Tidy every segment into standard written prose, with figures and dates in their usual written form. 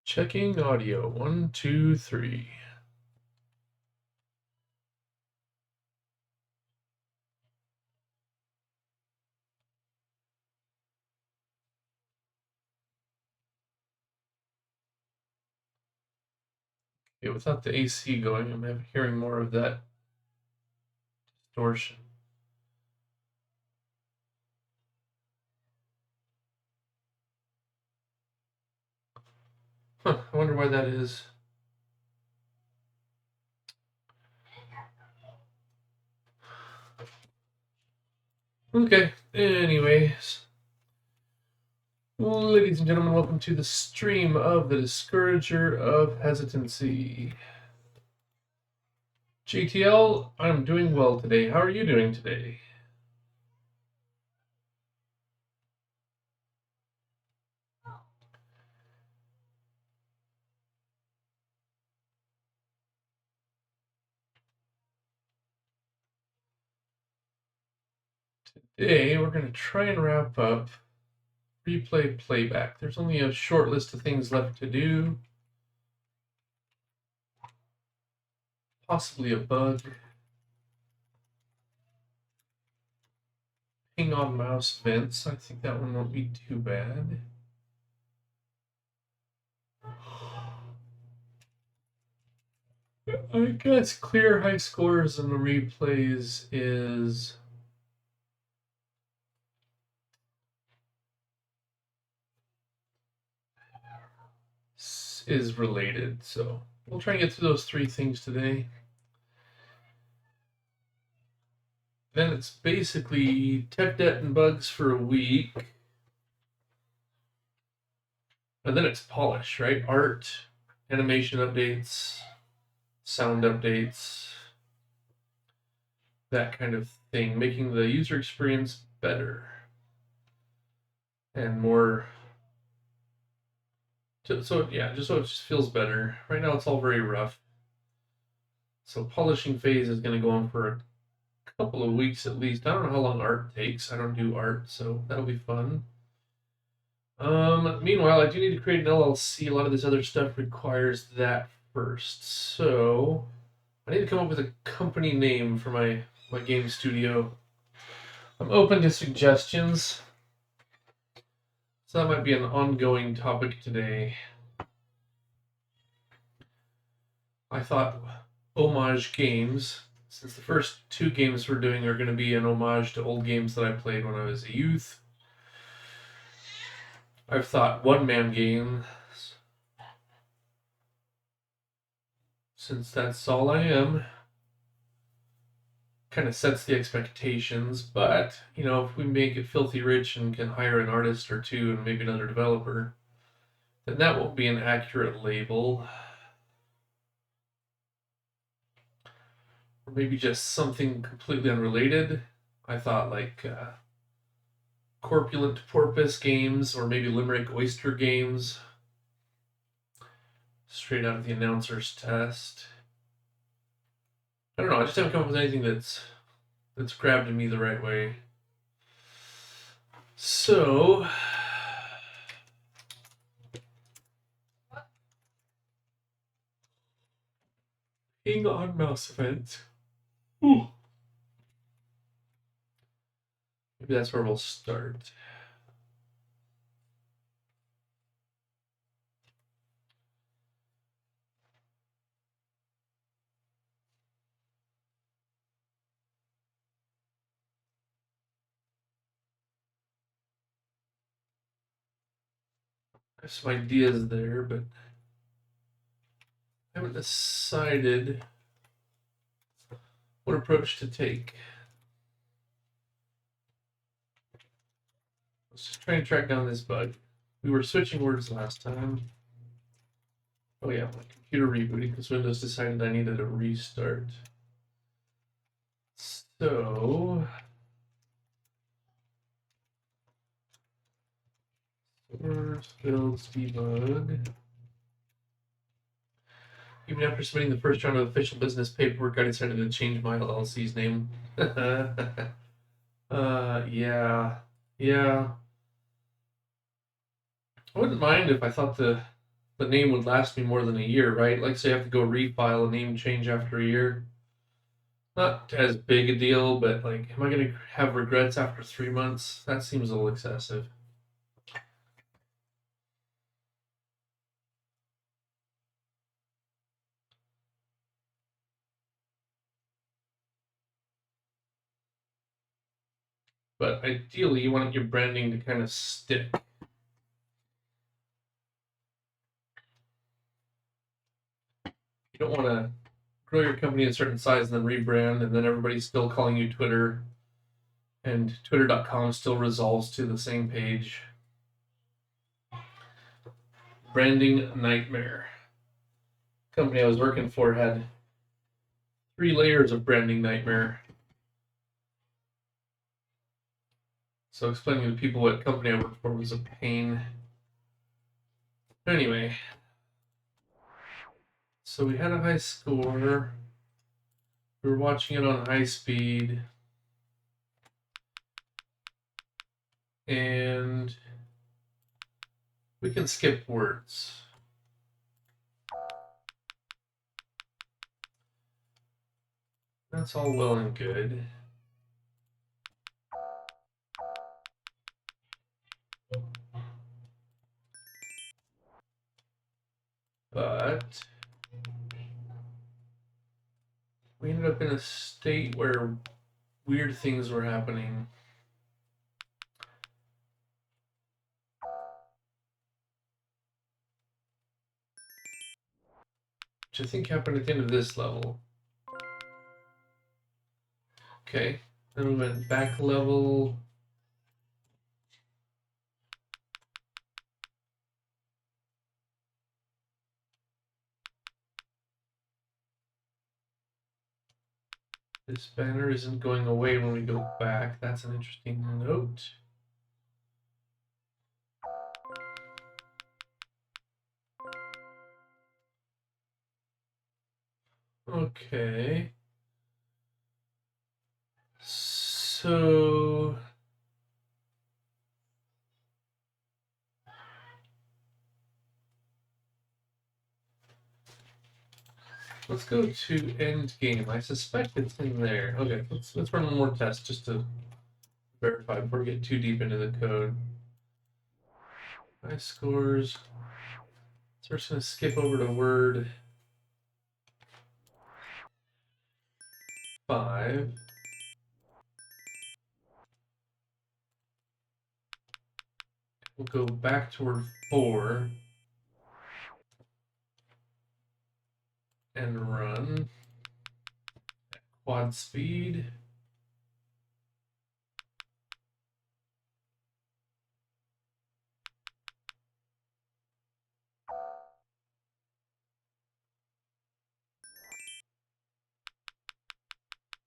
Checking audio. 1, 2, 3. Okay, without the AC going, I'm hearing more of that distortion. Huh, I wonder why that is. Okay, anyways. Ladies and gentlemen, welcome to the stream of the Discourager of Hesitancy. GTL, I'm doing well today. How are you doing today? Today, we're going to try and wrap up replay playback. There's only a short list of things left to do. Possibly a bug. Ping on mouse vents. I think that one won't be too bad. I guess clear high scores in the replays is related, so we'll try and get through those three things today. Then it's basically tech debt and bugs for a week. And then it's polish, right? Art, animation updates, sound updates, that kind of thing, making the user experience better and more. So yeah, just so it just feels better. Right now it's all very rough. So polishing phase is going to go on for a couple of weeks at least. I don't know how long art takes. I don't do art, so that'll be fun. Meanwhile, I do need to create an LLC. A lot of this other stuff requires that first. So I need to come up with a company name for my game studio. I'm open to suggestions. So that might be an ongoing topic today. I thought homage games, since the first two games we're doing are going to be an homage to old games that I played when I was a youth. I've thought one-man games, since that's all I am. Kind of sets the expectations, but if we make it filthy rich and can hire an artist or two and maybe another developer, then that won't be an accurate label. Or maybe just something completely unrelated. I thought like Corpulent Porpoise games, or maybe Limerick Oyster games, straight out of the announcer's test. I don't know, I just haven't come up with anything that's grabbed me the right way. So ping on mouse event. Ooh. Maybe that's where we'll start. I have some ideas there, but I haven't decided what approach to take. Let's just try and track down this bug. We were switching words last time. Oh yeah, my computer rebooting because Windows decided I needed a restart. So source builds debug. Even after submitting the first round of official business paperwork, I decided to change my LLC's name. Yeah. I wouldn't mind if I thought the the name would last me more than a year, right? Like, say I have to go refile a name change after a year. Not as big a deal, but like, am I going to have regrets after 3 months? That seems a little excessive. But ideally, you want your branding to kind of stick. You don't want to grow your company a certain size and then rebrand, and then everybody's still calling you Twitter, and twitter.com still resolves to the same page. Branding nightmare. The company I was working for had 3 layers of branding nightmare. So explaining to people what company I worked for was a pain. Anyway, so we had a high score. We were watching it on high speed. And we can skip words. That's all well and good. But we ended up in a state where weird things were happening. Which I think happened at the end of this level. Okay, then we went back level. This banner isn't going away when we go back. That's an interesting note. Okay. So let's go to end game. I suspect it's in there. Okay, let's run one more test just to verify before we get too deep into the code. High scores. So we're just gonna skip over to word 5. We'll go back to word 4 and run at quad speed.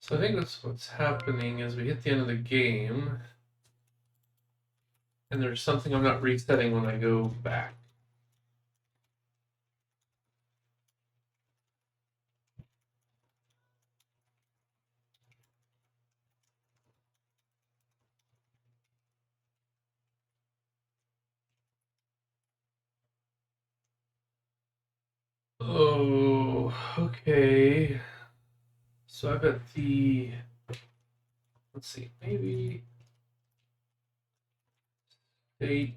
So I think that's what's happening is we hit the end of the game, and there's something I'm not resetting when I go back. Oh, okay. So I bet let's see, maybe state.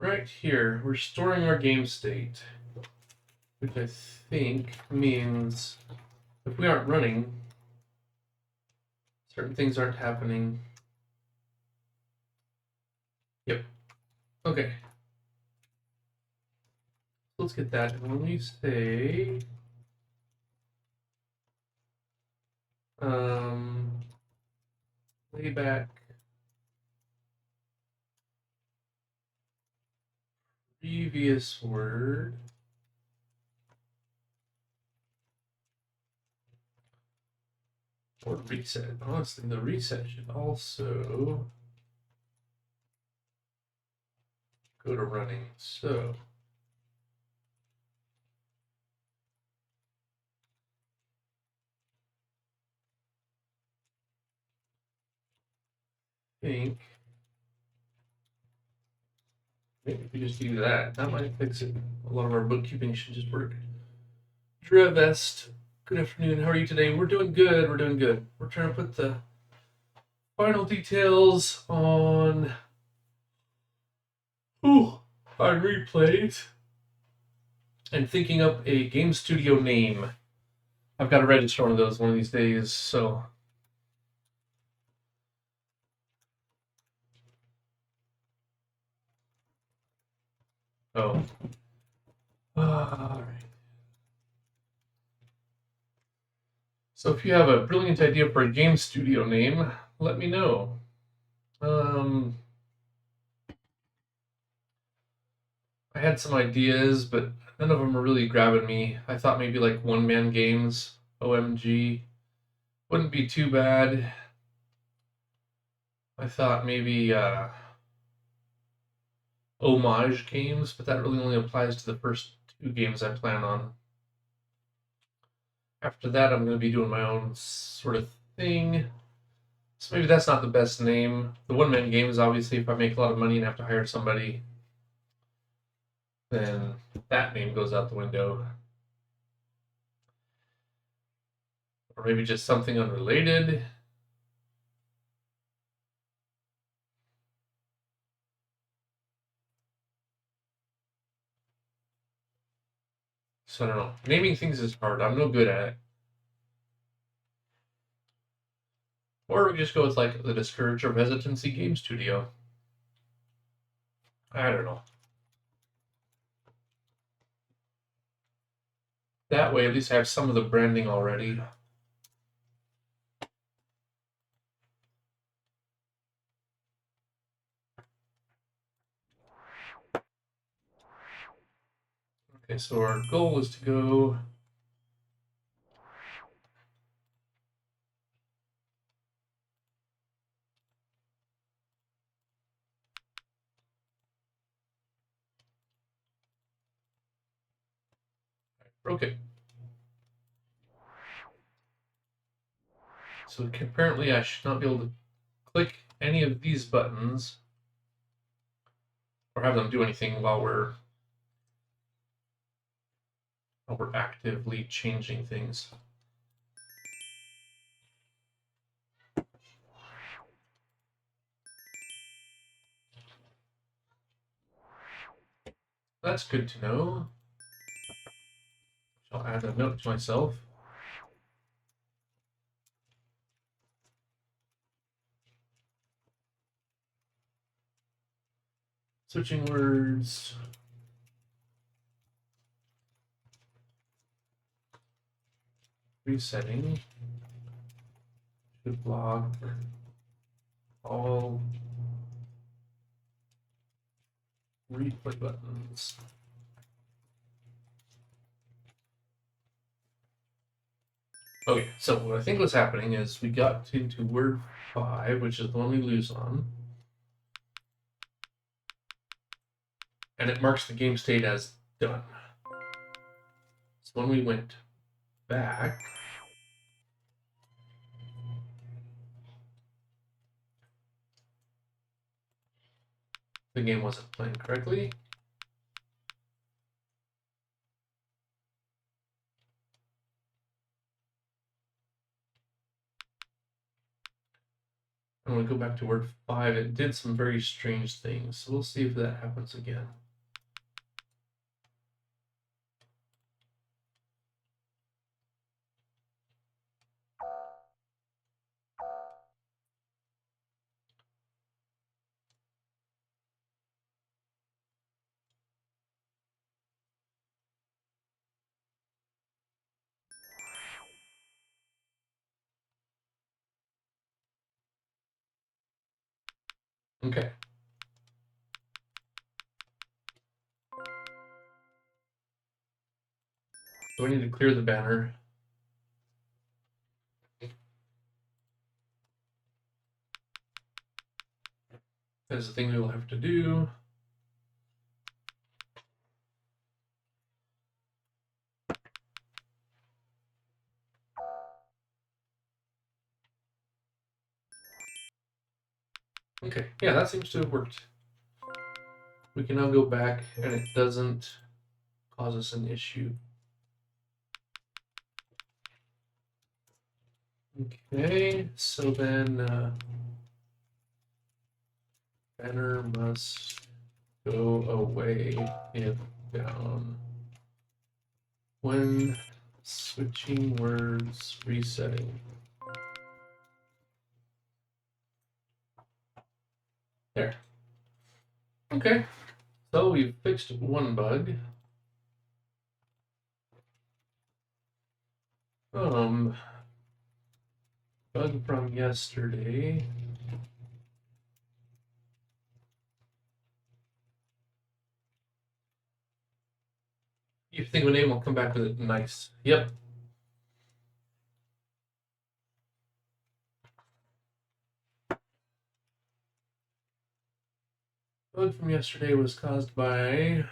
Right here, we're storing our game state, which I think means if we aren't running, certain things aren't happening. Yep. Okay. Let's get that. And when we say playback previous word, or reset. Honestly, the reset should also go to running. So I think maybe if we just do that, that might fix it. A lot of our bookkeeping should just work. Drevest, good afternoon. How are you today? We're doing good. We're doing good. We're trying to put the final details on on replays and thinking up a game studio name. I've got to register one of those one of these days. So all right. So if you have a brilliant idea for a game studio name, let me know. I had some ideas, but none of them are really grabbing me. I thought maybe like one man games, OMG, wouldn't be too bad. I thought maybe homage games, but that really only applies to the first two games I plan on. After that, I'm going to be doing my own sort of thing. So maybe that's not the best name. The one man games, obviously, if I make a lot of money and have to hire somebody, then that name goes out the window. Or maybe just something unrelated. So I don't know. Naming things is hard. I'm no good at it. Or we just go with like the Discourage or Hesitancy Game Studio. I don't know. That way, at least I have some of the branding already. Okay, so our goal is to go broke it. So apparently I should not be able to click any of these buttons or have them do anything while we're actively changing things. That's good to know. I'll add a note to myself. Searching words. Resetting. Should block all replay buttons. Okay, so what I think was happening is we got into word 5, which is the one we lose on. And it marks the game state as done. So when we went back, the game wasn't playing correctly. And when we go back to word 5, it did some very strange things. So we'll see if that happens again. Okay. So we need to clear the banner. That's the thing we will have to do. Okay, yeah, that seems to have worked. We can now go back and it doesn't cause us an issue. Okay, so then banner must go away if down. When switching words, resetting. There. Okay, so we've fixed one bug. Bug from yesterday. You think of a name, I'll come back with it. Nice. Yep. Bug from yesterday was caused by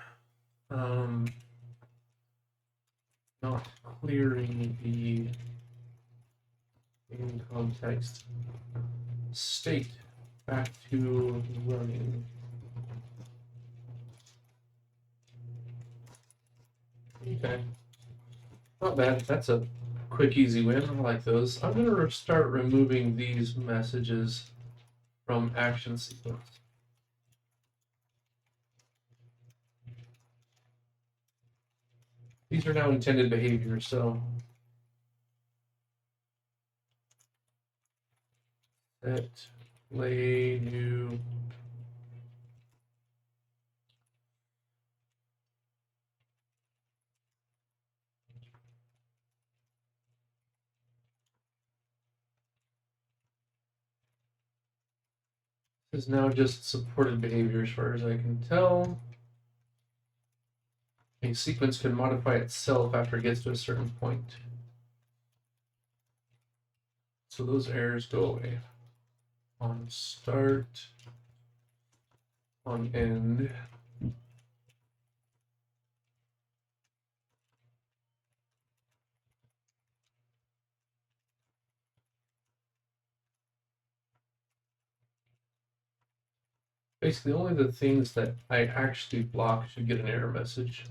not clearing the in context state back to running. Okay. Not bad. That's a quick, easy win. I like those. I'm going to start removing these messages from action sequence. These are now intended behavior, so set play new. This is now just supported behavior as far as I can tell. A sequence can modify itself after it gets to a certain point. So those errors go away. On start, on end. Basically, only the things that I actually block should get an error message.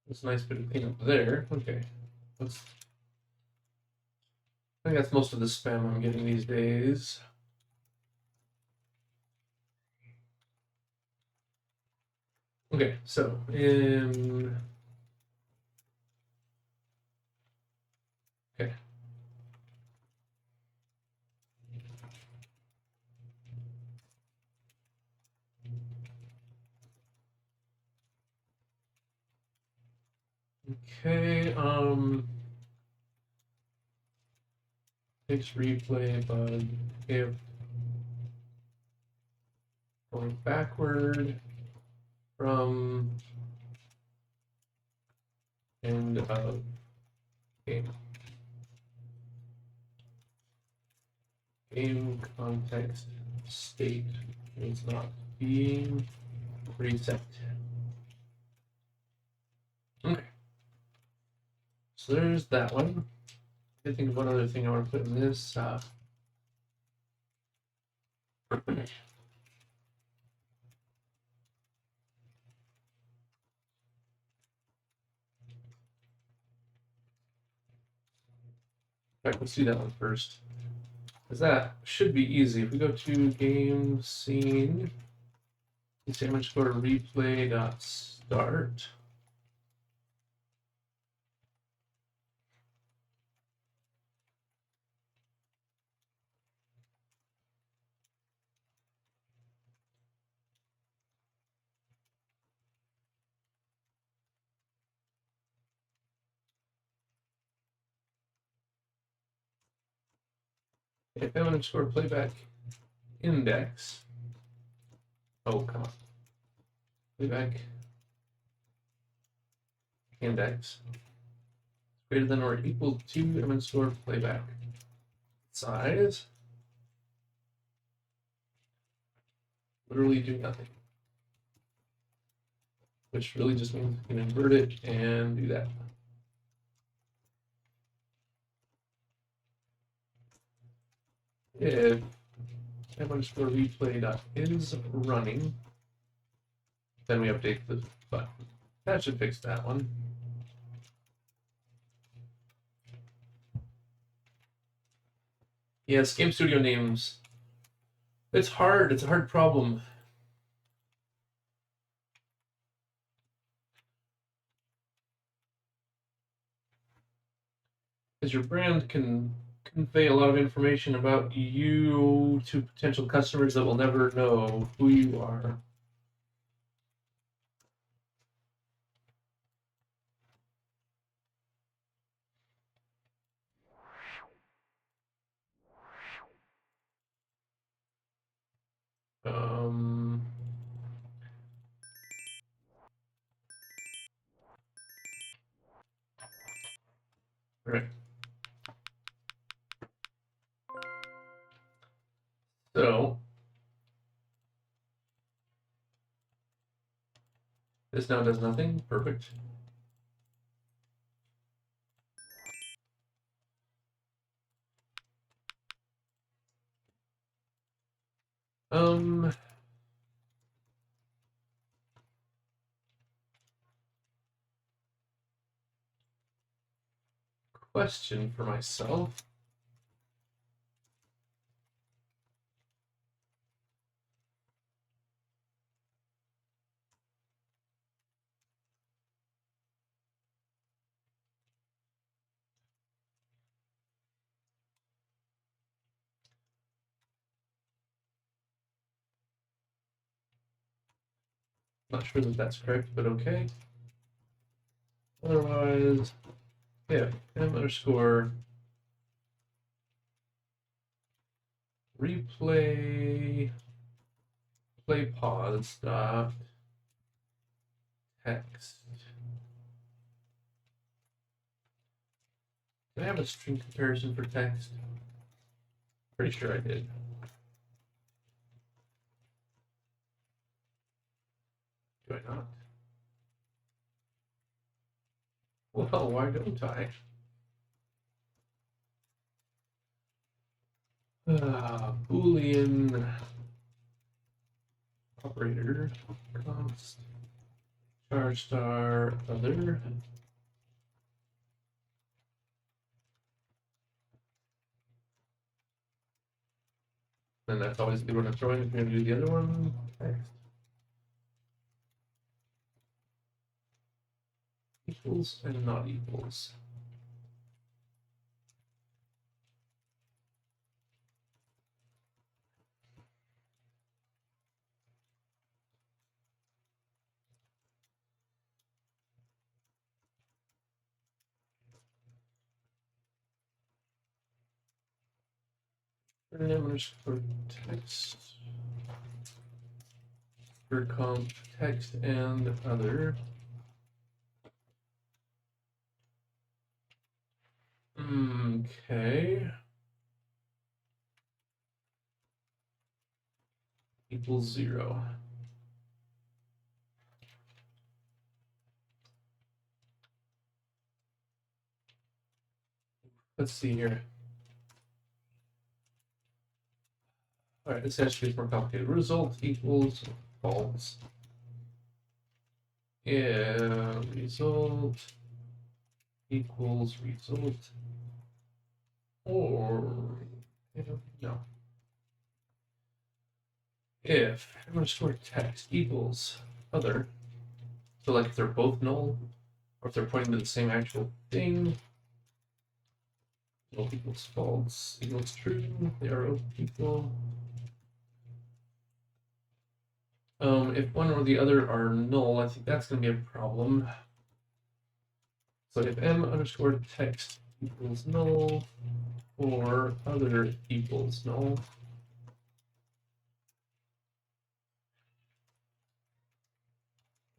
That's a nice bit of cleanup there. Okay. I think that's most of the spam I'm getting these days. Okay, so in. Okay. Okay, fix replay bug if going backward from end of game. Game context state is not being reset. Okay. So there's that one. I think of one other thing I want to put in this. In fact, let's do that one first. Because that should be easy. If we go to game scene, damage score replay dot start. If M underscore playback index. Oh, come on. playback index greater than or equal to m_score playback size. Literally do nothing. Which really just means you can invert it and do that. If m_replay.is running, then we update the button. That should fix that one. Yes, Game Studio names. It's hard. It's a hard problem. Because your brand can convey a lot of information about you to potential customers that will never know who you are. Right. So this now does nothing. Perfect. Question for myself. Not sure that that's correct, but okay. Otherwise, yeah, m_replay play pause dot text. Did I have a string comparison for text? Pretty sure I did. Do I not? Well, why don't I? Boolean operator const charge star other. And that's always a good one to throw in if you're going to do the other one. Text equals and not equals. For text for comp text and other. Okay. Equals 0. Let's see here. All right, this actually is more complicated. Result equals false. Yeah, result equals result. Or, no. If m_text equals other, so like if they're both null, or if they're pointing to the same actual thing, result equals false, equals true, they are both equal. If one or the other are null, I think that's going to be a problem. So if m_text equals null, or other equals null,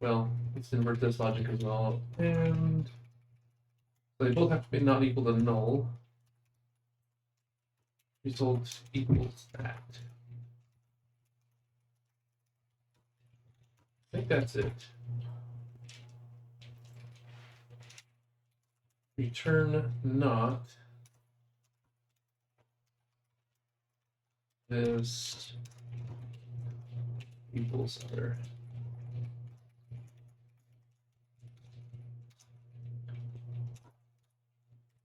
well, let's invert this logic as well. And so they both have to be not equal to null. Result equals that. I think that's it. Return not this equals other.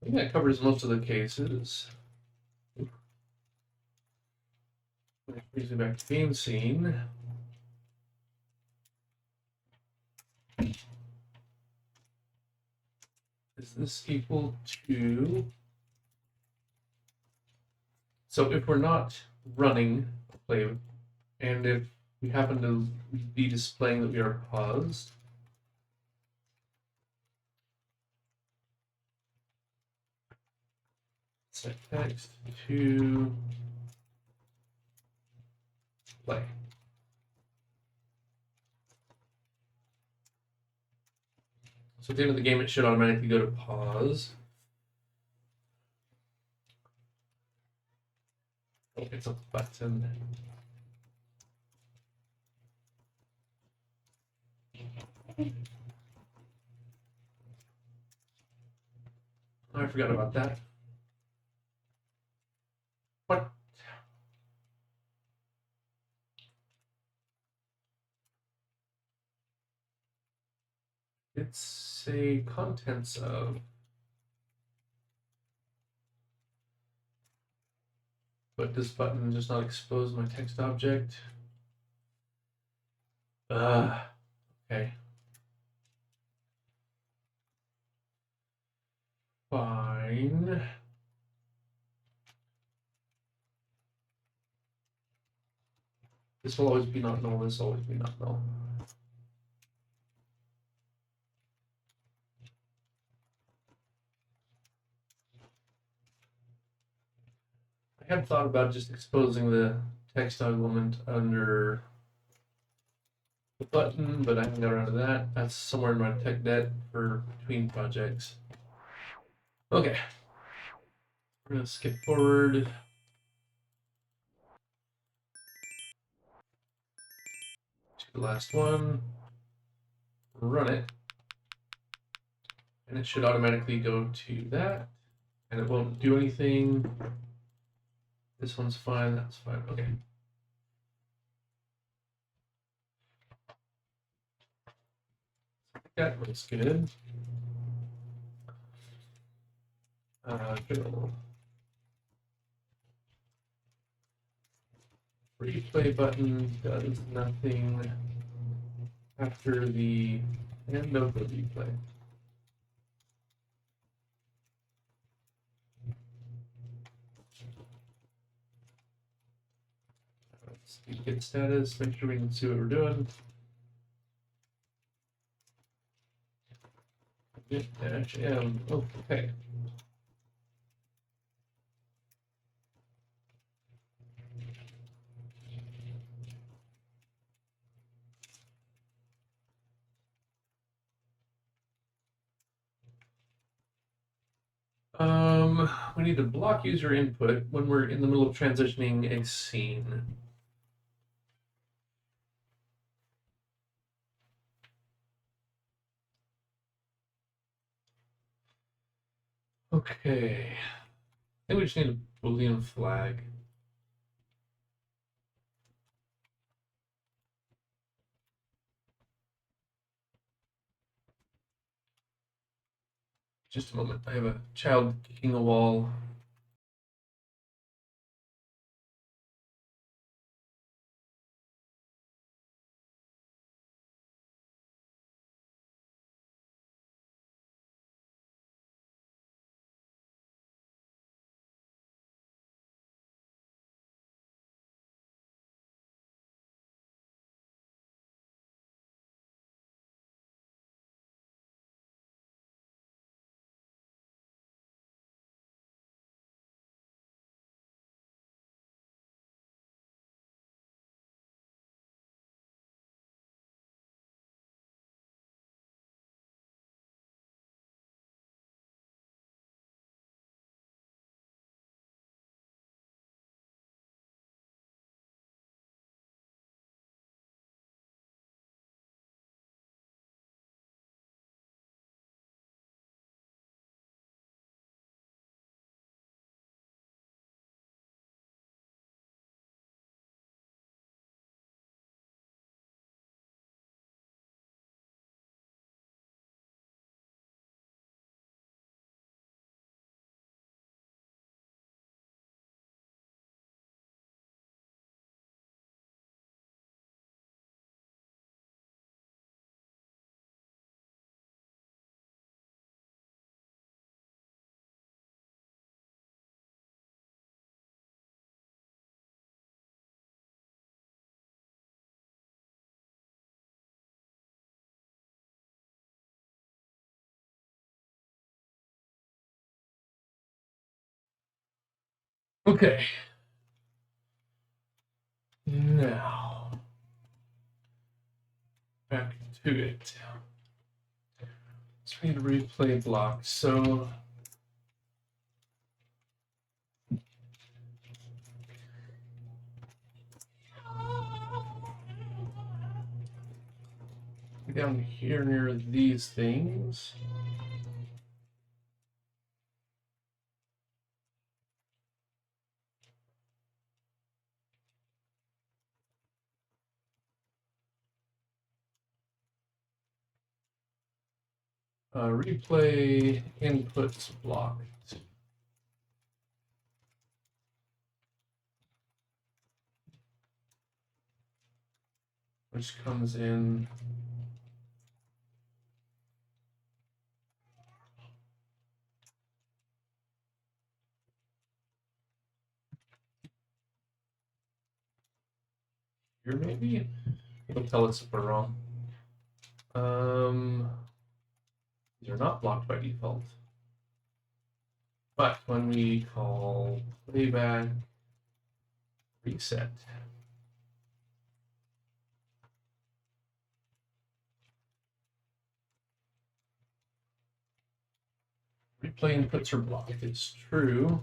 I think that covers most of the cases. Brings me back to game scene. Is this equal to... So if we're not running a play, and if we happen to be displaying that we are paused, set text to play. So at the end of the game, it should automatically go to pause. Oh, it's a button. I forgot about that. What? It's a contents of. But this button does not expose my text object. Okay. Fine. This will always be not null, this will always be not null. I had thought about just exposing the text element under the button, but I haven't got around to that. That's somewhere in my tech debt for between projects. Okay. We're gonna skip forward to the last one. Run it. And it should automatically go to that. And it won't do anything. This one's fine, that's fine. Okay. That looks good. Go. Replay button does nothing after the end of the replay. Let's get status, make sure we can see what we're doing. -m, okay. We need to block user input when we're in the middle of transitioning a scene. Okay. I think we just need a Boolean flag. Just a moment. I have a child kicking a wall. Okay. Now, back to it. So we need a replay block. So down here near these things. Replay inputs blocked. Which comes in here maybe? It'll tell us if we're wrong. These are not blocked by default. But when we call playback reset, replay inputs are blocked. It's true.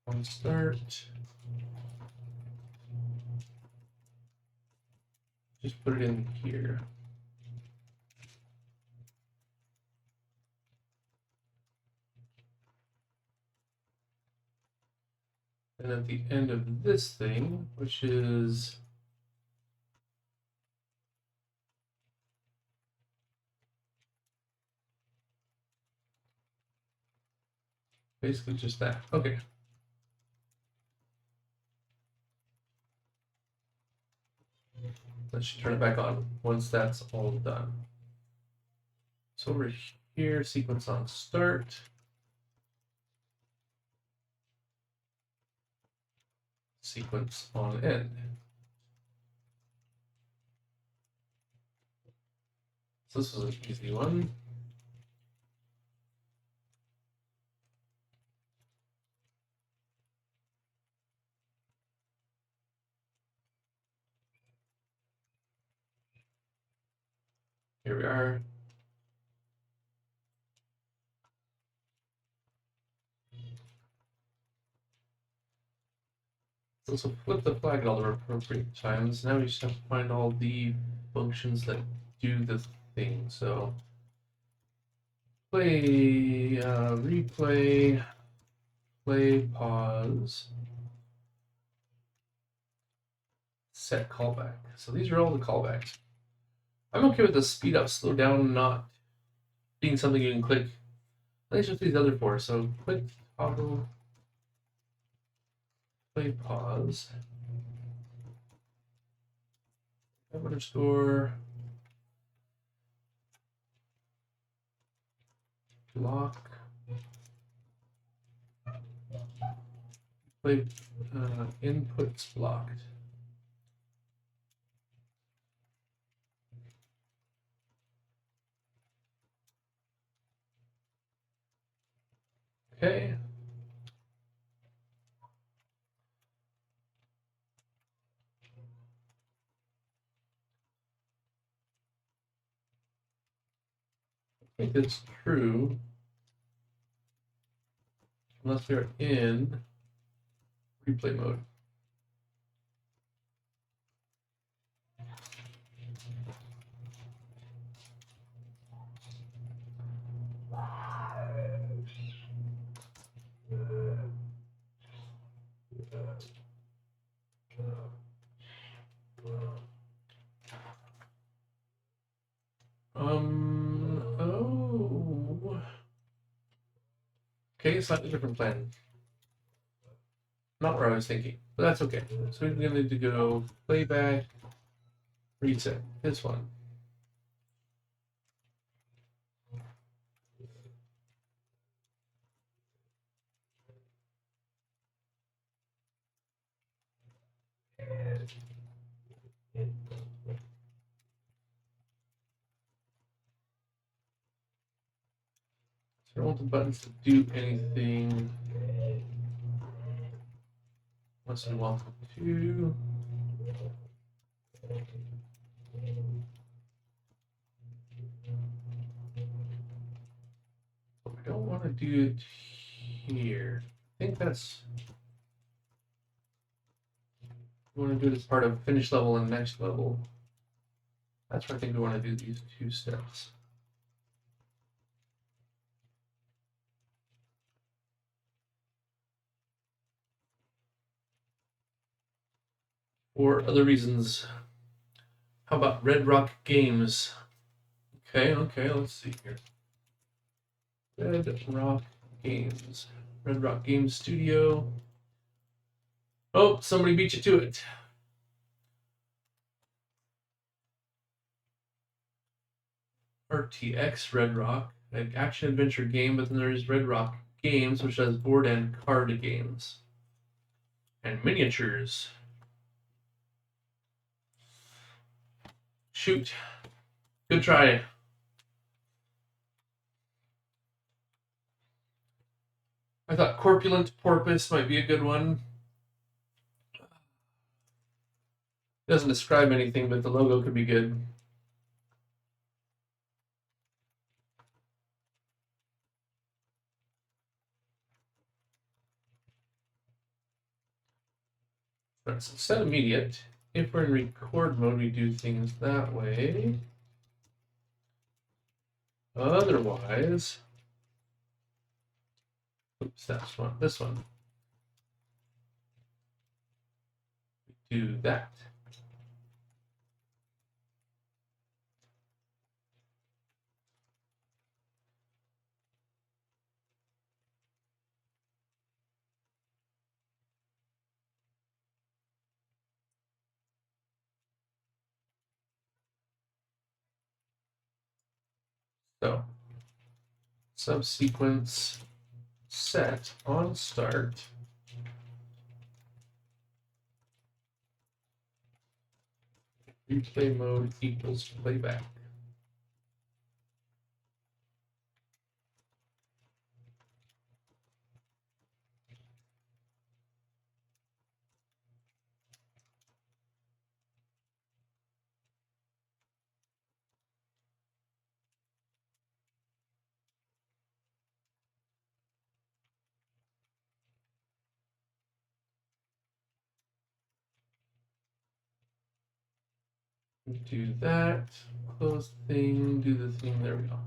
On start, just put it in here. And at the end of this thing, which is basically just that. Okay. Let's turn it back on once that's all done. So over here, sequence on start. Sequence on end. So this was an easy one. Here we are. So flip the flag at all the appropriate times. Now we just have to find all the functions that do the thing. So play, replay, play, pause, set callback. So these are all the callbacks. I'm okay with the speed up, slow down, not being something you can click. Let's just these other four. So click, toggle, play, pause, underscore, block, play, inputs blocked. Okay. I think it's true unless we are in replay mode. Oh. Okay, slightly different plan. Not where I was thinking, but that's okay. So we're gonna need to go playback, reset. This one. I don't want the buttons to do anything unless we want them to. But we don't want to do it here. I think that's. We want to do it as part of finish level and next level. That's where I think we want to do these two steps. Or other reasons. How about Red Rock Games? Okay, let's see here. Red Rock Games. Red Rock Games Studio. Oh, somebody beat you to it. RTX Red Rock, an action adventure game, but then there's Red Rock Games, which has board and card games. And miniatures. Shoot. Good try. I thought Corpulent Porpoise might be a good one. It doesn't describe anything, but the logo could be good. Right, so set immediate. If we're in record mode, we do things that way. Otherwise, oops, that's one. This one. Do that. So, subsequence set on start. Replay mode equals playback. Do that. Close the thing. Do the thing. There we go.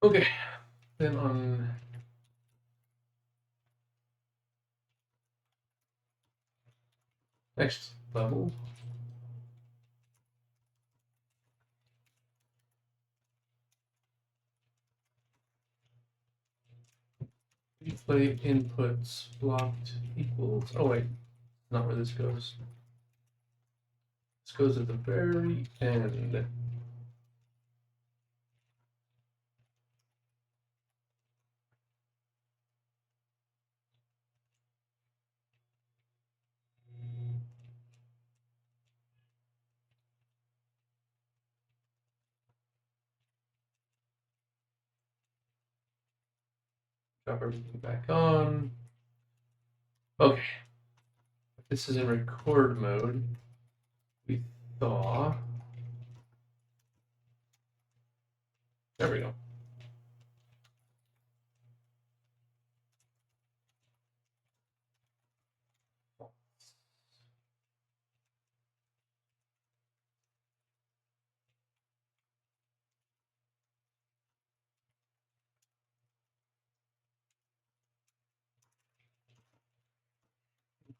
Okay. Then on next level, replay inputs blocked equals. Oh wait, not where this goes. This goes at the very end. Drop everything back on. Okay. This is in record mode. We thaw. There we go.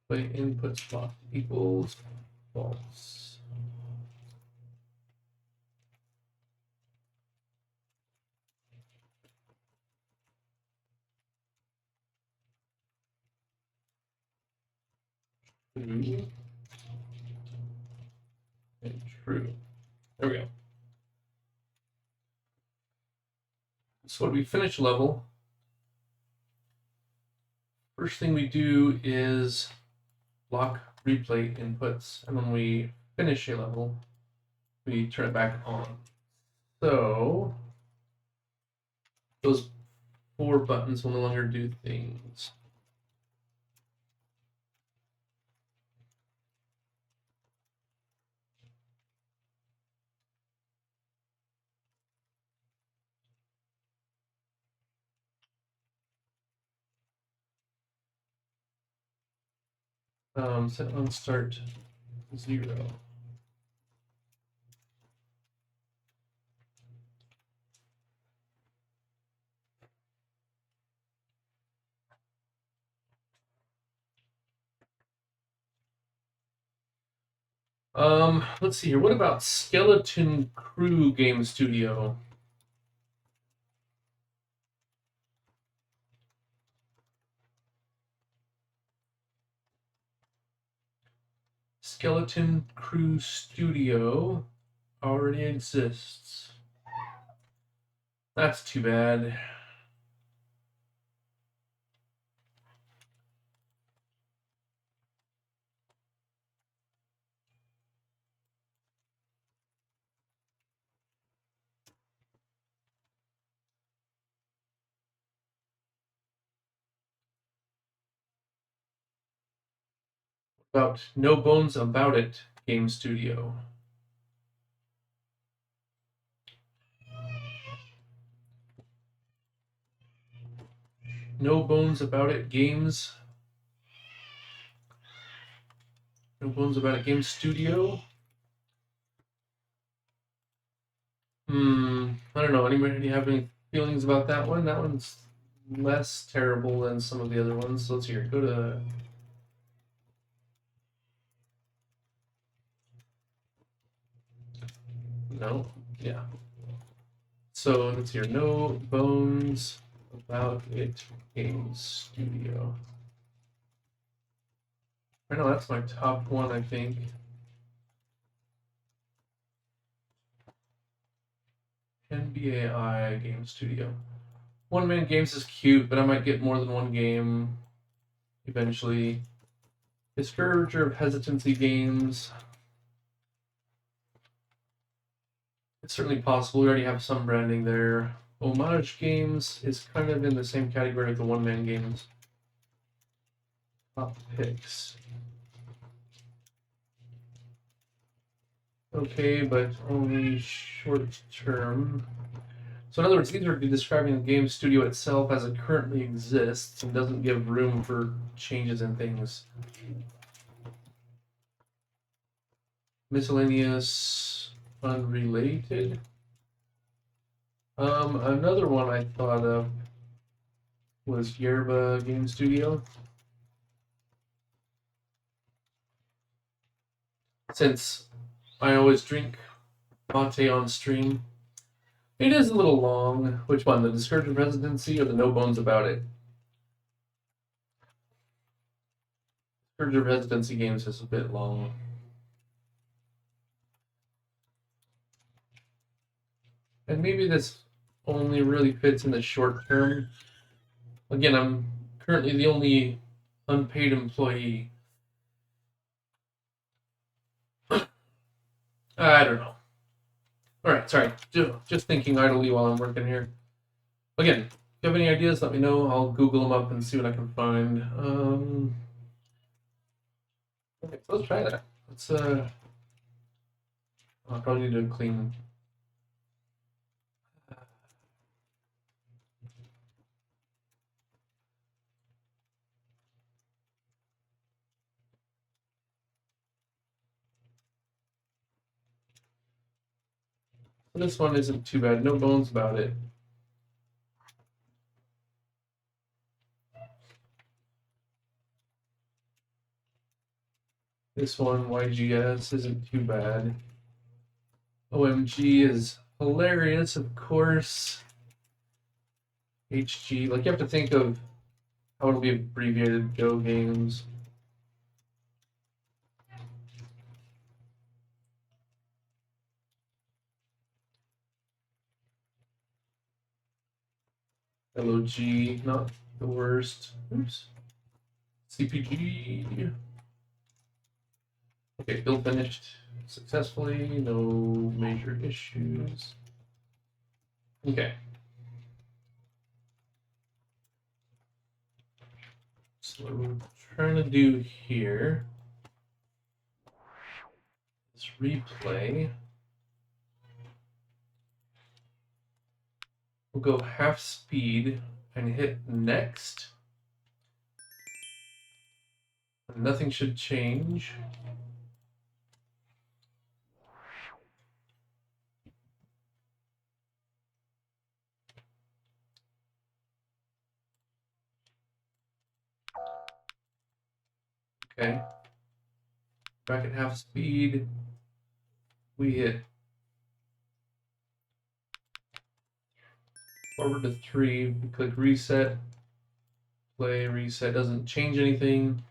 Play inputs blocked equals false. True. And true. There we go. So when we finish a level, first thing we do is lock replay inputs, and when we finish a level, we turn it back on. So those 4 buttons will no longer do things. Set on start 0. Let's see here. What about Skeleton Crew Game Studio? Skeleton Crew Studio already exists. That's too bad. About No Bones About It Game Studio. No Bones About It Games. No Bones About It Game Studio. I don't know. Anybody have any feelings about that one? That one's less terrible than some of the other ones. So let's hear. Go to. No. Yeah. So let's hear. No Bones About It Game Studio. I know that's my top one, I think. NBAI Game Studio. One Man Games is cute, but I might get more than one game eventually. Discourager of Hesitancy Games. It's certainly possible. We already have some branding there. Homage Games is kind of in the same category of the One Man Games. Top picks. Okay, but only short term. So in other words, these are describing the game studio itself as it currently exists and doesn't give room for changes in things. Miscellaneous, unrelated. Another one I thought of was Yerba Game Studio. Since I always drink mate on stream, it is a little long. Which one, the Discouraging Presidency or the No Bones About It? Discouraging Presidency games is a bit long. And maybe this only really fits in the short term. Again, I'm currently the only unpaid employee. I don't know. All right, sorry. Just thinking idly while I'm working here. Again, if you have any ideas, let me know. I'll Google them up and see what I can find. Okay, so let's try that. I'll probably need to clean. This one isn't too bad. No bones about it. This one, YGS, isn't too bad. OMG is hilarious, of course. HG, like you have to think of how it'll be abbreviated. Go Games. LOG, not the worst. Oops. CPG. Okay, build finished successfully, no major issues. Okay. So what we're trying to do here is replay. We'll go half speed and hit next. Nothing should change. Okay. Back at half speed. We hit forward to 3. We click reset. Play, reset. Doesn't change anything.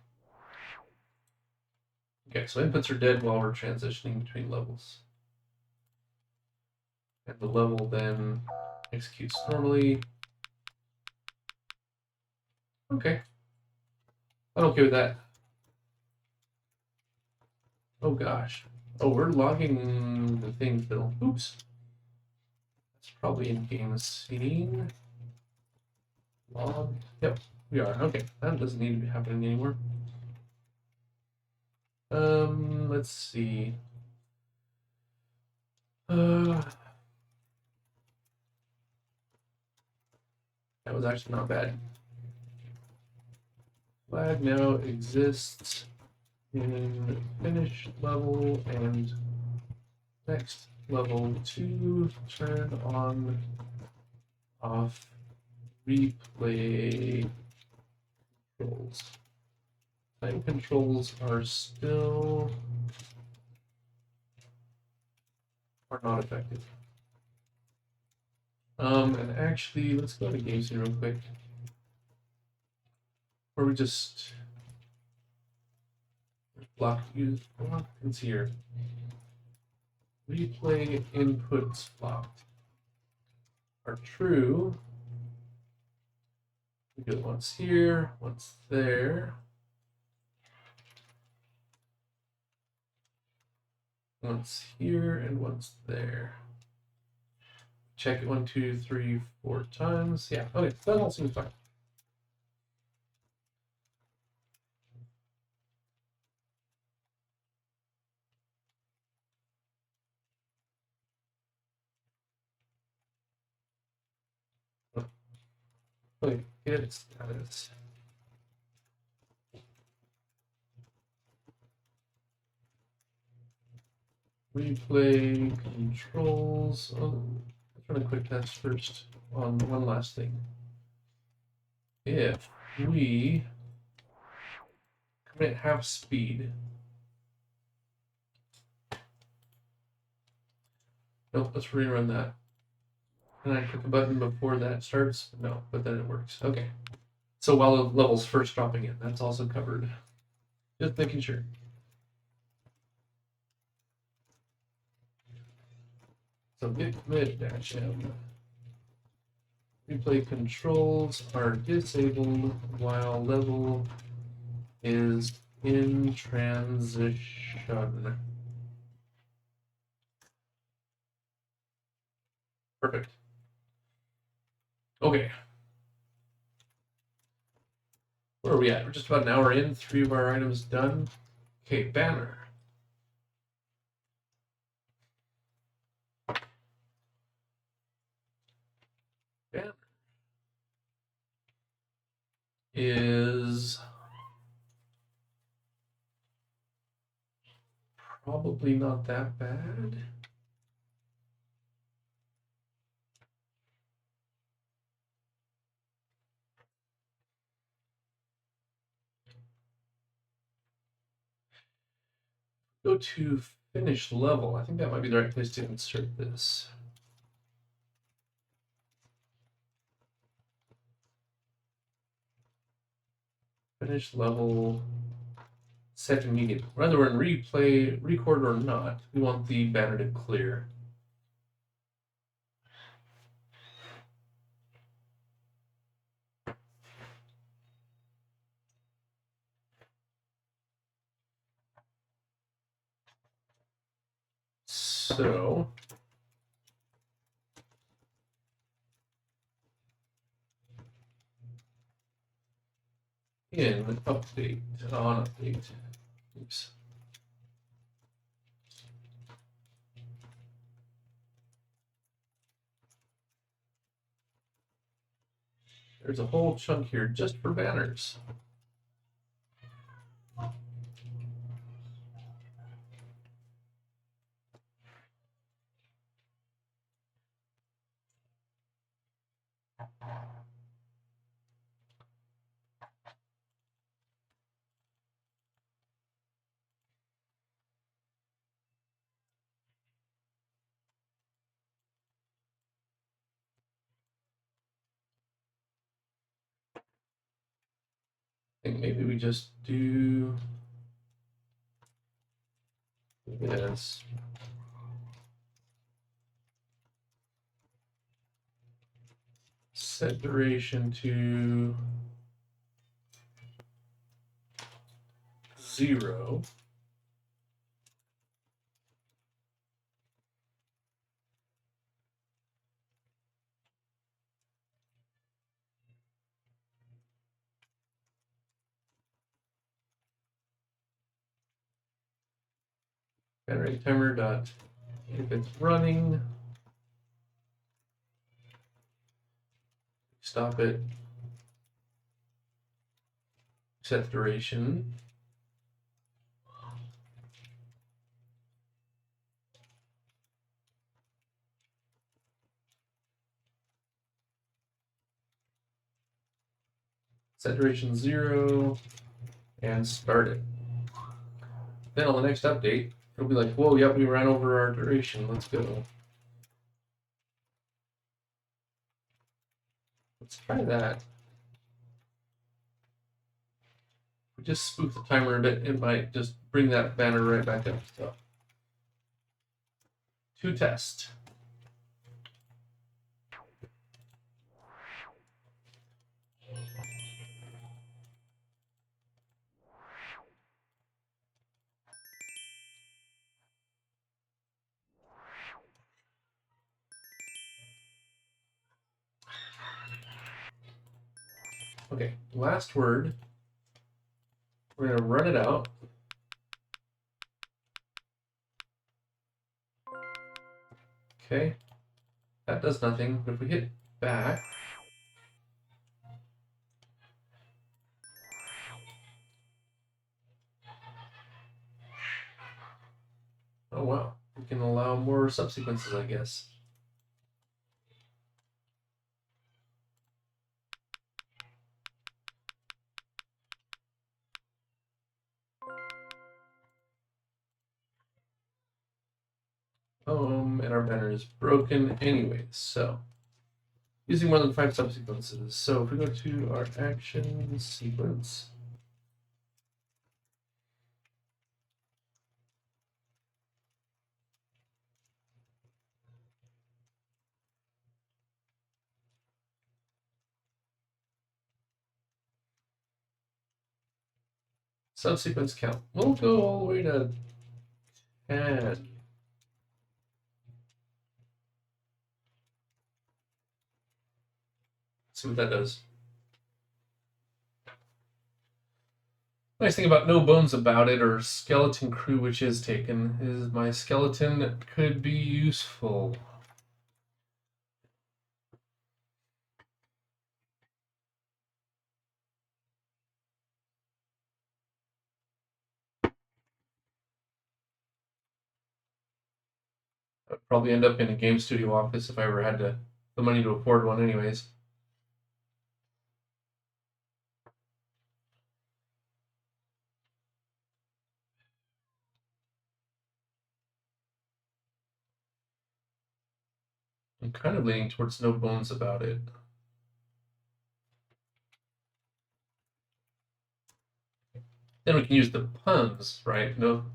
Okay, so inputs are dead while we're transitioning between levels. And the level then executes normally. Okay. I'm okay with that. Oh gosh. Oh, we're logging the thing still. Oops. That's probably in game scene. Log. Yep, we are. Okay, that doesn't need to be happening anymore. Let's see. That was actually not bad. Flag now exists in finish level and next level 2. Turn on, off, replay controls. Time controls are still not effective. And actually, let's go to game scene real quick. Or we just block use block. It's here. Replay inputs blocked are true. We do it once here, once there. Once here and once there. Check it 1, 2, 3, 4 times. Yeah, okay, that all seems fine. Okay, get status. Replay controls. Oh, let's run a quick test first on one last thing. If we commit half speed. Nope, let's rerun that. Can I click a button before that starts? No, but then it works. Okay. So while the level's first dropping in, that's also covered. Just making sure. So git commit -m. Replay controls are disabled while level is in transition. Perfect. Okay. Where are we at? We're just about an hour in, 3 of our items done. Okay, banner. Banner is probably not that bad. Go to finish level. I think that might be the right place to insert this. Finish level, set immediate. Whether we're in replay, record or not, we want the banner to clear. So in update on update. Oops. There's a whole chunk here just for banners. I think maybe we just do this. Set duration to 0. Generate timer dot if it's running. Stop it. Set duration. Set duration 0 and start it. Then on the next update, it'll be like, whoa, yep, we ran over our duration. Let's go. Let's try that. We just spoof the timer a bit, it might just bring that banner right back up. So, to test. Okay, last word. We're going to run it out. Okay, that does nothing. But if we hit back, oh wow, we can allow more subsequences, I guess. And our banner is broken anyways, so using more than 5 subsequences. So if we go to our action sequence, subsequence count, we'll go all the way to 10. See what that does. Nice thing about no bones about it, or skeleton crew, which is taken, is my skeleton could be useful. I'd probably end up in a game studio office if I ever had the money to afford one anyways. I'm kind of leaning towards no bones about it. Then we can use the puns, right? No,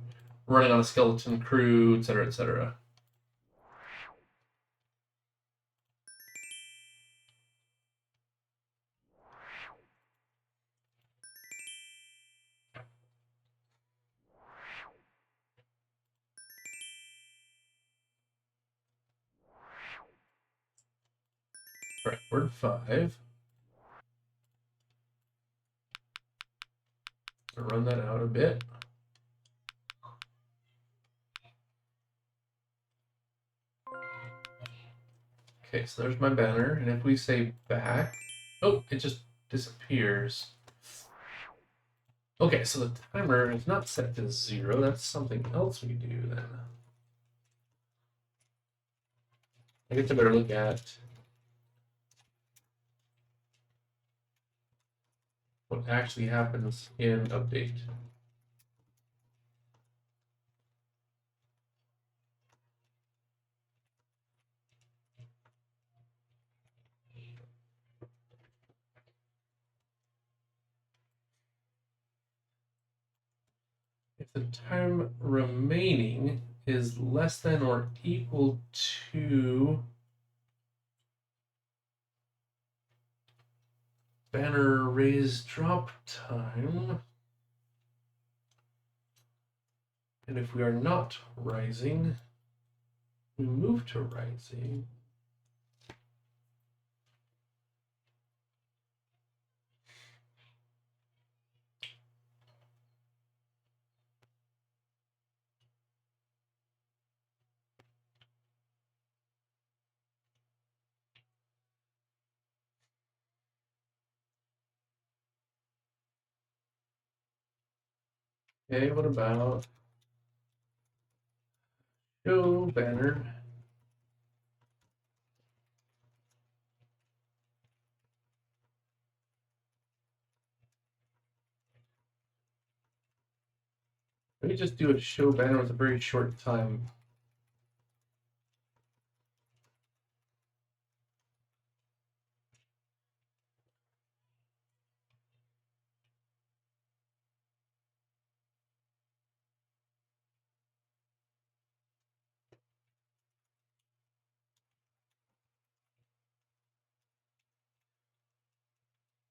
running on a skeleton crew, etc., etc. Right, word 5. I'll run that out a bit. Okay, so there's my banner, and if we say back, oh, it just disappears. Okay, so the timer is not set to 0. That's something else we do then. I guess I better look at what actually happens in update. If the time remaining is less than or equal to banner raise drop time, and if we are not rising, we move to rising. Okay, what about show banner? Let me just do a show banner with a very short time.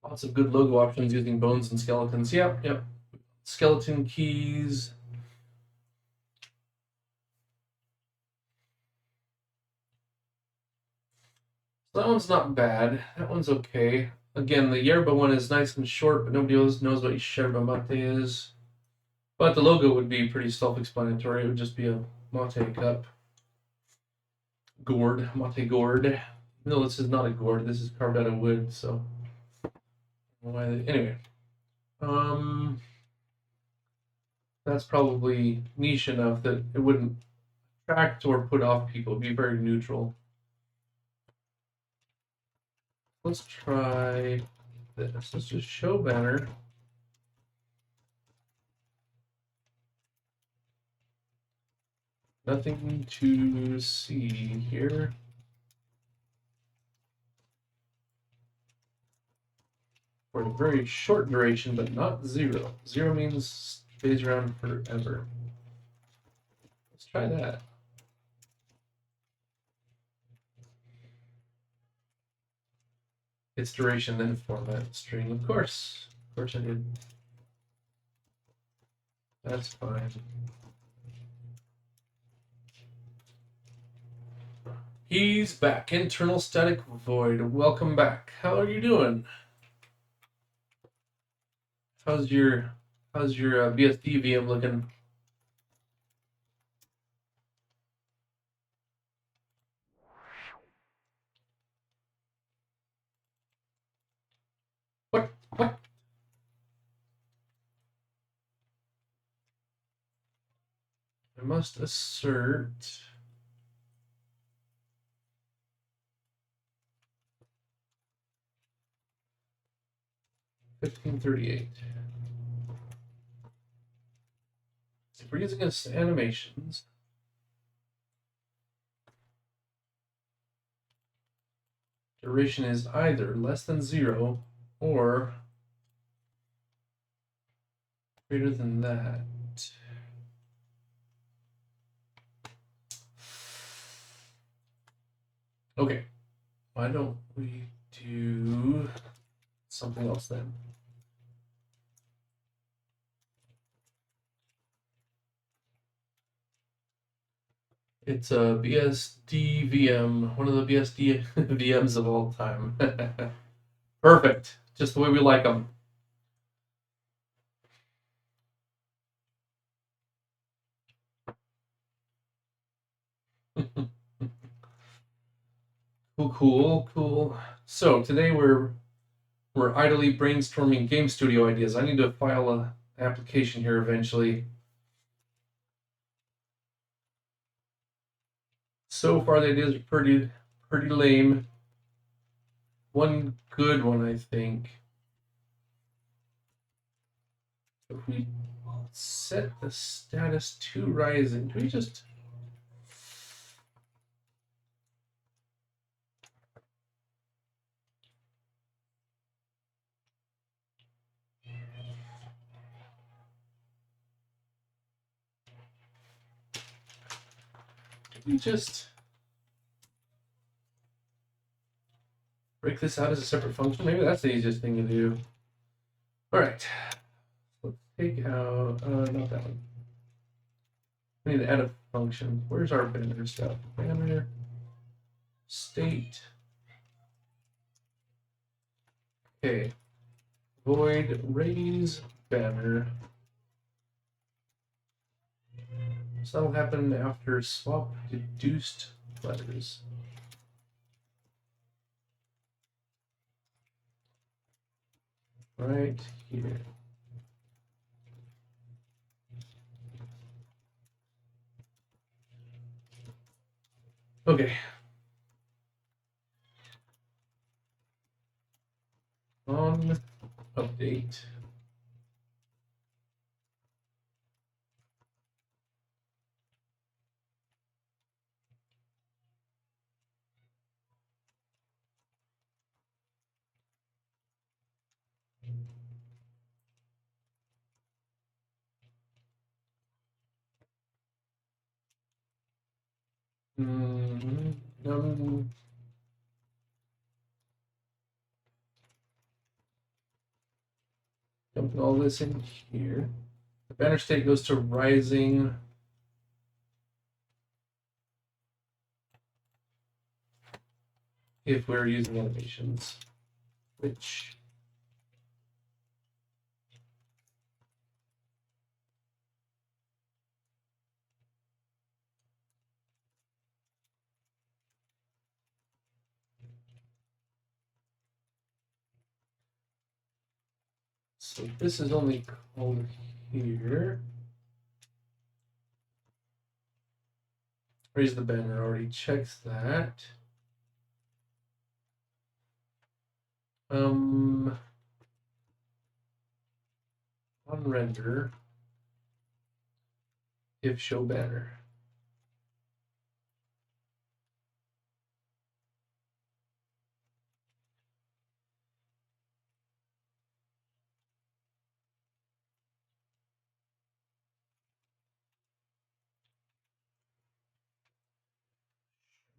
Lots of good logo options using bones and skeletons. Yep, yep. Skeleton keys. So that one's not bad. That one's okay. Again, the yerba one is nice and short, but nobody else knows what yerba mate is. But the logo would be pretty self-explanatory. It would just be a mate cup. Gourd, mate gourd. No, this is not a gourd. This is carved out of wood, so... Anyway. That's probably niche enough that it wouldn't attract or put off people. It'd be very neutral. Let's try this. Let's just show banner. Nothing to see here. For a very short duration, but not 0. 0 means stays around forever. Let's try that. Its duration, then format string. Of course I did. That's fine. He's back. Internal static void. Welcome back. How are you doing? How's your BSD VM looking? What? I must assert. $15.38. If we're using animations, duration is either less than 0 or greater than that. Okay, why don't we do something else then? It's a BSD VM, one of the BSD VMs of all time. Perfect, just the way we like them. Cool. So today we're idly brainstorming game studio ideas. I need to file a application here eventually. So far, the ideas are pretty lame. One good one, I think. If we set the status to rising, do we just break this out as a separate function? Maybe that's the easiest thing to do. All right, let's take out not that one. We need to add a function. Where's our banner stuff? Banner state. Okay, void raise banner. So that'll happen after swap deduced letters. Right here. Okay. On update. Um, dumping all this in here. The banner state goes to rising. If we're using animations, which so this is only called here. Raise the banner already checks that. On render, if show banner.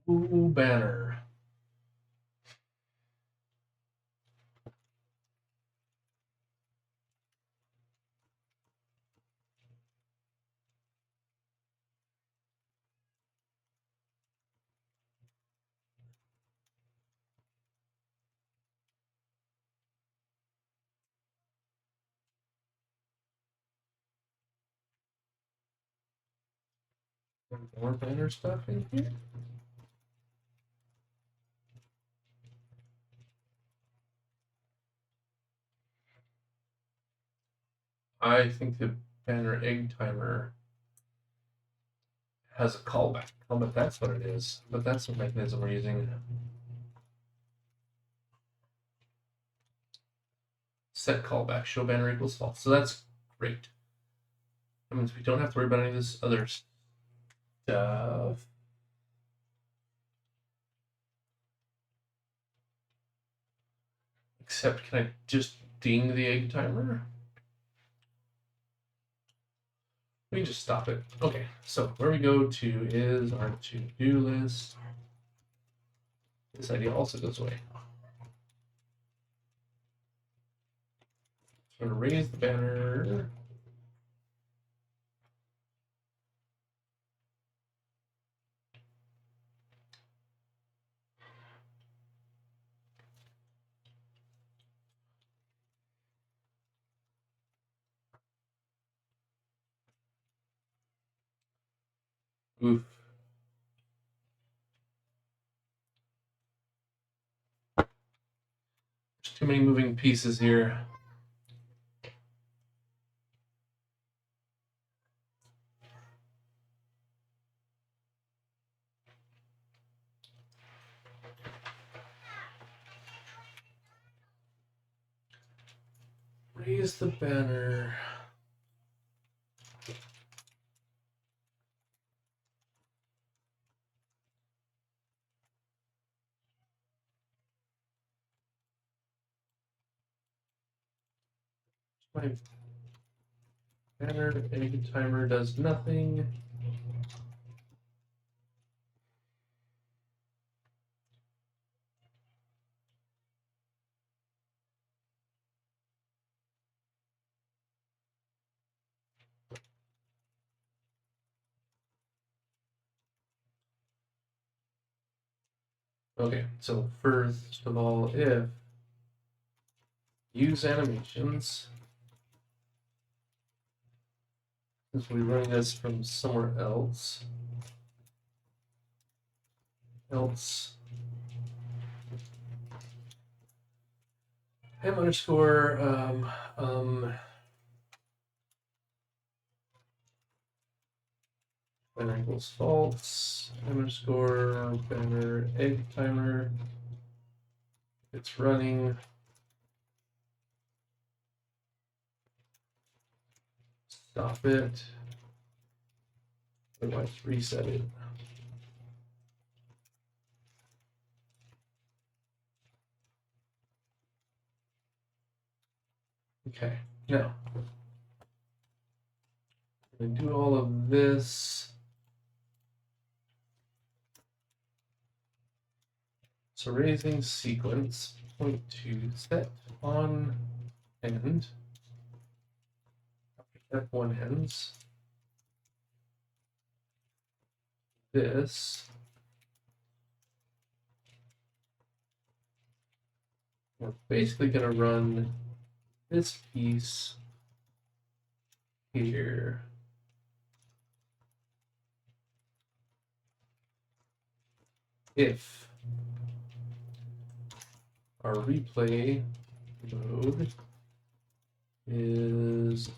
Ooh, banner. More banner stuff in here. I think the banner egg timer has a callback. I'll bet that's what it is. But that's the mechanism we're using. Set callback, show banner equals false. So that's great. That means we don't have to worry about any of this other stuff. Except, can I just ding the egg timer? Let me just stop it. Okay, so where we go to is our to-do list. This idea also goes away. So I'm going to raise the banner. Oof. There's too many moving pieces here. Raise the banner. My banner egg timer does nothing. Okay, so first of all, if use animations, since we're running this from somewhere else, m underscore banner equals false, m underscore banner egg timer. It's running. Stop it. Otherwise, reset it. Okay, now I'm going to do all of this. So raising sequence, point to set on end. After step one ends, this. We're basically going to run this piece here. If our replay mode is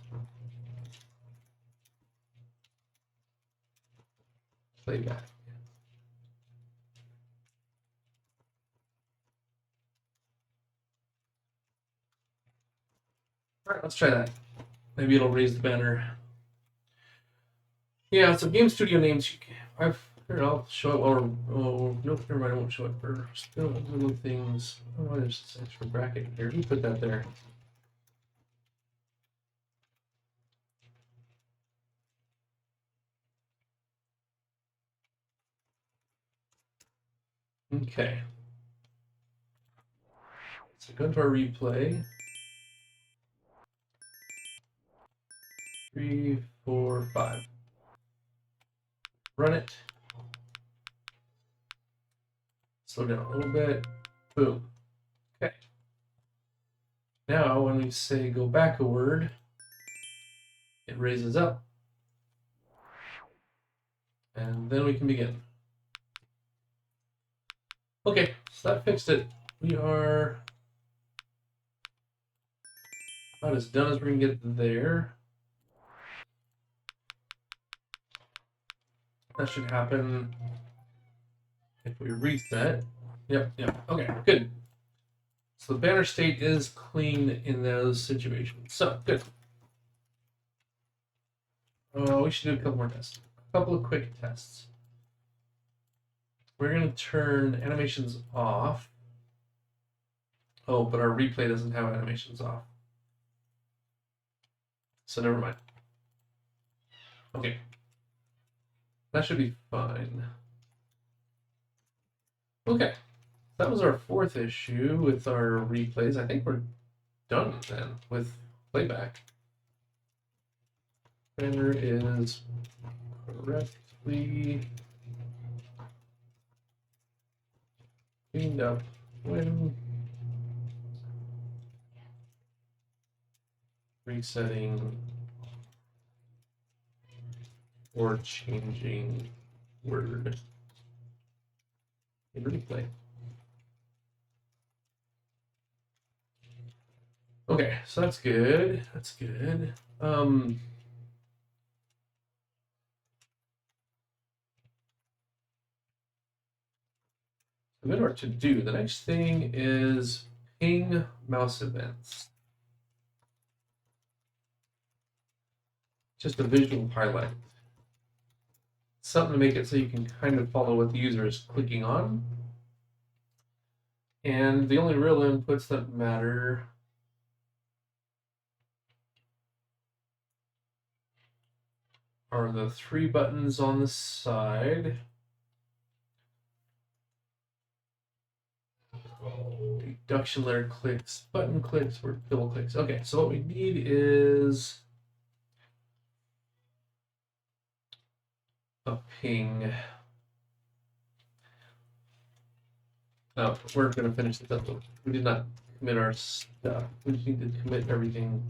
playback. All right, let's try that. Maybe it'll raise the banner. Yeah, so game studio names. Here, I'll show it. Or oh, nope, never mind. I won't show it first. No, little things. Oh, there's this extra bracket here. Who put that there? Okay. So go to our replay. 3, 4, 5. Run it. Slow down a little bit. Boom. Okay. Now, when we say go back a word, it raises up. And then we can begin. Okay, so that fixed it. We are about as done as we can get there. That should happen if we reset. Yep, okay, good. So the banner state is clean in those situations. So, good. We should do a couple more tests. A couple of quick tests. We're going to turn animations off. Oh, but our replay doesn't have animations off. So never mind. Okay. That should be fine. Okay. That was our fourth issue with our replays. I think we're done then with playback. Banner is correctly cleaned up when resetting or changing word in replay. Okay, so that's good. That's good. A bit more to do. The next thing is ping mouse events. Just a visual highlight. Something to make it so you can kind of follow what the user is clicking on. And the only real inputs that matter are the 3 buttons on the side. Deduction layer clicks, button clicks, or double clicks. Okay, so what we need is a ping. Oh, we're going to finish this up. We did not commit our stuff. We just need to commit everything.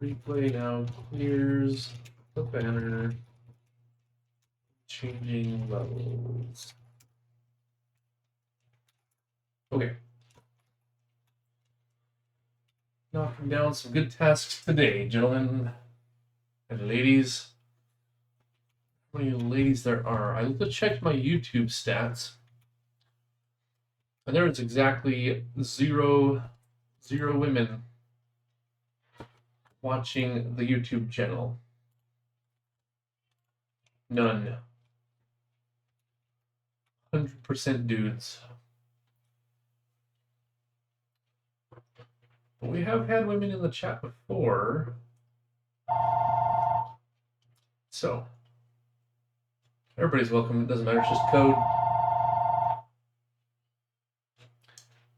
Replay now clears the banner. Changing levels. Okay. Knocking down some good tasks today, gentlemen and ladies. How many ladies there are? I looked to check my YouTube stats, and there is exactly zero women watching the YouTube channel. None. 100% dudes. But we have had women in the chat before. So, everybody's welcome. It doesn't matter. It's just code.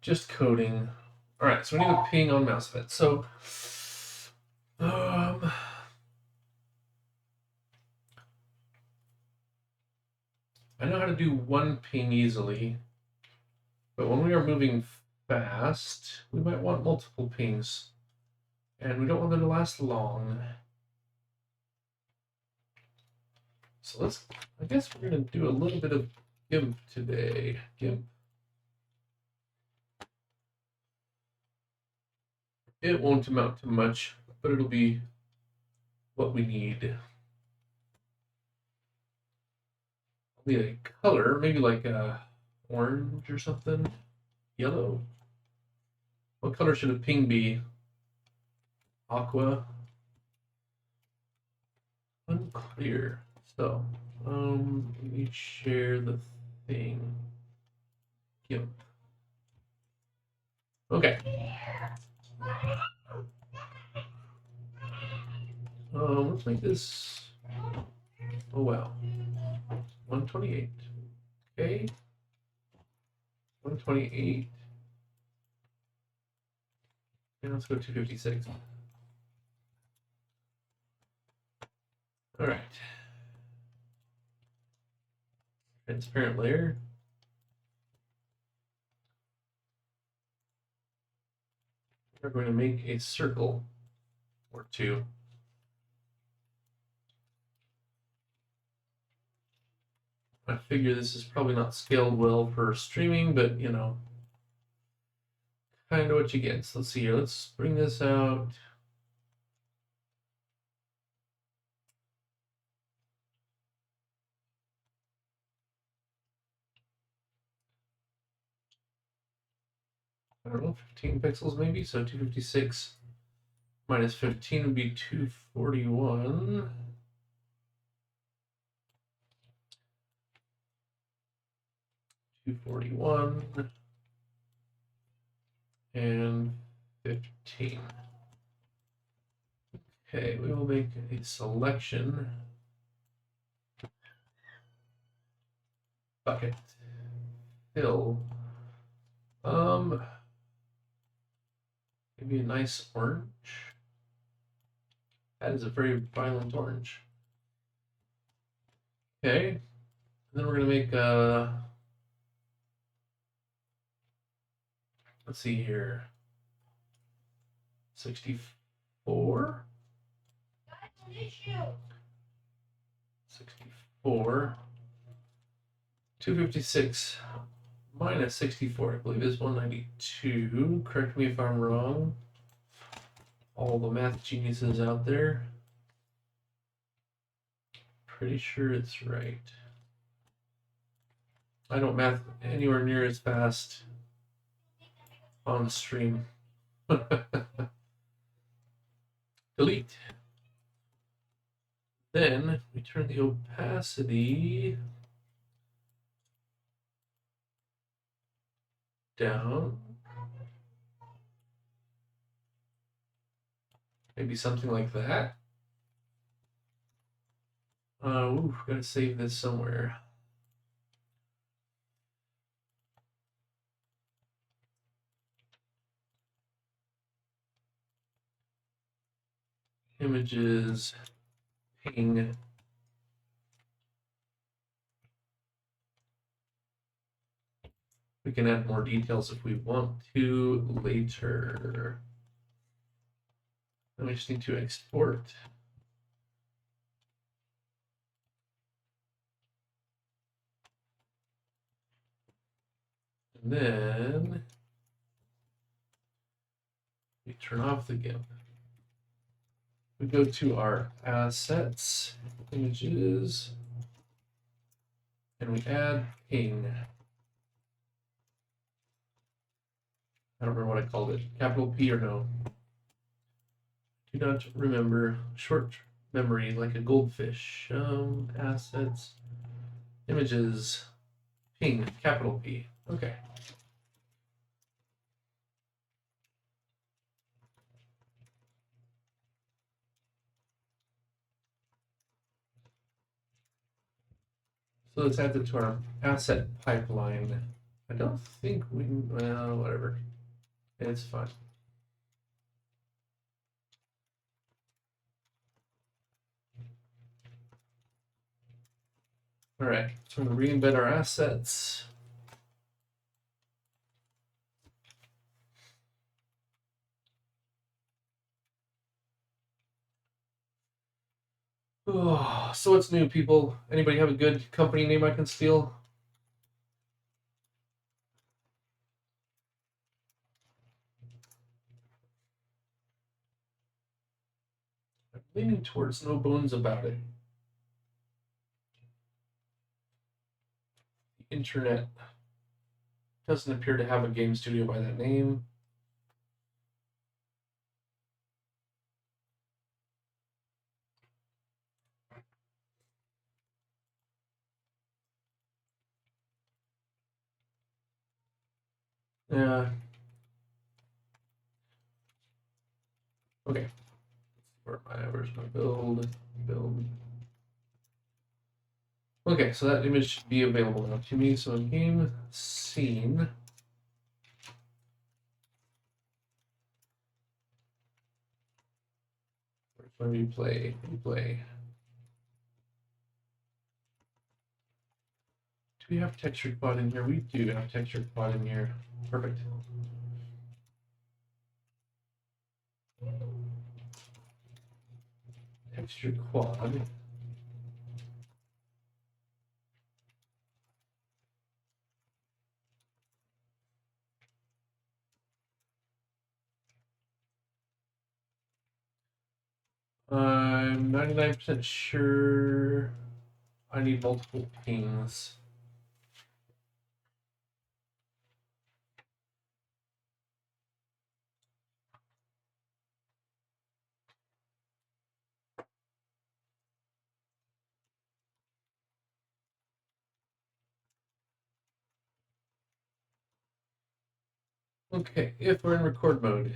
Just coding. All right, so we need a ping on mouse event. So, I know how to do one ping easily, but when we are moving fast, we might want multiple pings, and we don't want them to last long. So I guess we're going to do a little bit of GIMP today. GIMP. It won't amount to much, but it'll be what we need. Be a color, maybe like a orange or something. Yellow. What color should a ping be? Aqua. Unclear. So, let me share the thing. Yep. Okay. Let's make this. Oh wow. 128. Okay. 128. And let's go 256. All right. Transparent layer. We're going to make a circle or two. I figure this is probably not scaled well for streaming, but you know, kind of what you get. So let's see here. Let's bring this out. I don't know, 15 pixels maybe. So 256 minus 15 would be 241. And 15. Okay, we will make a selection. Bucket. Fill. Maybe a nice orange. That is a very violent orange. Okay. And then we're gonna make let's see here. 64. 64. 256 minus 64, I believe, is 192. Correct me if I'm wrong. All the math geniuses out there. Pretty sure it's right. I don't math anywhere near as fast on the stream. Delete. Then we turn the opacity down. Maybe something like that. Gotta save this somewhere. Images, ping. We can add more details if we want to later. Then we just need to export. And then we turn off the GIMP. We go to our assets, images, and we add ping. I don't remember what I called it. Capital P or no? Do not remember. Short memory like a goldfish. Assets, images, ping, capital P. Okay. So let's add it to our asset pipeline. I don't think we, well, whatever. It's fine. All right, so I'm going to re-embed our assets. Oh, so what's new, people? Anybody have a good company name I can steal? I'm leaning towards no bones about it. The internet doesn't appear to have a game studio by that name. Yeah. Okay. Where's my build? Okay, so that image should be available now to me. So in game scene, where's my replay? Do we have texture quad in here? We do have texture quad in here. Perfect. Texture quad. I'm 99% sure I need multiple pings. Okay, if we're in record mode.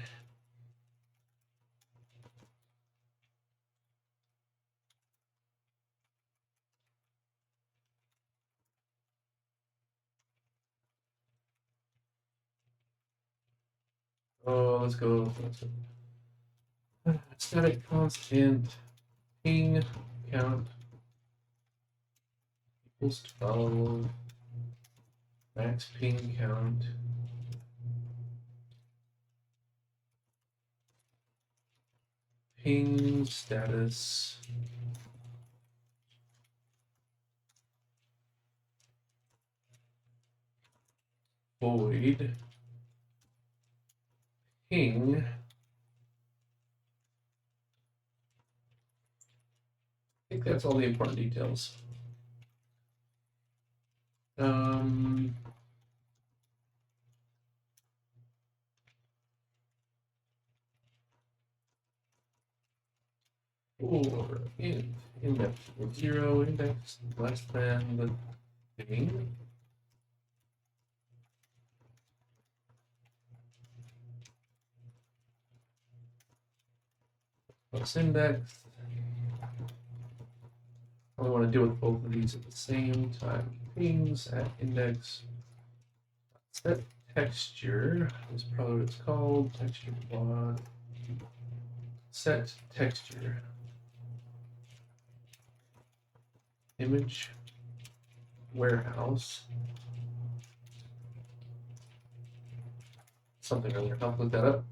Oh, let's go. Static constant ping count equals 12. Max ping count ping status void ping I think that's all the important details. Or index 0 index less than the ping. Plus index. I want to deal with both of these at the same time. Pings at index. Set texture is probably what it's called. Texture quad. Set texture. Image warehouse. Something other. I'll look that up.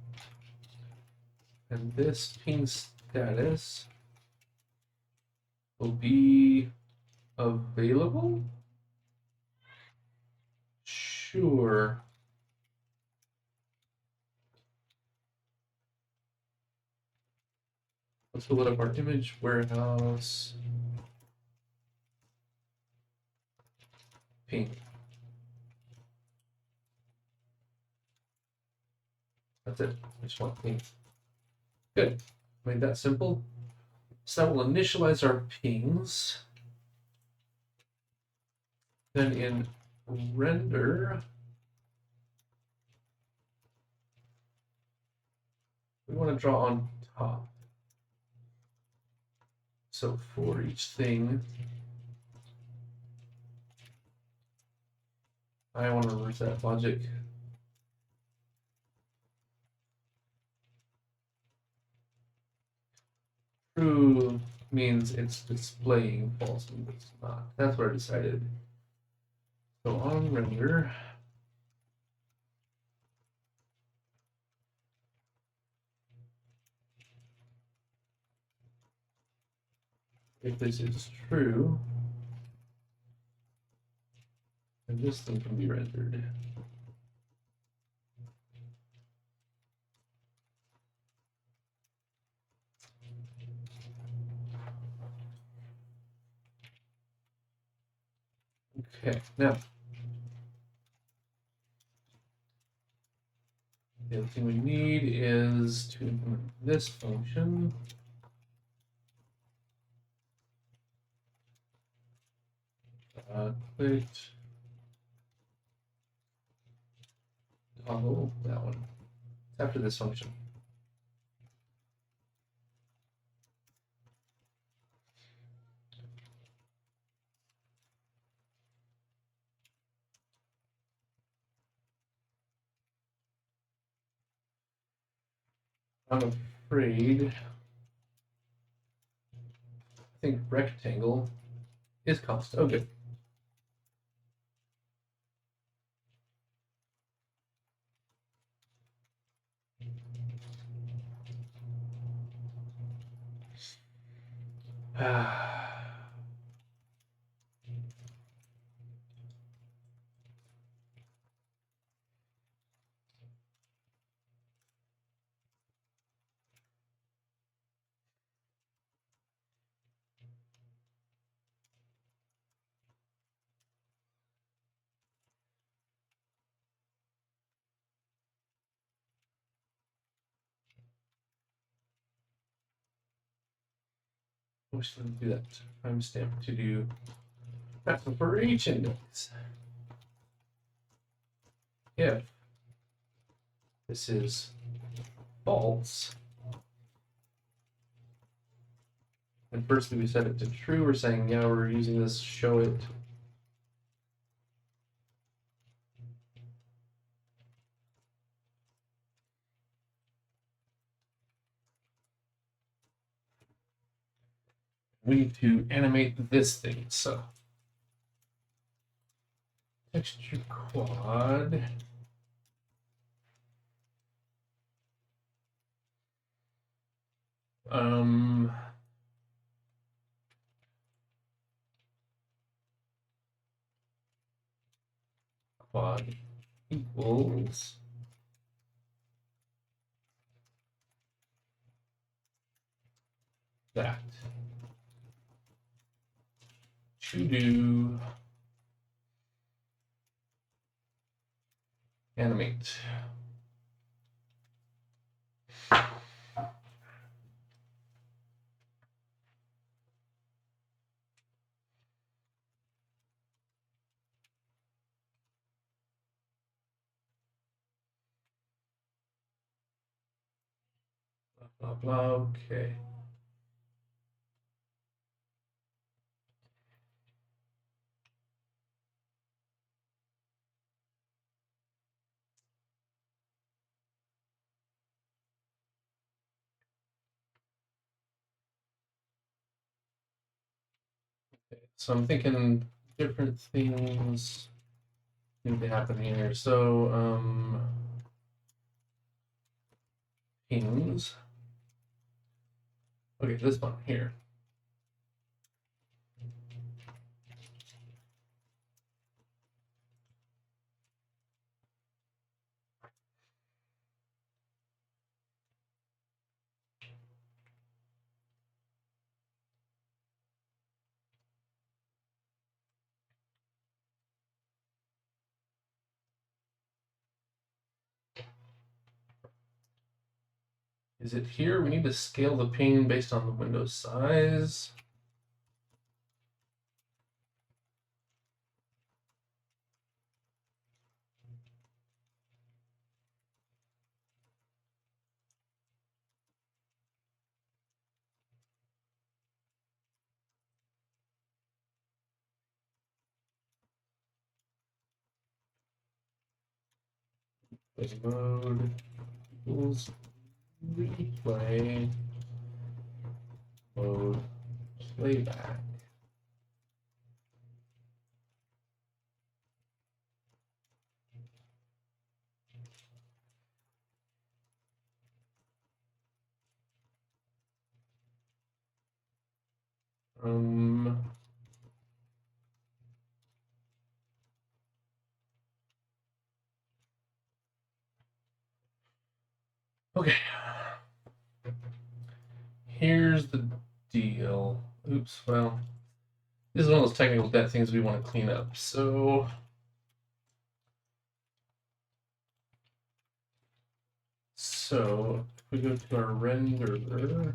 And this ping status will be available? Sure. Let's load up our image warehouse. Ping. That's it. I just want ping. Good. Made that simple. So that will initialize our pings. Then in render, we want to draw on top. So for each thing, I want to reverse that logic. True means it's displaying, false means it's not. That's what I decided. So on render, if this is true, then this thing can be rendered. Okay, now the other thing we need is to implement this function. Click toggle that one. It's after this function. I'm afraid. I think rectangle is constant. Oh, good. We should do that. Timestamp to do that for each index. If this is false, and firstly we set it to true, we're saying, yeah, we're using this, show it. We need to animate this thing, so texture quad. Quad equals that. To do animate. Blah, blah, okay. So I'm thinking different things need to happen here. So, pings. Okay, this one here. Is it here? We need to scale the ping based on the window size. Play mode equals replay mode playback. Okay. Here's the deal. Oops, well, this is one of those technical debt things we want to clean up. So if we go to our renderer,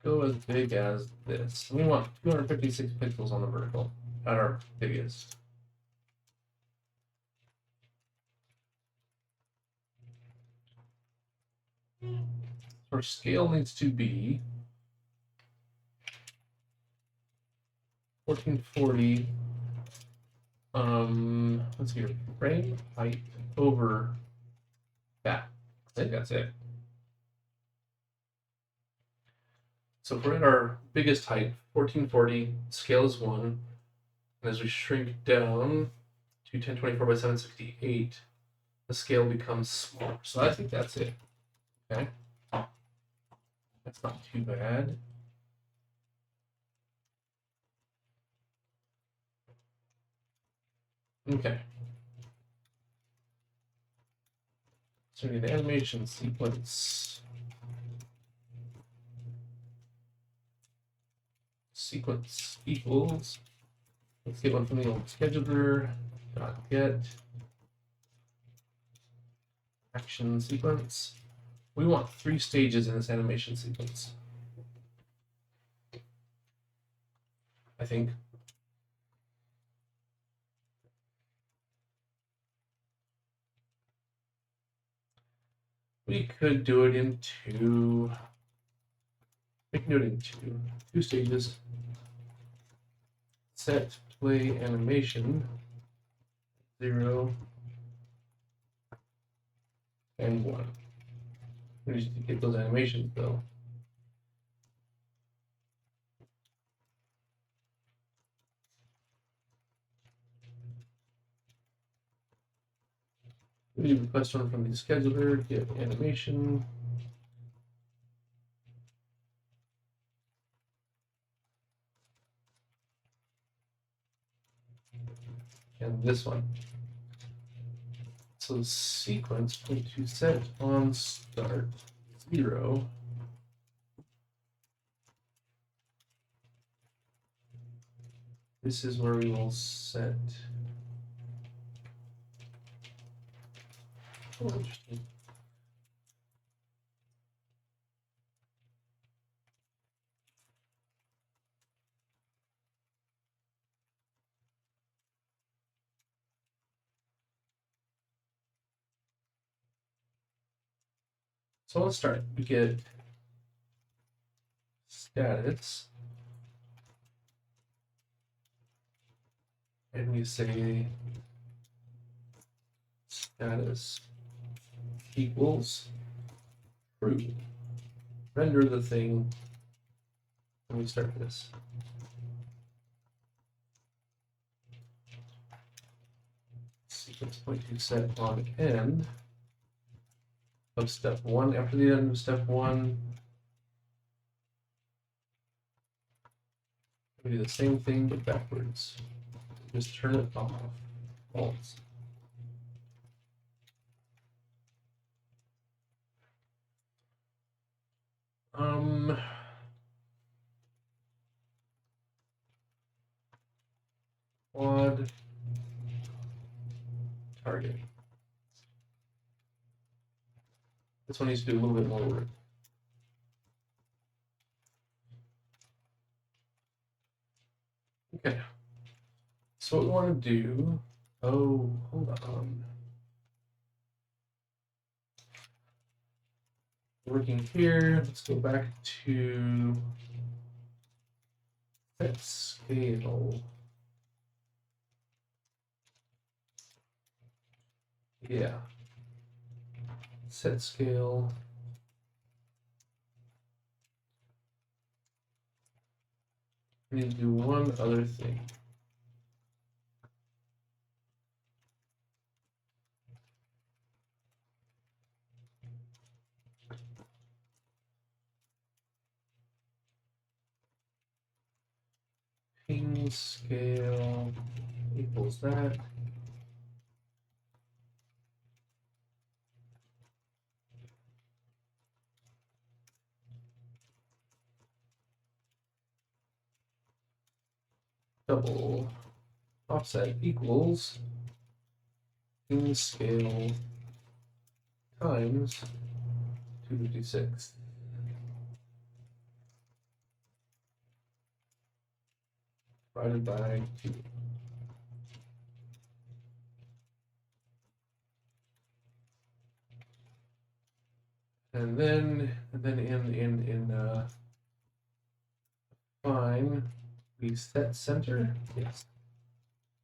go as big as this. We want 256 pixels on the vertical at our biggest. Our scale needs to be 1440. Let's see, frame height over that. I think that's it. So if we're at our biggest height, 1440, scale is 1, and as we shrink down to 1024 by 768, the scale becomes smaller. So I think that's it. Okay. That's not too bad. Okay. So we need the animation sequence. Sequence equals. Let's get one from the old scheduler. Dot get action sequence. We want 3 stages in this animation sequence. I think. We could do it in 2. We can do it in 2 stages. Set play animation 0 and 1. We need to get those animations though. We request one from the scheduler, get animation. And this one. So sequence point to set on start 0. This is where we will set. Oh, interesting. So let's start. We get status, and we say status equals true. Render the thing, and we start this. Sequence point to set on end of step 1. After the end of step 1, we do the same thing but backwards. Just turn it off. False. Quad target. This one needs to do a little bit more work. Okay. So what we want to do, oh, hold on. Working here, let's go back to set scale. Yeah. Set scale. We need to do one other thing. Ping scale equals that. Double offset equals ping scale times 256. Divided by 2. And then in fine, we set center. Yes.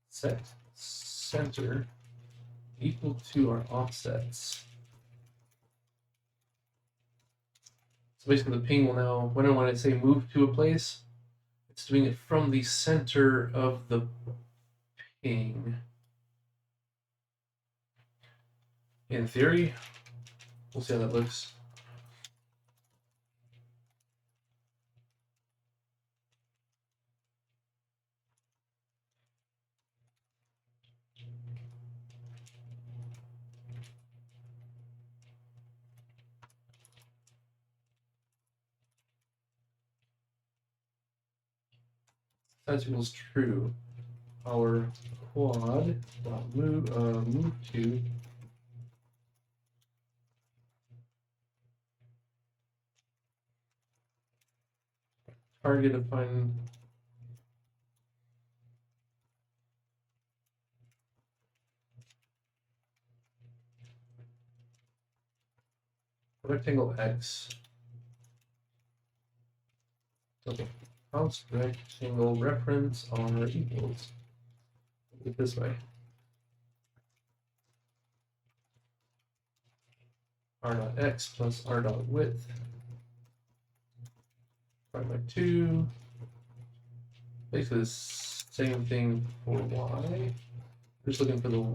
Set center equal to our offsets. So basically the ping will now, when I say move to a place, it's doing it from the center of the ping. In theory, we'll see how that looks. That equals true. Our quad move to target define rectangle X. Okay, const rectangle reference R equals. Look this way. R dot X plus R dot width. Divided by 2. Basically the same thing for Y. Just looking for the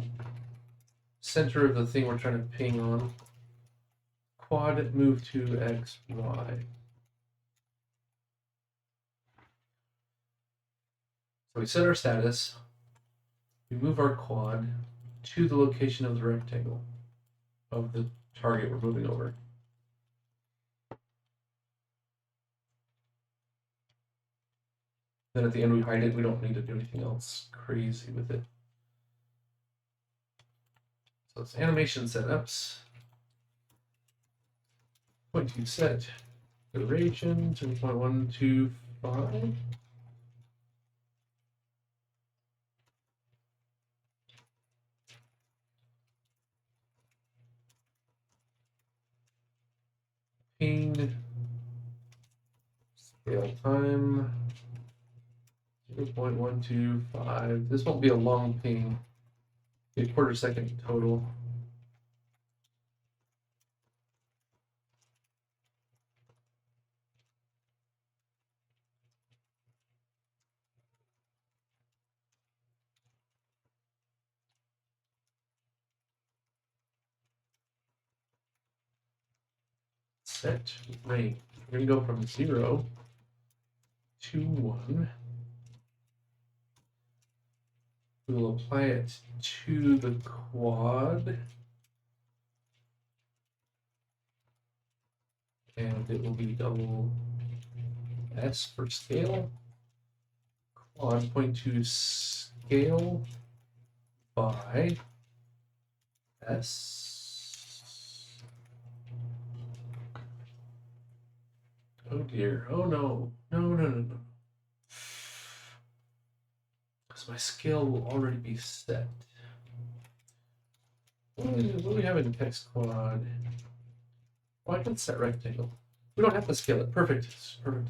center of the thing we're trying to ping on. Quad move to X, Y. So we set our status. We move our quad to the location of the rectangle of the target we're moving over. Then at the end we hide it. We don't need to do anything else crazy with it. So it's animation setups. Point to set duration 2.125. Ping scale time 0.125. This won't be a long ping. A quarter second total. Set range. We're going to go from 0 to 1. We will apply it to the quad. And it will be double S for scale. Quad point to scale by S. Oh dear. Oh no. No. Because my scale will already be set. What do we have in text quad? Oh, I can set rectangle. We don't have to scale it. Perfect. Perfect.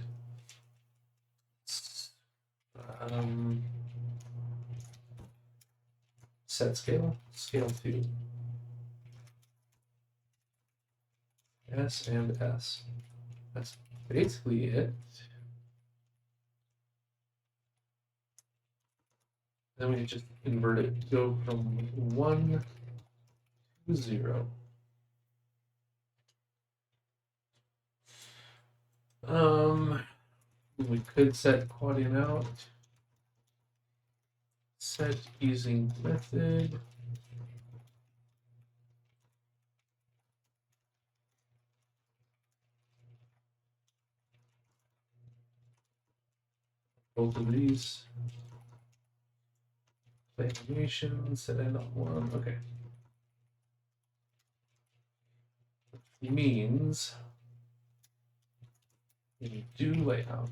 Set scale. Scale to S and S. That's basically it. Then we just invert it, go from 1 to 0. We could set quadding out. Set using method. Both of these. Play animation, set end on 1. Okay. Which means we do layout.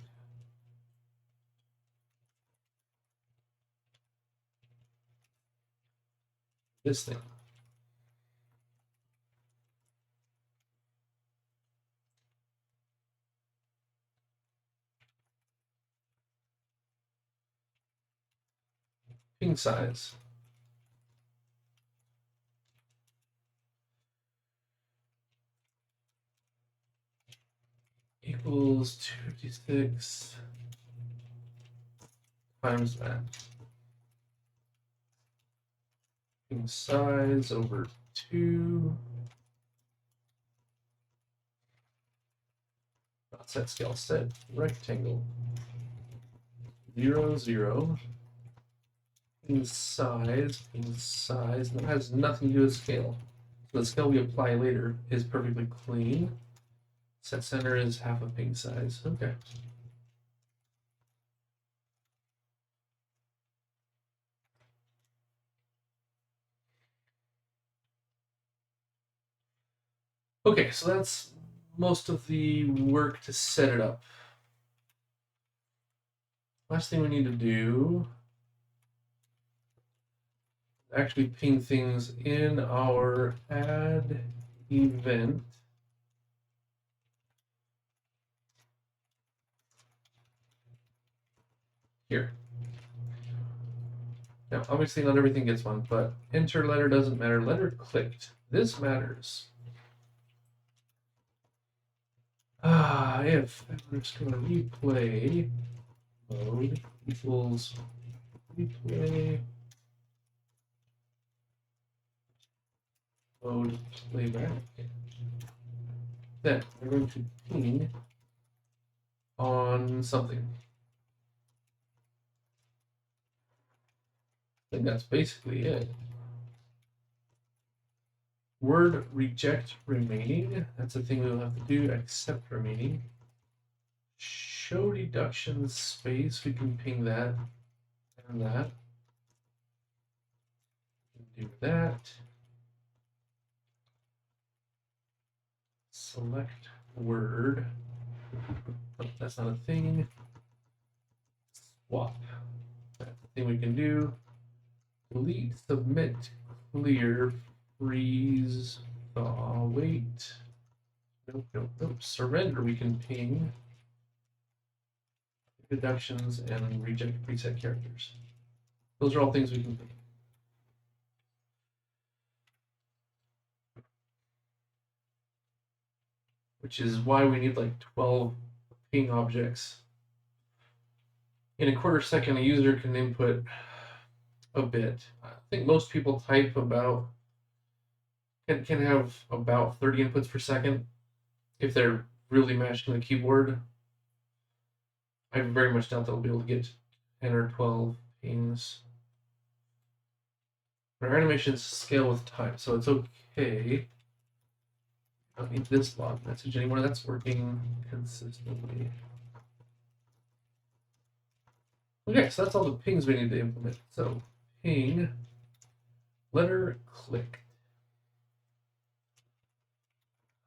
This thing. Ping size. Equals 256 times that. Ping size over 2. Not set scale, set rectangle. 0, 0. Ping size. That has nothing to do with scale. So the scale we apply later is perfectly clean. Set center is half of ping size. Okay. Okay, so that's most of the work to set it up. Last thing we need to do, actually ping things in our add event. Here. Now, obviously not everything gets one, but enter letter doesn't matter. Letter clicked. This matters. If I'm just going to replay mode equals replay load playback. Then we're going to ping on something. I think that's basically it. Word reject remaining. That's a thing we'll have to do. Accept remaining. Show deduction space. We can ping that and that. Do that. Select word. Oh, that's not a thing. Swap. That's a thing we can do. Delete, submit, clear, freeze, thaw, wait. Nope, nope, nope. Surrender, we can ping. Deductions and reject preset characters. Those are all things we can ping. Which is why we need like 12 ping objects. In a quarter second, a user can input a bit. I think most people type about, can have about 30 inputs per second if they're really mashing the keyboard. I very much doubt they'll be able to get 10 or 12 pings. Our animations scale with time, so it's okay. I don't need this log message anymore. That's working consistently. Okay, so that's all the pings we need to implement. So ping letter click.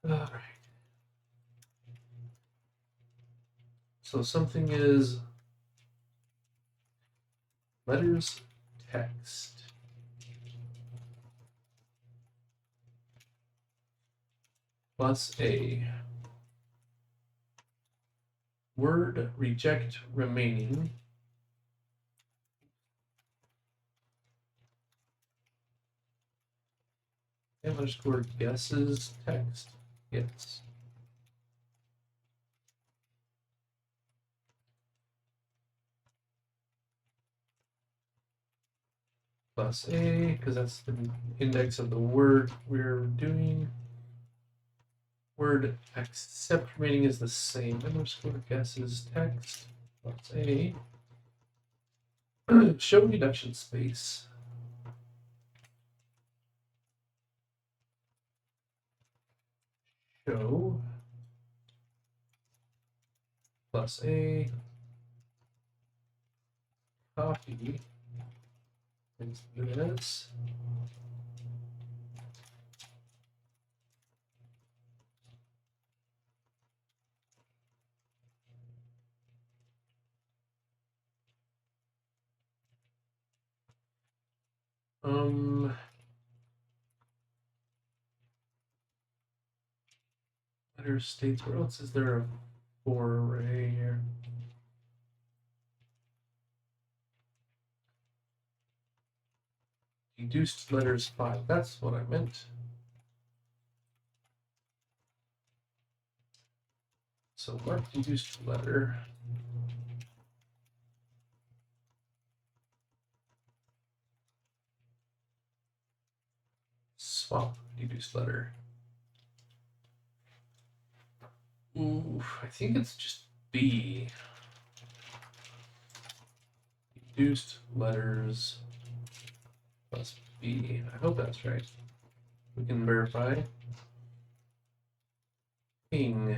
All right. So something is letters text. Plus a word reject remaining. Underscore guesses text. Yes. Plus a, because that's the index of the word we're doing. Word accept remaining is the same. Underscore guesses text plus a. Show deduction space. Show plus a. Copy is this. Letter states. Where else is there a for array here? Deduced letters 5. That's what I meant. So mark deduced letter. Swap deduced letter. Ooh, I think it's just B. Deduced letters plus B. I hope that's right. We can verify. Ping.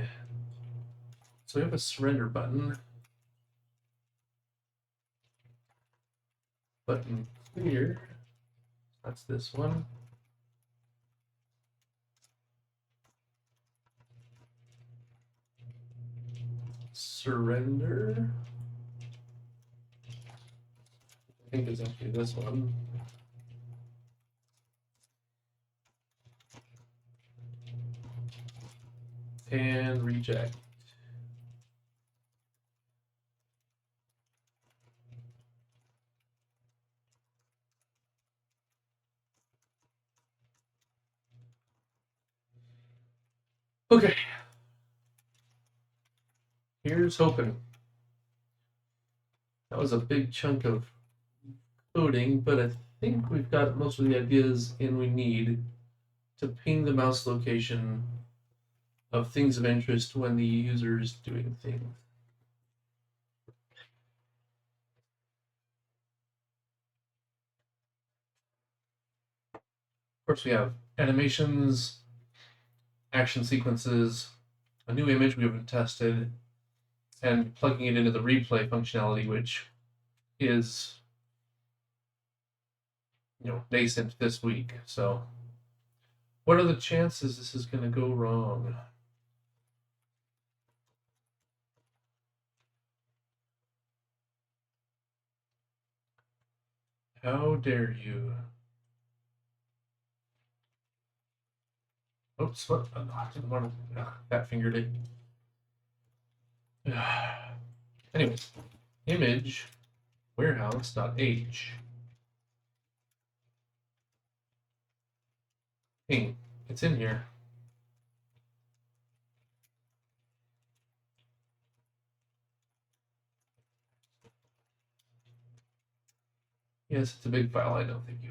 So we have a surrender button. Button clear. That's this one. Surrender. I think it's actually this one. And reject. Okay. Here's hoping. That was a big chunk of coding, but I think we've got most of the ideas in we need to ping the mouse location of things of interest when the user is doing things. Of course, we have animations, action sequences, a new image we haven't tested, and plugging it into the replay functionality, which is nascent this week. So what are the chances this is going to go wrong? How dare you? Oops, what? I didn't want to. That fingered it. Anyways, image warehouse.h. Ping. It's in here. Yes, it's a big file. I know. Thank you.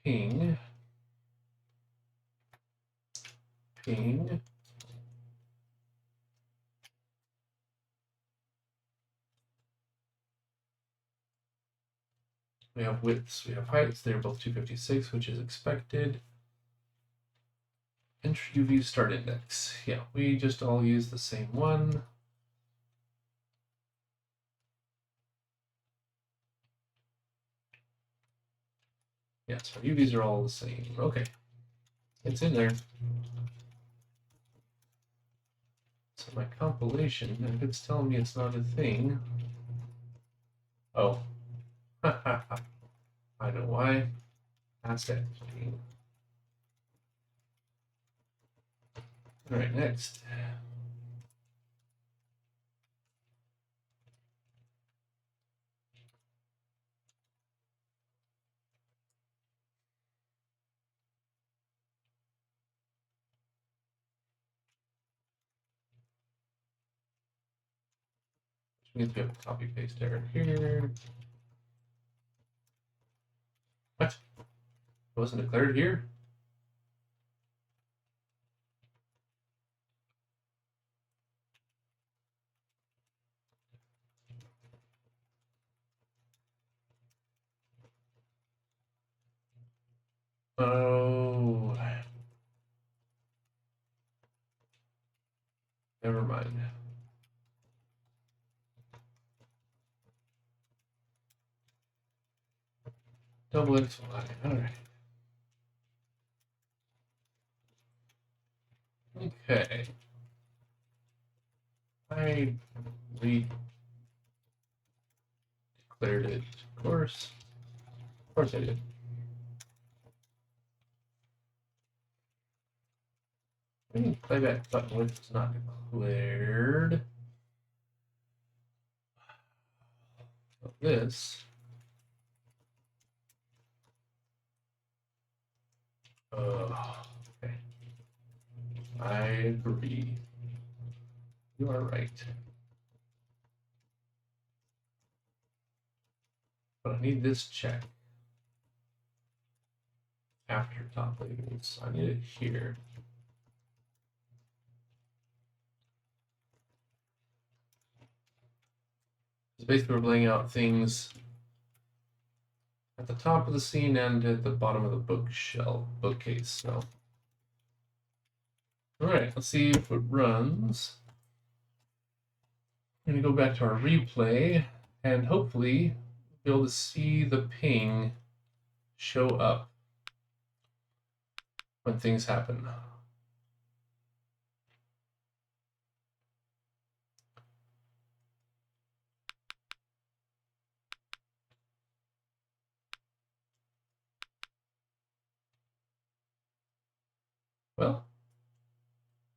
Ping. Ping. We have widths, we have heights. They're both 256, which is expected. Entry UV start index. Yeah, we just all use the same one. Yes, our UVs are all the same. Okay, it's in there. So my compilation, if it's telling me it's not a thing. Oh, I know why. Asset. All right, next. Which means we have a copy paste error here. What? It wasn't declared here? Oh, never mind. Double XY. All right. Okay. I re-declared it, of course. Of course I did. Playback button width is not declared. So this. Okay. I agree. You are right. But I need this check after top labels. I need it here. So basically we're laying out things at the top of the scene and at the bottom of the bookcase. So, all right, let's see if it runs. I'm gonna go back to our replay and hopefully be able to see the ping show up when things happen. Well,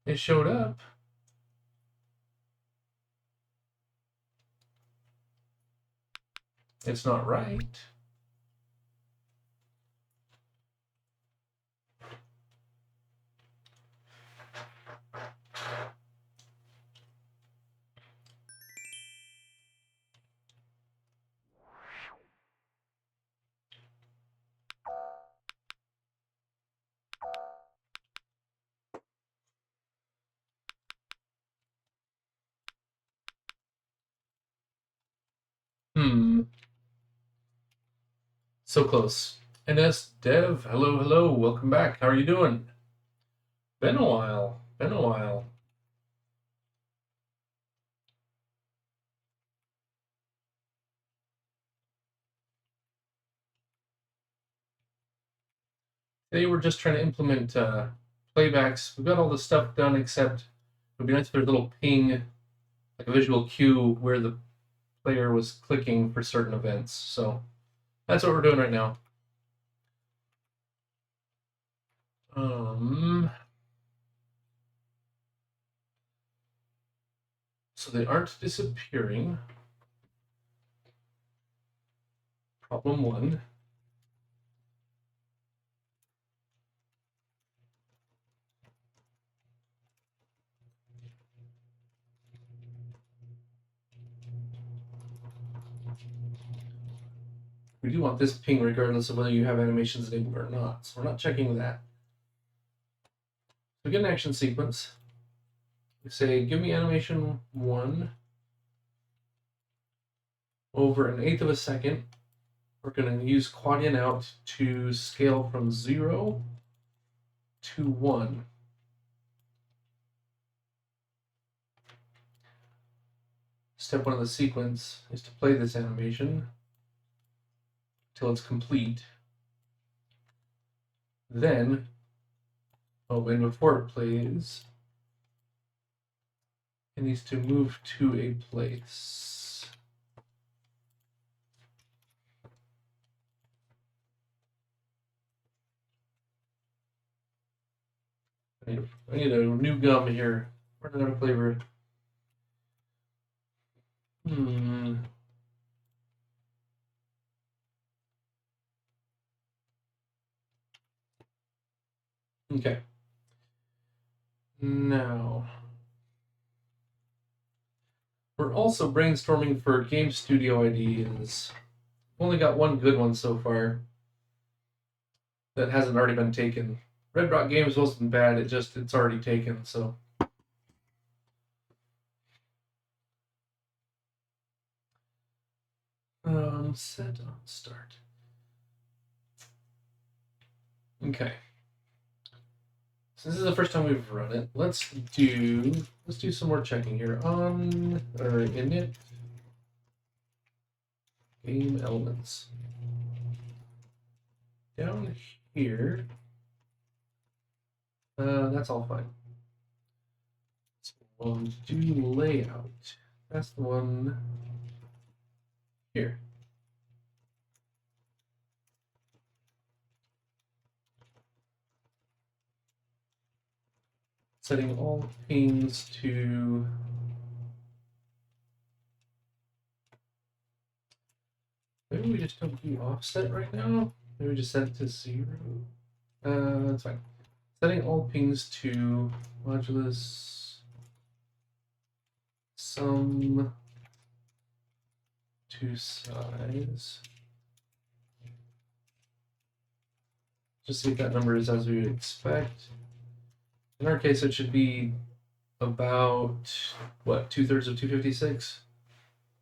it showed up. It's not right. So close. NS Dev, hello, hello, welcome back. How are you doing? Been a while. Been a while. Today we're just trying to implement playbacks. We've got all the stuff done except it would be nice if there's a little ping, like a visual cue where the player was clicking for certain events. So that's what we're doing right now. So they aren't disappearing. Problem one. We do want this ping regardless of whether you have animations enabled or not. So we're not checking that. So we get an action sequence. We say, give me animation 1 over 1/8 of a second. We're going to use quad in out to scale from 0 to 1. Step 1 of the sequence is to play this animation until it's complete. Then, and before it plays, it needs to move to a place. I need a new gum here. Running out of flavor. Okay. Now, we're also brainstorming for game studio ideas. Only got one good one so far that hasn't already been taken. Red Rock Games wasn't bad, it's already taken, so. Set on start. Okay. So this is the first time we've run it. Let's do some more checking here. Init game elements. Down here. That's all fine. So we'll do layout. That's the one here. Setting all panes to maybe we just don't do offset right now. Maybe we just set it to 0. That's fine. Setting all pings to modulus sum to size. Just see if that number is as we would expect. In our case, it should be about, what, 2/3 of 256?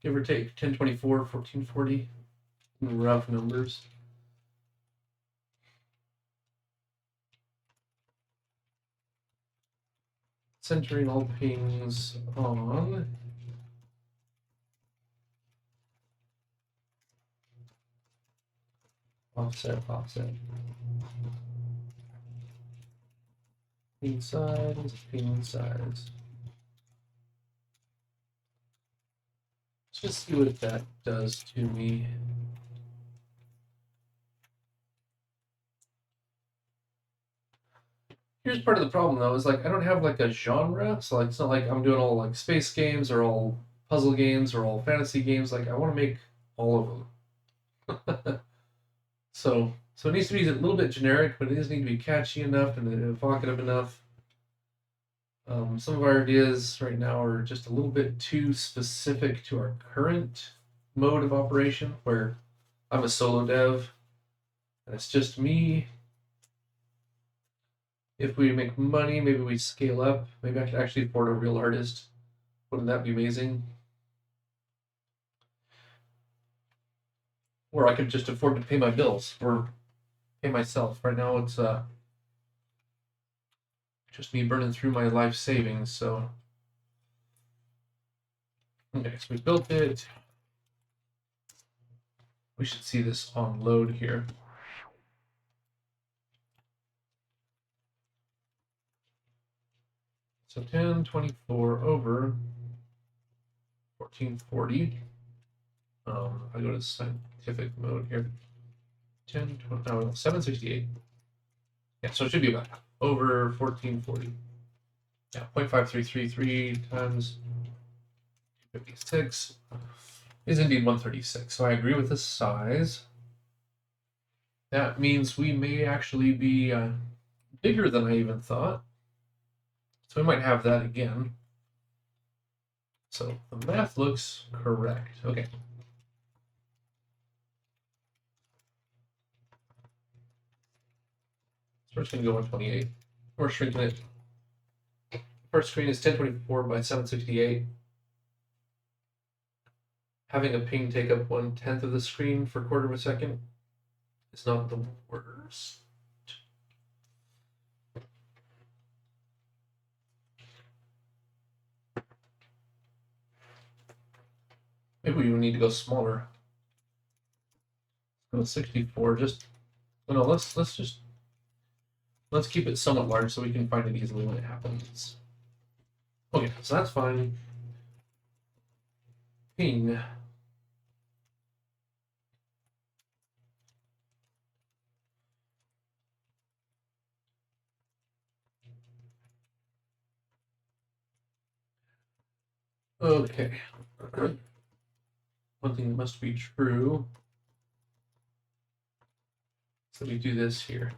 Give or take, 1024, 1440, rough numbers. Centering all pings on offset. Ping size. Let's just see what that does to me. Here's part of the problem though, is like I don't have like a genre, so like it's not like I'm doing all like space games or all puzzle games or all fantasy games. Like I want to make all of them. So it needs to be a little bit generic, but it does need to be catchy enough and evocative enough. Some of our ideas right now are just a little bit too specific to our current mode of operation, where I'm a solo dev and it's just me. If we make money, maybe we scale up. Maybe I could actually afford a real artist. Wouldn't that be amazing? Or I could just afford to pay my bills or pay myself. Right now it's just me burning through my life savings, so okay, so we built it. We should see this on load here. So 1024 over 1440. If I go to scientific mode here, 768. Yeah, so it should be about over 1440. Yeah, 0.5333 times 56 is indeed 136. So I agree with the size. That means we may actually be bigger than I even thought. So we might have that again. So the math looks correct. Okay. So we're just going to go 128. We're shrinking it. First screen is 1024 by 768. Having a ping take up 1/10 of the screen for a quarter of a second is not the worst. Maybe we need to go smaller. Go 64. Just no. Let's keep it somewhat large so we can find it easily when it happens. Okay, so that's fine. Ping. Okay. One thing that must be true. So we do this here.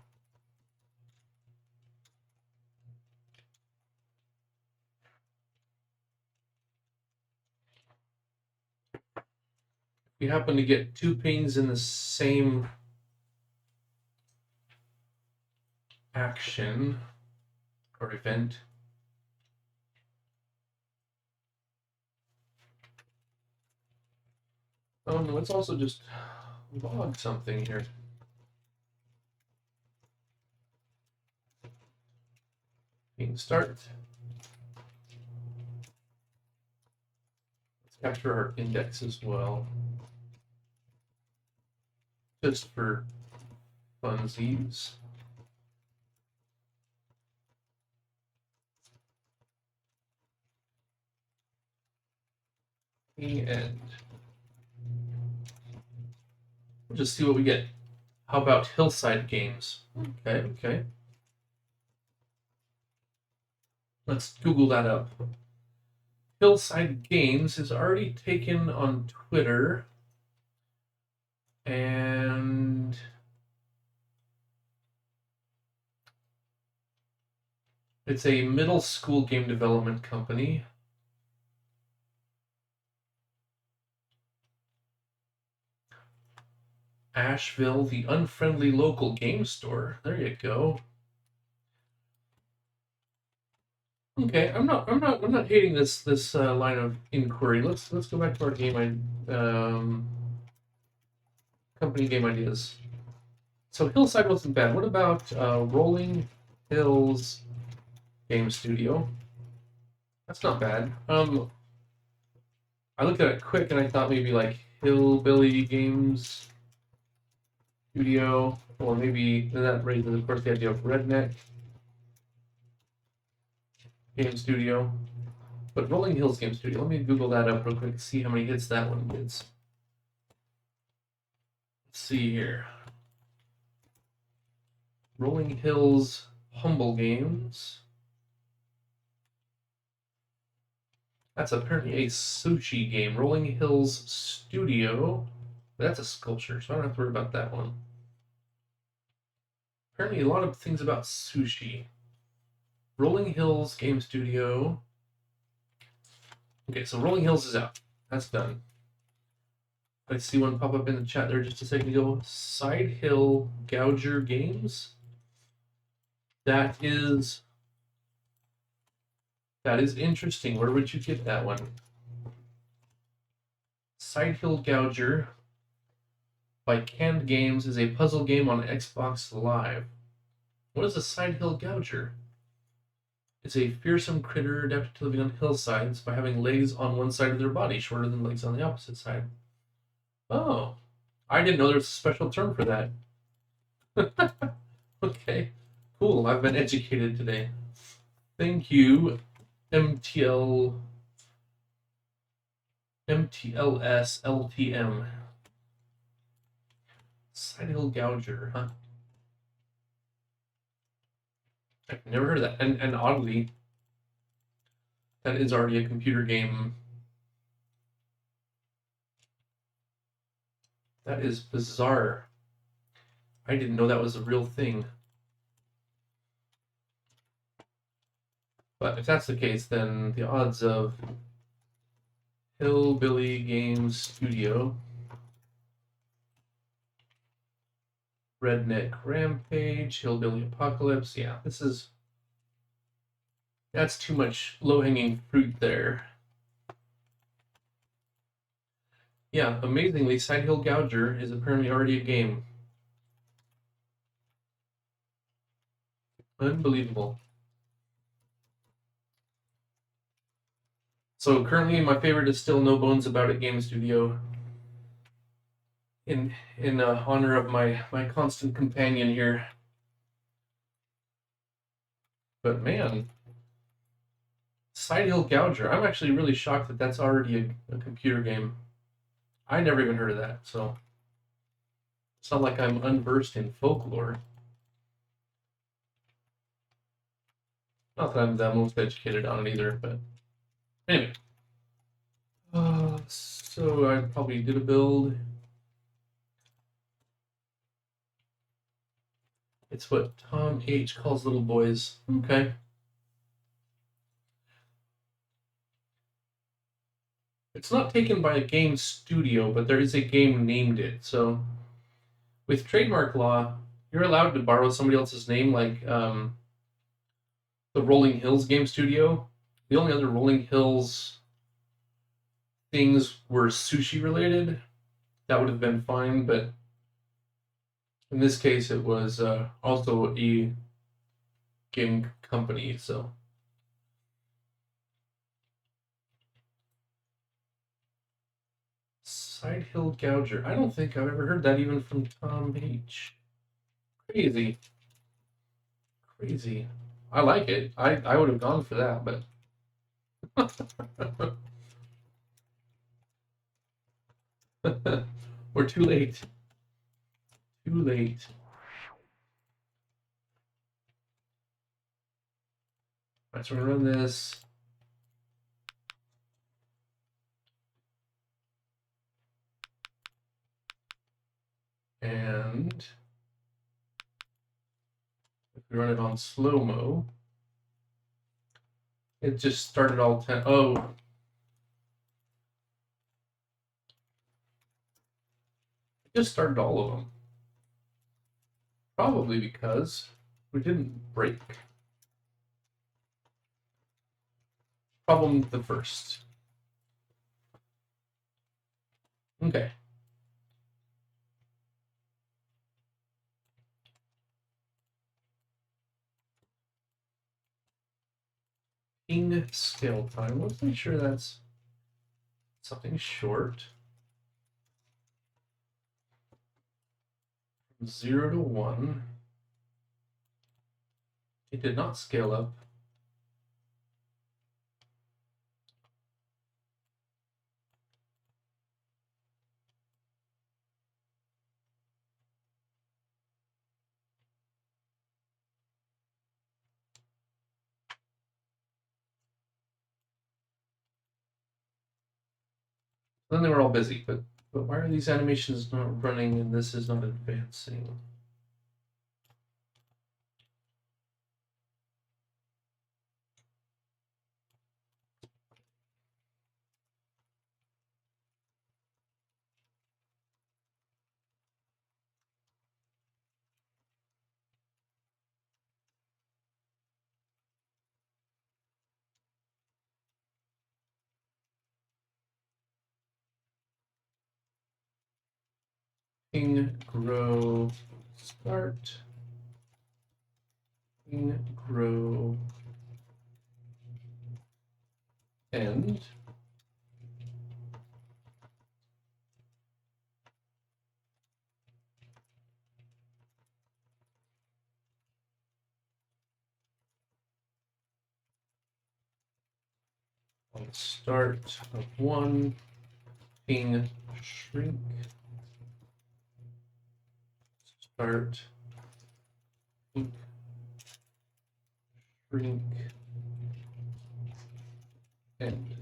We happen to get two pings in the same action or event. Let's also just log something here. Ping start. Let's capture our index as well. Just for funsies. And we'll just see what we get. How about hillside games? Okay. Let's Google that up. Hillside Games is already taken on Twitter. And it's a middle school game development company. Asheville, the unfriendly local game store. There you go. Okay, I'm not hating this line of inquiry. Let's go back to our game company game ideas. So Hillside wasn't bad. What about Rolling Hills Game Studio? That's not bad. I looked at it quick and I thought maybe like Hillbilly Games Studio, or maybe then that raises, of course, the idea of Redneck Game Studio. But Rolling Hills Game Studio, let me Google that up real quick, see how many hits that one gets. Let's see here. Rolling Hills Humble Games. That's apparently a sushi game. Rolling Hills Studio. That's a sculpture, so I don't have to worry about that one. Apparently a lot of things about sushi. Rolling Hills Game Studio. Okay, so Rolling Hills is out. That's done. I see one pop up in the chat there just a second ago. Side Hill Gouger Games. That is interesting. Where would you get that one? Side Hill Gouger. by Canned Games is a puzzle game on Xbox Live. What is a side hill gouger? It's a fearsome critter adapted to living on hillsides by having legs on one side of their body, shorter than legs on the opposite side. Oh, I didn't know there was a special term for that. Okay, cool. I've been educated today. Thank you, MTL, MTLS, LTM. Side hill gouger, huh? I've never heard of that. And oddly, that is already a computer game. That is bizarre. I didn't know that was a real thing. But if that's the case, then the odds of Hillbilly Games Studio, Redneck Rampage, Hillbilly Apocalypse, yeah, that's too much low-hanging fruit there. Yeah, amazingly, Side Hill Gouger is apparently already a game. Unbelievable. So currently, my favorite is still No Bones About It Game Studio. In honor of my constant companion here. But man, Side Hill Gouger, I'm actually really shocked that that's already a computer game. I never even heard of that, so it's not like I'm unversed in folklore. Not that I'm the most educated on it either, but anyway. So I probably did a build. It's what Tom H calls little boys. Okay. It's not taken by a game studio, but there is a game named it. So with trademark law, you're allowed to borrow somebody else's name, like the Rolling Hills game studio. The only other Rolling Hills things were sushi related. That would have been fine, but in this case, it was also a game company. So Side Hill Gouger. I don't think I've ever heard that even from Tom H. Crazy, crazy. I like it. I would have gone for that, but we're too late. Too late. Alright, so we're gonna run this. And if we run it on slow-mo, it just started all 10. Oh, it just started all of them. Probably because we didn't break. Problem the first. Okay. Ping scale time. Let's make sure that's something short. 0 to 1. It did not scale up. Then they were all busy, but why are these animations not running and this is not advancing? King, grow, start. King, grow, end. Start of 1, king, shrink, start, king, shrink, end.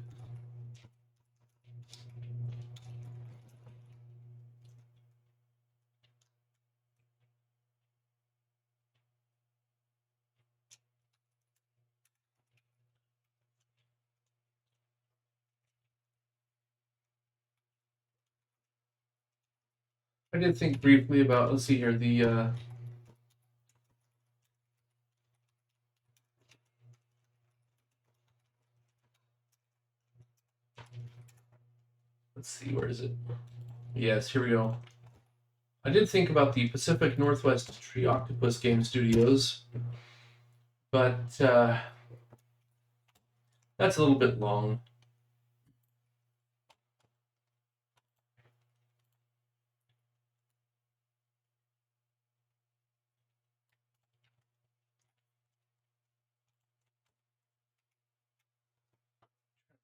I did think briefly about, let's see here, let's see, where is it? Yes, here we go. I did think about the Pacific Northwest Tree Octopus Game Studios, but that's a little bit long.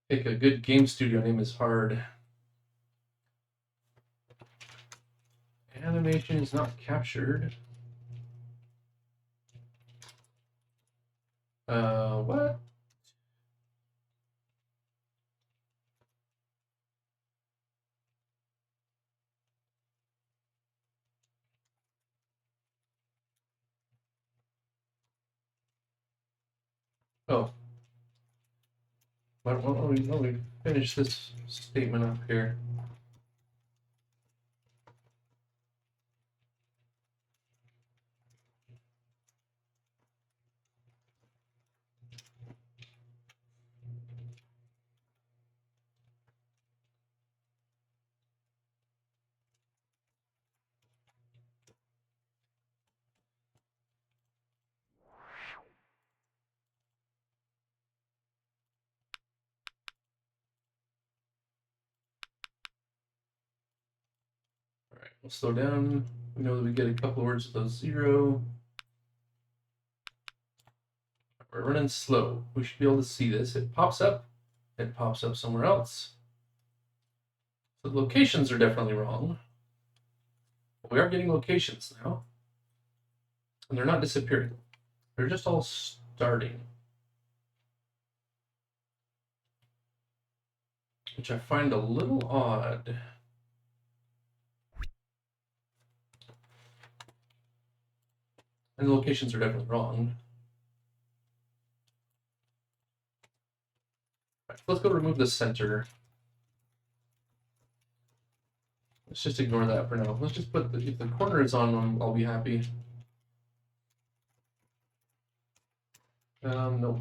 Pick a good game studio name is hard. Animation is not captured. What? Oh. Why don't we finish this statement up here? All right, we'll slow down. We know that we get a couple of words with those 0. We're running slow. We should be able to see this. It pops up somewhere else. So the locations are definitely wrong. But we are getting locations now. And they're not disappearing. They're just all starting. Which I find a little odd. And the locations are definitely wrong. Right, let's go remove the center. Let's just ignore that for now. Let's just put if the corner is on, I'll be happy. No.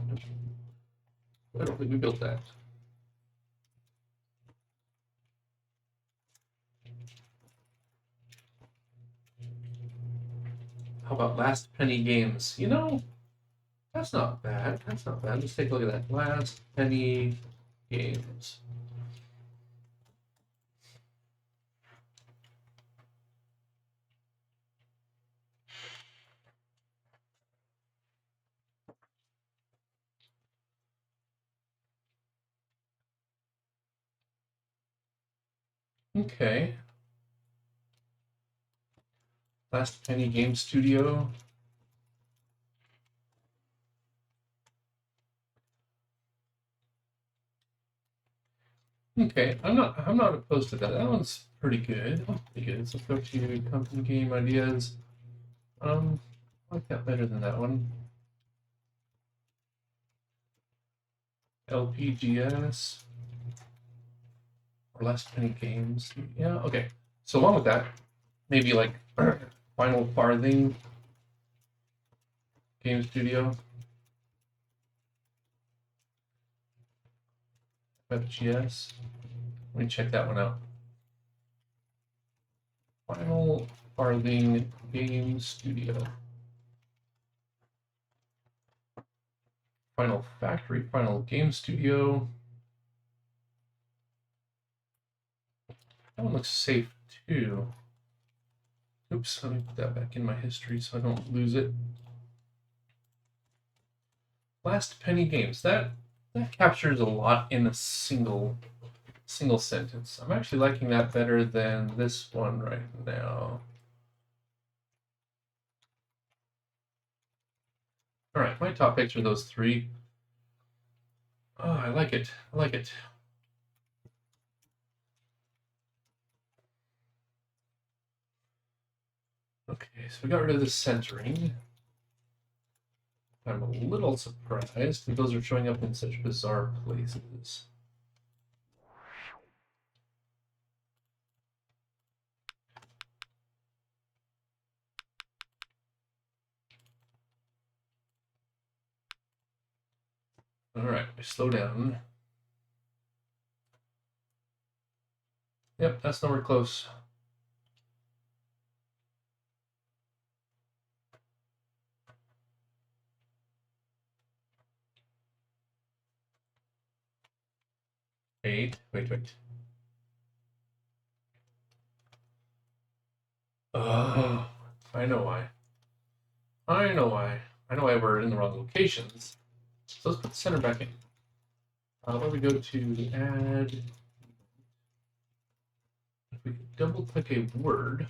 I don't think we built that. How about last penny games? You know, that's not bad. That's not bad. Let's take a look at that. Last penny games. Okay. Last penny game studio. Okay, I'm not opposed to that. That one's pretty good. Pretty good. So let's go to company game ideas. I like that better than that one. LPGS or last penny games. Yeah, okay. So along with that, maybe like Final Farthing Game Studio. FGS. Let me check that one out. Final Farthing Game Studio. Final Factory, Final Game Studio. That one looks safe too. Oops, let me put that back in my history so I don't lose it. Last Penny Games. That captures a lot in a single sentence. I'm actually liking that better than this one right now. All right, my top picks are those three. Oh, I like it. I like it. Okay, so we got rid of the centering. I'm a little surprised that those are showing up in such bizarre places. All right, slow down. Yep, that's nowhere close. Wait. Oh, I know why. I know why. I know why we're in the wrong locations. So let's put the center back in. Let me go to add. If we double click a word,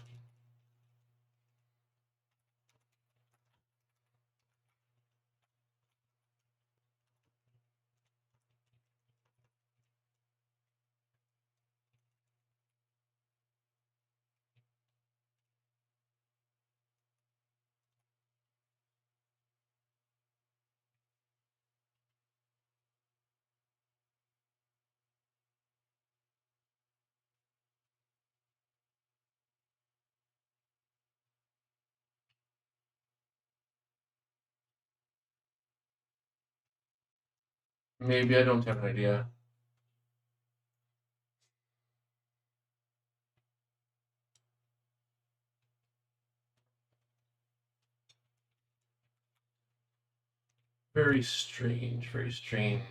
maybe I don't have an idea. Very strange, very strange.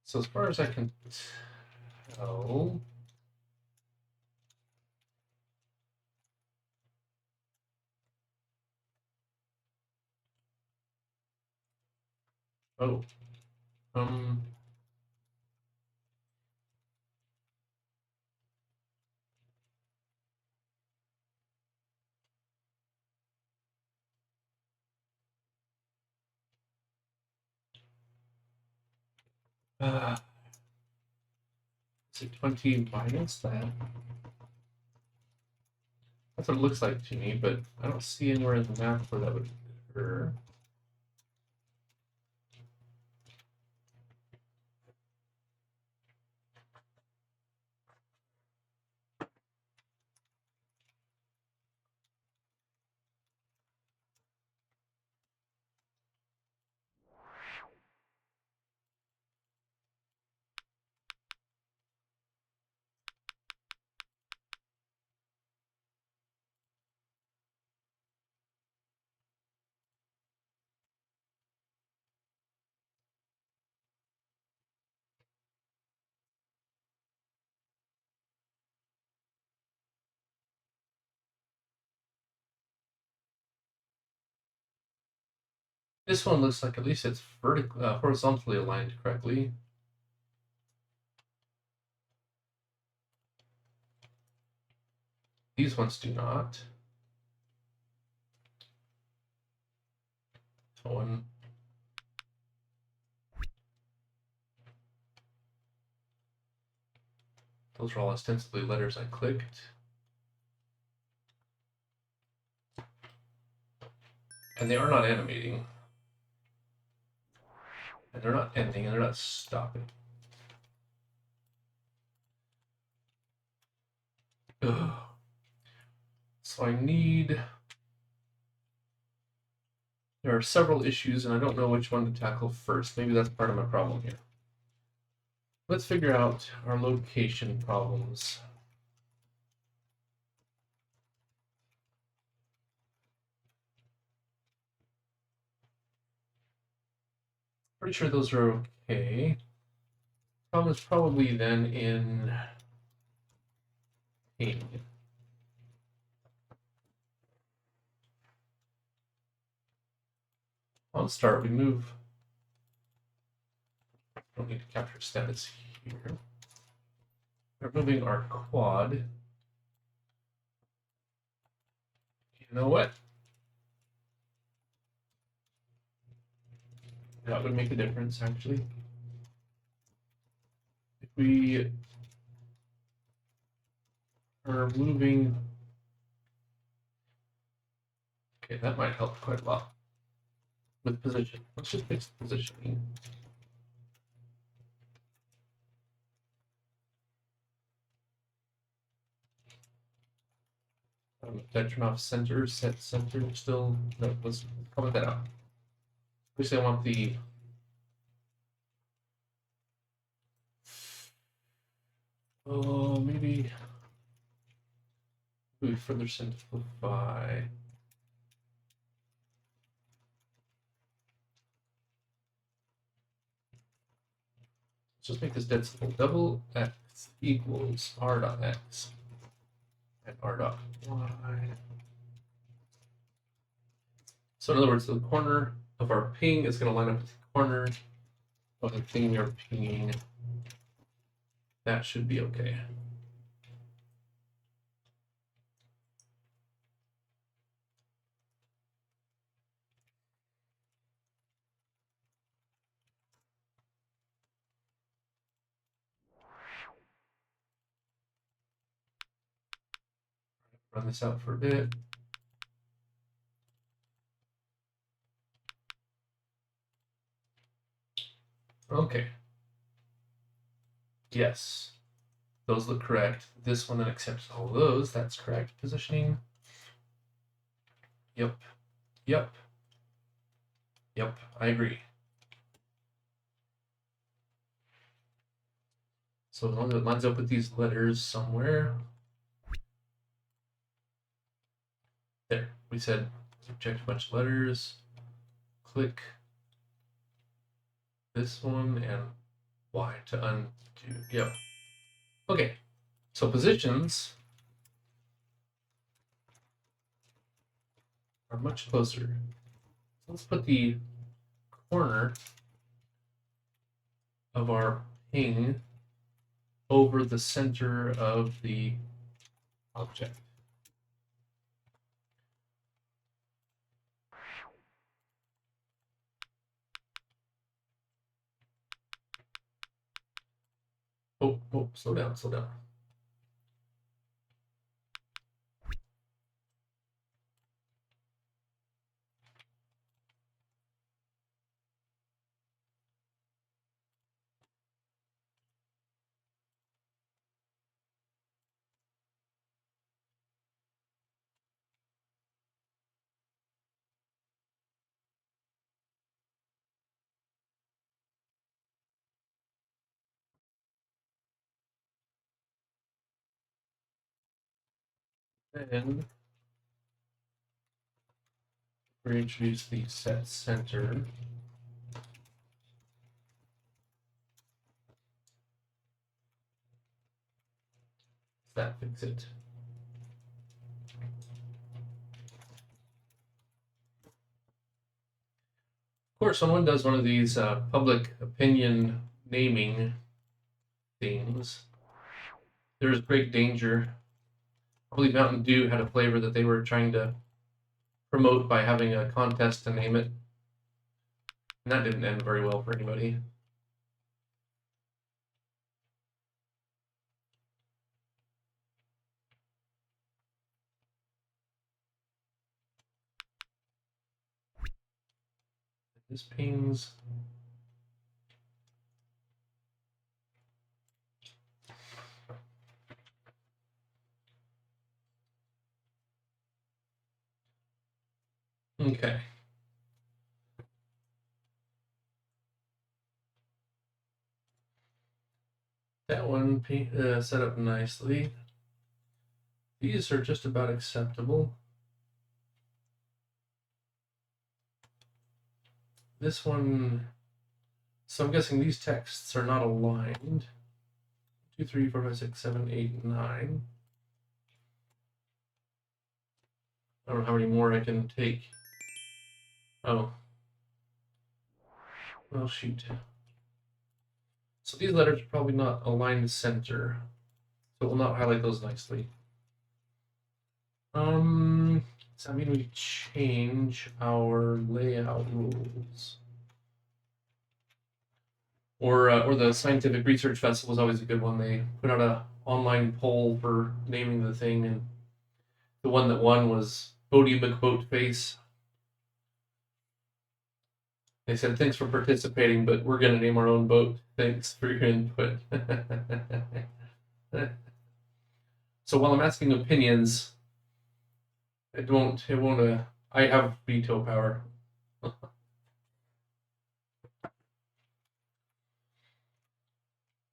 So as far as I can tell, oh, um, uh, is it 20 minus that? That's what it looks like to me, but I don't see anywhere in the map where that would occur. This one looks like at least it's horizontally aligned correctly. These ones do not. One. Those are all ostensibly letters I clicked. And they are not animating. And they're not ending, and they're not stopping. Ugh. So I need There are several issues, and I don't know which one to tackle first. Maybe that's part of my problem here. Let's figure out our location problems. Pretty sure those are okay. Problem is probably then in ping. On start, we move. Don't need to capture status here. We're moving our quad. You know what? That would make a difference, actually. If we are moving... Okay, that might help quite a lot with position. Let's just fix the positioning. Did I turn off center, set center still? No, let's comment that out. Obviously, I want the maybe we further simplify. Let's just make this dead simple. Double x equals r dot x and r dot y. So in other words, the corner of our ping is going to line up with the corner of the thing you're pinging. That should be okay. Run this out for a bit. Okay. Yes, those look correct. This one that accepts all those, that's correct positioning. Yep. Yep. Yep, I agree. So as long as it lines up with these letters somewhere. There, we said subject a bunch of letters. Click this one and Y to undo. Yep. Okay, so positions are much closer. Let's put the corner of our ping over the center of the object. Oh, slow down, slow down. And reintroduce the set center. That fix it. Of course, someone does one of these public opinion naming things. There's great danger. I believe Mountain Dew had a flavor that they were trying to promote by having a contest to name it. And that didn't end very well for anybody. This pings. Okay. That one set up nicely. These are just about acceptable. This one, so I'm guessing these texts are not aligned. 2, 3, 4, 5, 6, 7, 8, 9. I don't know how many more I can take. Oh. Well, shoot. So these letters are probably not aligned center. So it will not highlight those nicely. Does that mean we change our layout rules? Or the Scientific Research Festival is always a good one. They put out a online poll for naming the thing, and the one that won was Bodie McBoatface. They said, thanks for participating, but we're going to name our own boat. Thanks for your input. So while I'm asking opinions, I have veto power.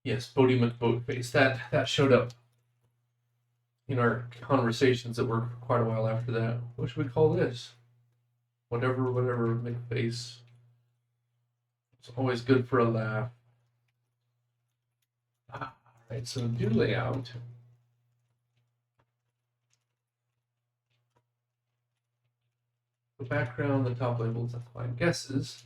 Yes, Bodie McBoatface. That showed up in our conversations that were quite a while after that. What should we call this? Whatever, McFace. It's always good for a laugh. All right, so do layout. The background, the top labels, that's fine. Guesses.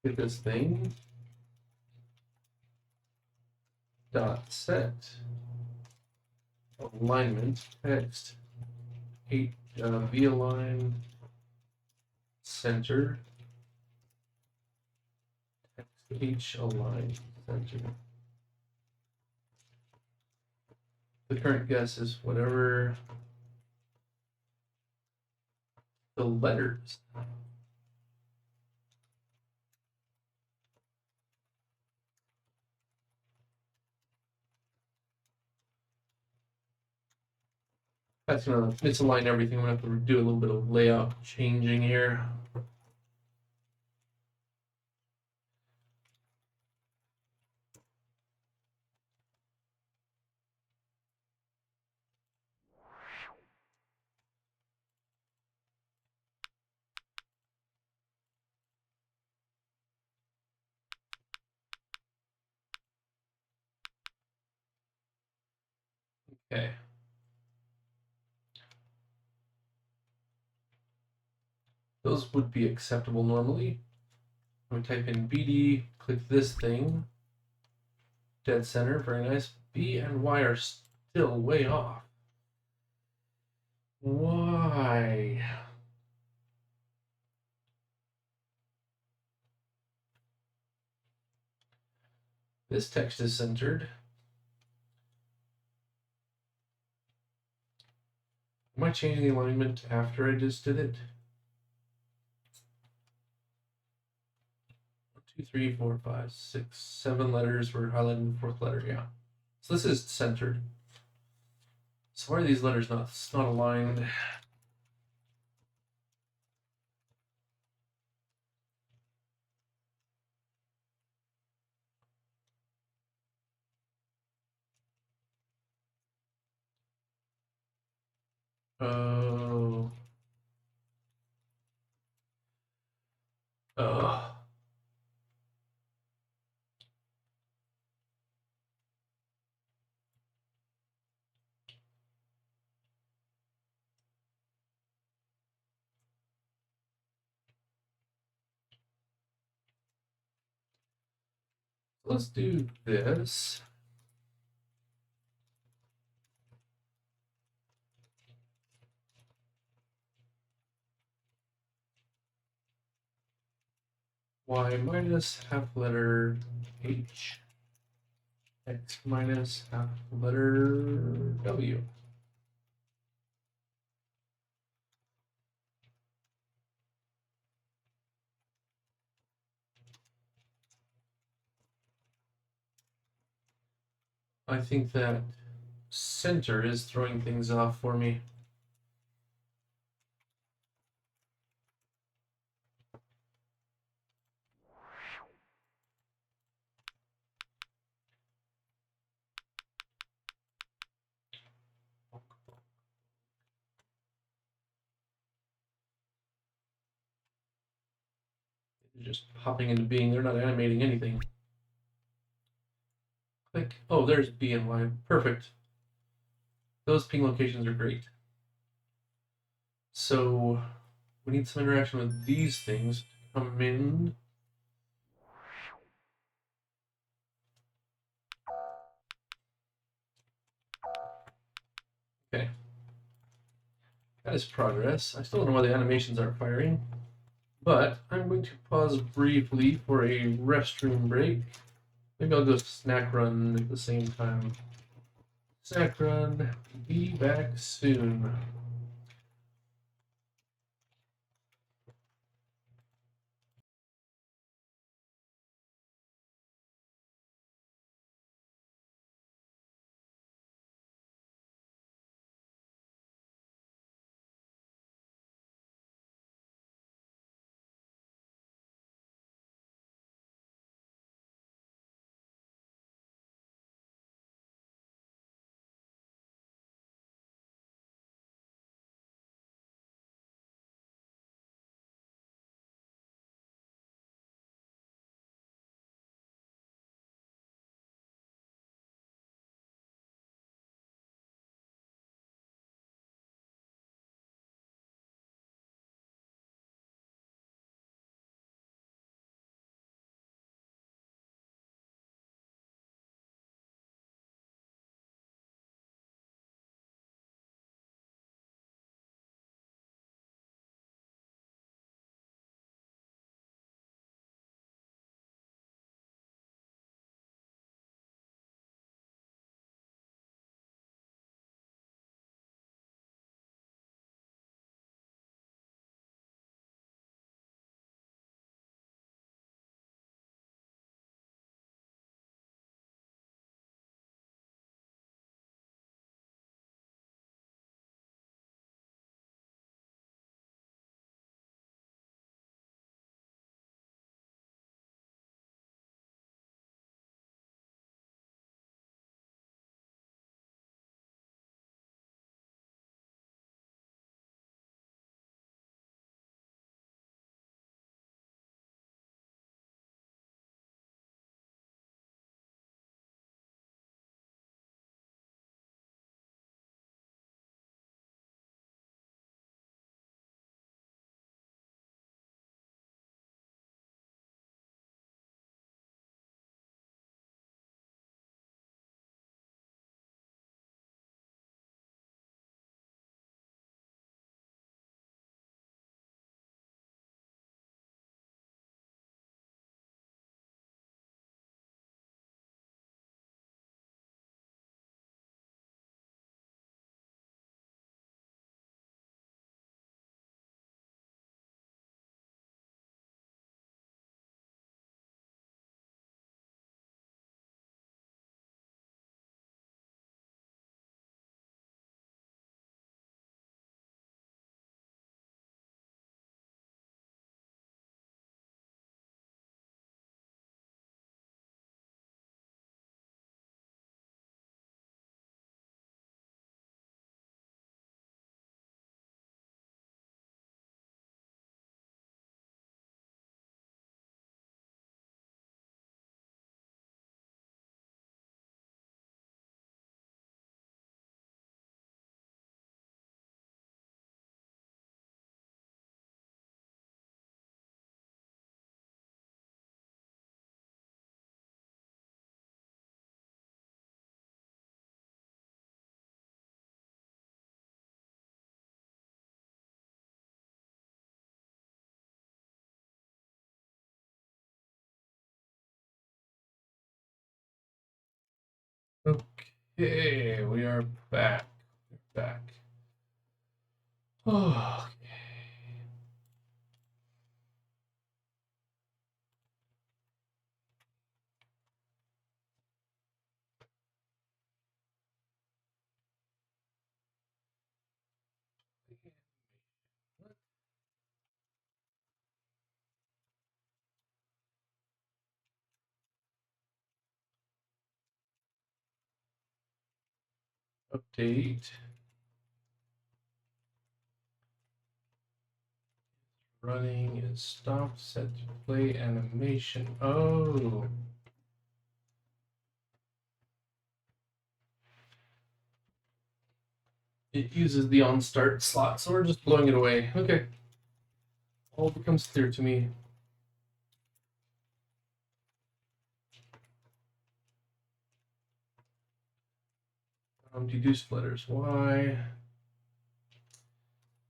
Get this thing. Dot set. Alignment text. 8 V align. Center. Text H align center. The current guess is whatever the letters. That's gonna misalign everything. I'm gonna have to do a little bit of layout changing here. Okay. Those would be acceptable normally. I'm gonna type in BD, click this thing. Dead center, very nice. B and Y are still way off. Why? This text is centered. Am I changing the alignment after I just did it? 1, 2, 3, 4, 5, 6, 7 letters. We're highlighting the fourth letter, yeah. So this is centered. So why are these letters not aligned? Oh. Oh. Let's do this. Y minus half letter H. X minus half letter W. I think that center is throwing things off for me. They're just popping into being. They're not animating anything. Click. Oh, there's B and Y. Perfect. Those ping locations are great. So we need some interaction with these things to come in. Okay. That is progress. I still don't know why the animations aren't firing, but I'm going to pause briefly for a restroom break. Maybe I'll go snack run at the same time. Snack run. Be back soon. Okay, we are back. We're back. Oh, Update. Running is stopped, set to play animation. Oh. It uses the on start slot, so we're just blowing it away. Okay. All becomes clear to me. Deduce letters. Why?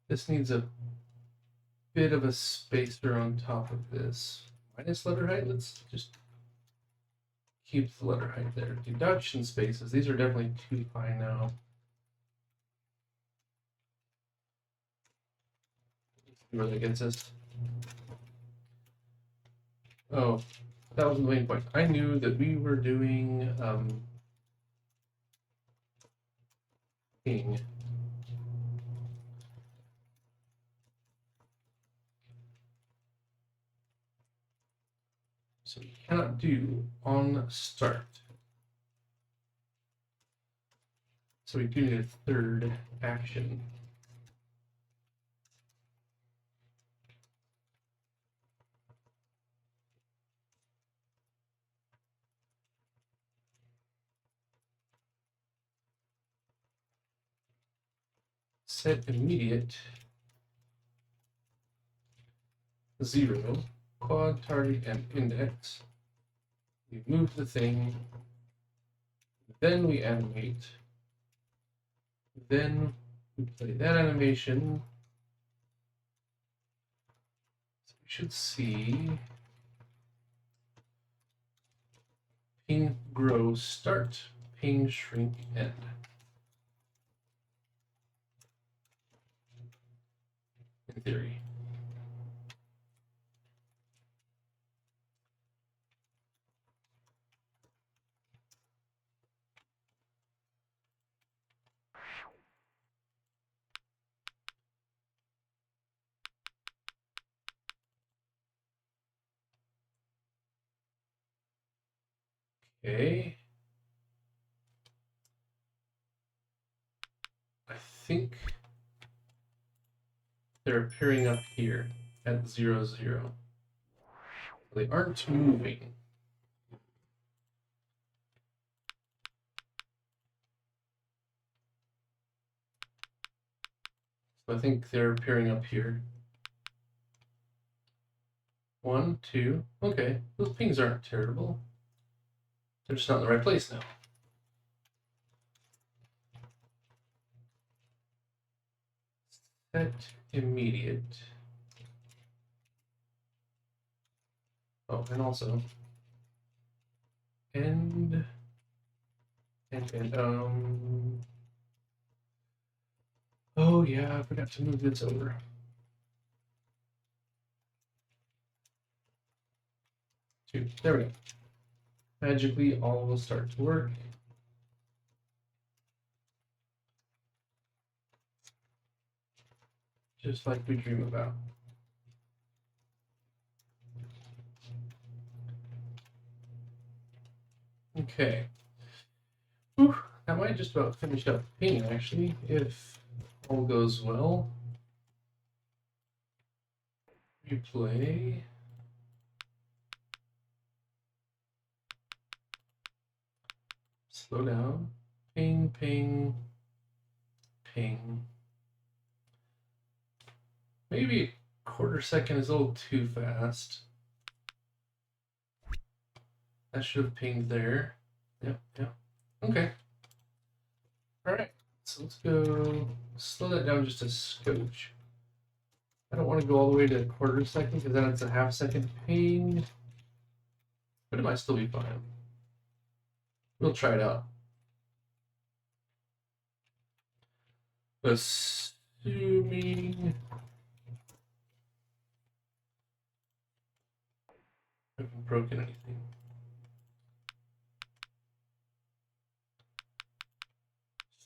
This needs a bit of a spacer on top of this. Minus letter height. Let's just keep the letter height there. Deduction spaces. These are definitely too high now. Let's see where that gets us. Oh, that was the main point. I knew that we were doing ping. So we cannot do on start. So we do need a third action. Set immediate 0, quad, target, and index. We move the thing, then we animate, then we play that animation. So we should see ping, grow, start, ping, shrink, end. In theory. Okay. I think they're appearing up here at 0, 0. They aren't moving. So I think they're appearing up here. 1, 2. Okay, those pings aren't terrible. They're just not in the right place now. Set immediate. Oh, and also end and oh yeah, I forgot to move this over. 2. There we go. Magically, all will start to work. Just like we dream about. Okay. Whew, that might just about finish up ping, actually, if all goes well. Replay. Slow down. Ping, ping, ping. Maybe a quarter second is a little too fast. That should have pinged there. Yep, yep. Okay. All right. So let's go slow that down just a scotch. I don't want to go all the way to a quarter second because then it's a half second ping. But it might still be fine. We'll try it out. Assuming I haven't broken anything.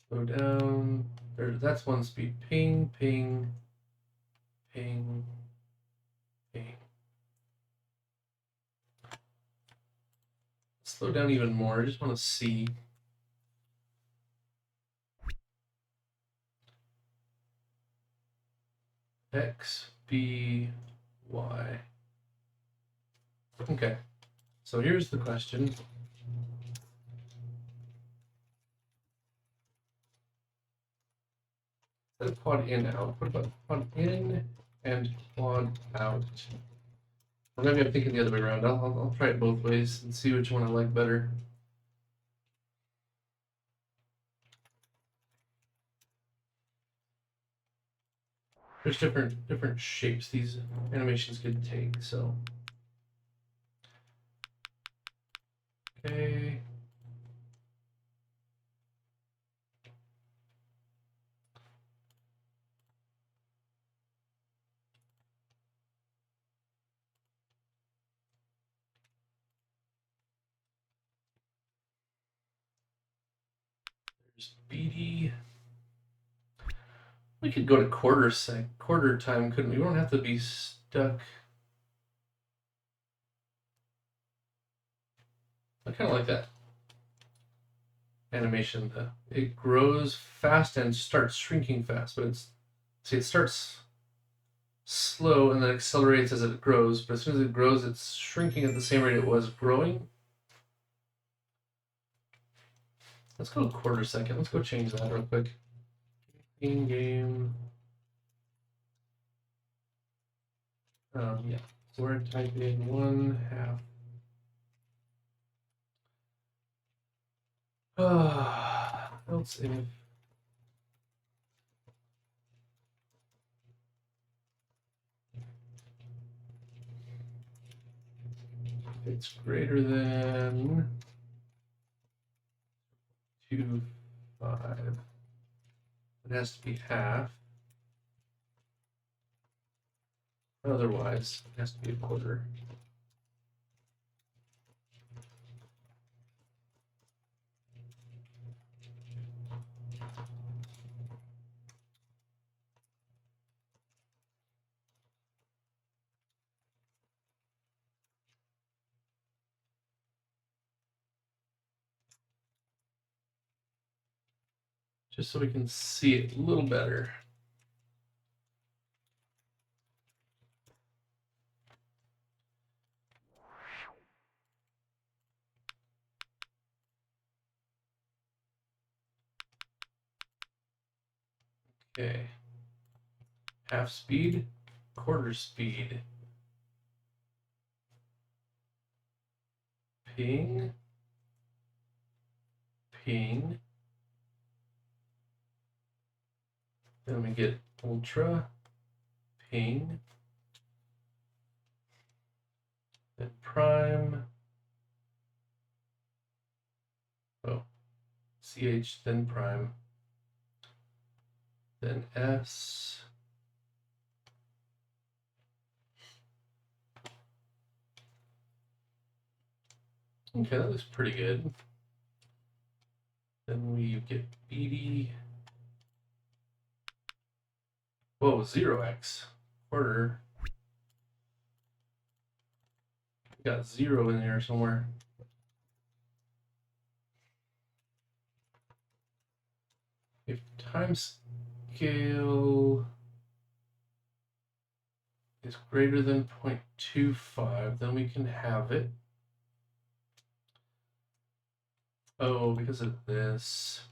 Slow down. That's one speed. Ping, ping, ping, ping. Slow down even more. I just want to see. X, B, Y. Okay, so here's the question. Instead of quad in out, what about quad in and quad out? Or maybe I'm thinking the other way around. I'll try it both ways and see which one I like better. There's different shapes these animations could take, so. Okay. There's BD. We could go to quarter time, couldn't we? We don't have to be stuck. I kind of like that animation. It grows fast and starts shrinking fast, but it starts slow and then accelerates as it grows. But as soon as it grows, it's shrinking at the same rate it was growing. Let's go quarter second. Let's go change that real quick. In game. Yeah. So we're gonna type in 1/2. Else if it's greater than 2, 5, it has to be half. Otherwise, it has to be a quarter. Just so we can see it a little better. Okay. Half speed, quarter speed. Ping. Ping. Then we get ultra. Ping. Then prime. Oh. CH, then prime. Then S. Okay, that looks pretty good. Then we get BD. Whoa, 0x. Quarter. We got 0 in there somewhere. If time scale is greater than 0.25, then we can have it. Oh, because of this.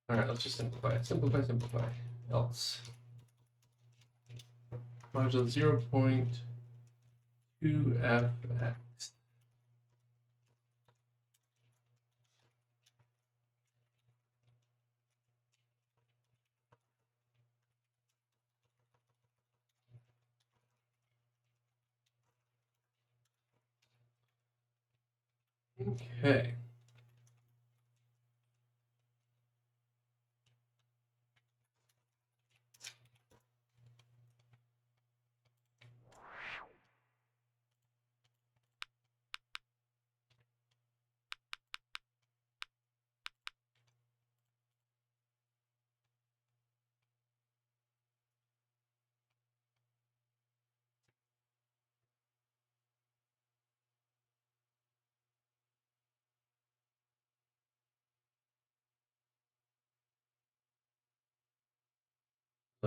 All right, let's just simplify it. Simplify, simplify. Else. Modulo 0.2fx. Okay.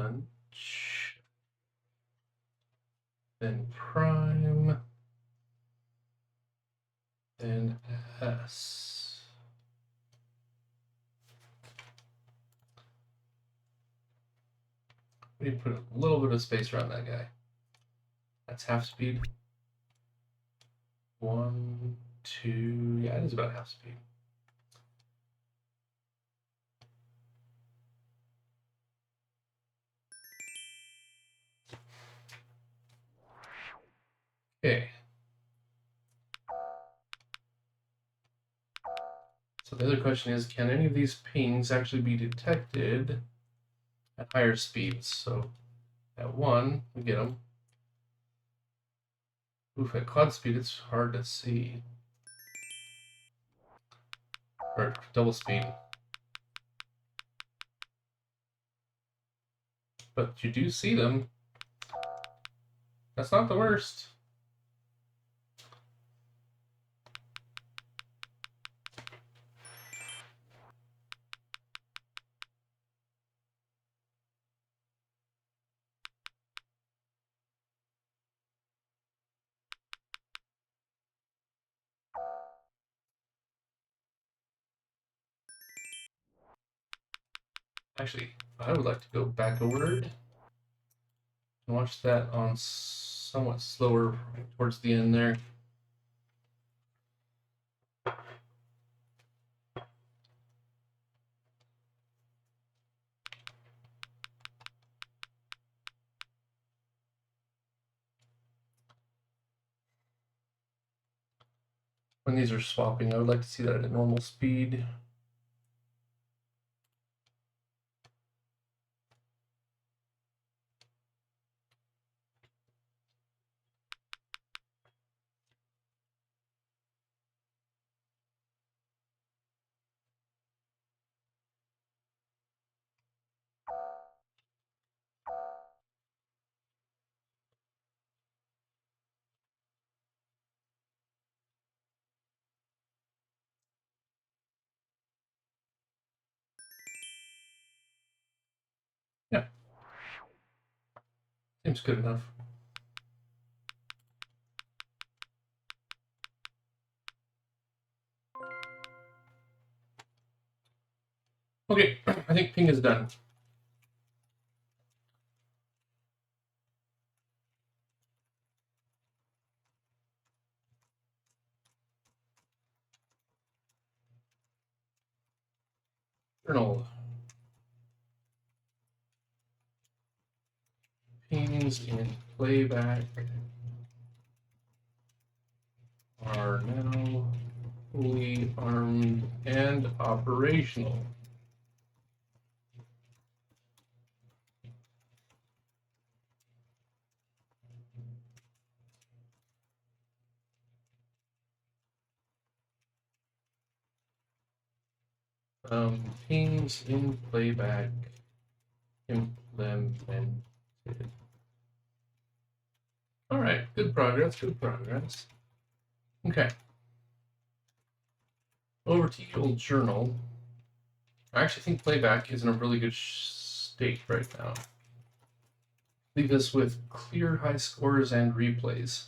bunch, then prime, then S. We need to put a little bit of space around that guy. That's half speed. 1, 2, yeah, it is about half speed. Okay. So the other question is, can any of these pings actually be detected at higher speeds? So at 1, we get them. Oof, at quad speed, it's hard to see. Or double speed. But you do see them. That's not the worst. Actually, I would like to go back a word and watch that on somewhat slower towards the end there. When these are swapping, I would like to see that at a normal speed. Yeah, seems good enough. Okay, I think ping is done. Journal. Pings in playback are now fully armed and operational. Pings in playback implemented. All right, good progress, good progress. Okay. Over to your journal. I actually think playback is in a really good state right now. Leave us with clear high scores and replays.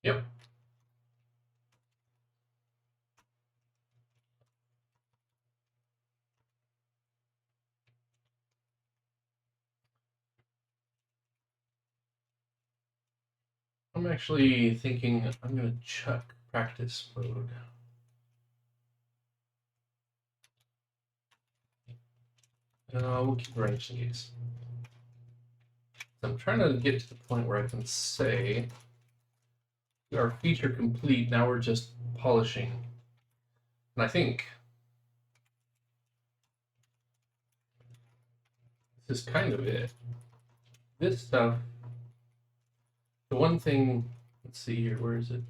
Yep. I'm actually thinking I'm going to chuck practice mode. We'll keep running just in case. I'm trying to get to the point where I can say our feature complete. Now we're just polishing. And I think this is kind of it. This stuff, the one thing, let's see here, where is it?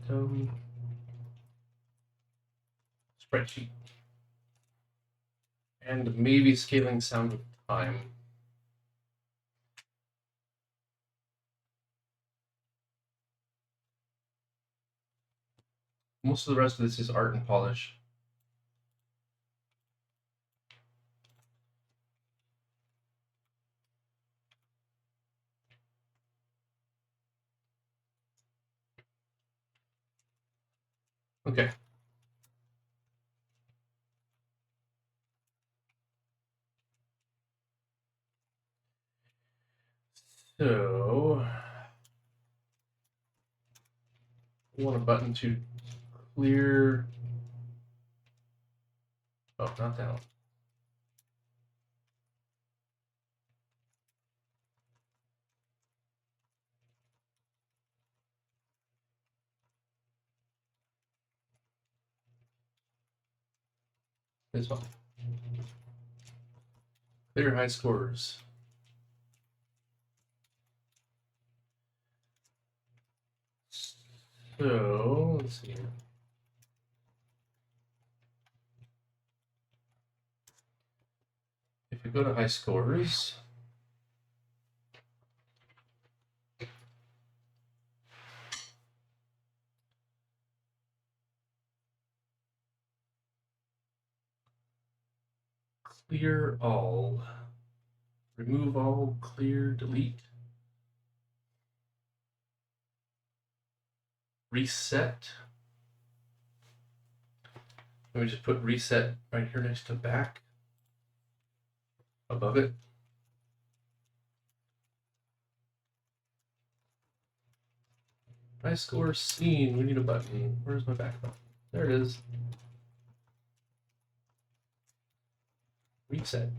Spreadsheet. And maybe scaling sound with time. Most of the rest of this is art and polish. Okay. So, we want a button to clear. Oh, not that one. This one. Clear high scores. So, let's see here. If you go to high scores, clear all, remove all, clear, delete, reset. Let me just put reset right here next to back, above it. High score scene, we need a button. Where's my back button? There it is. Reset.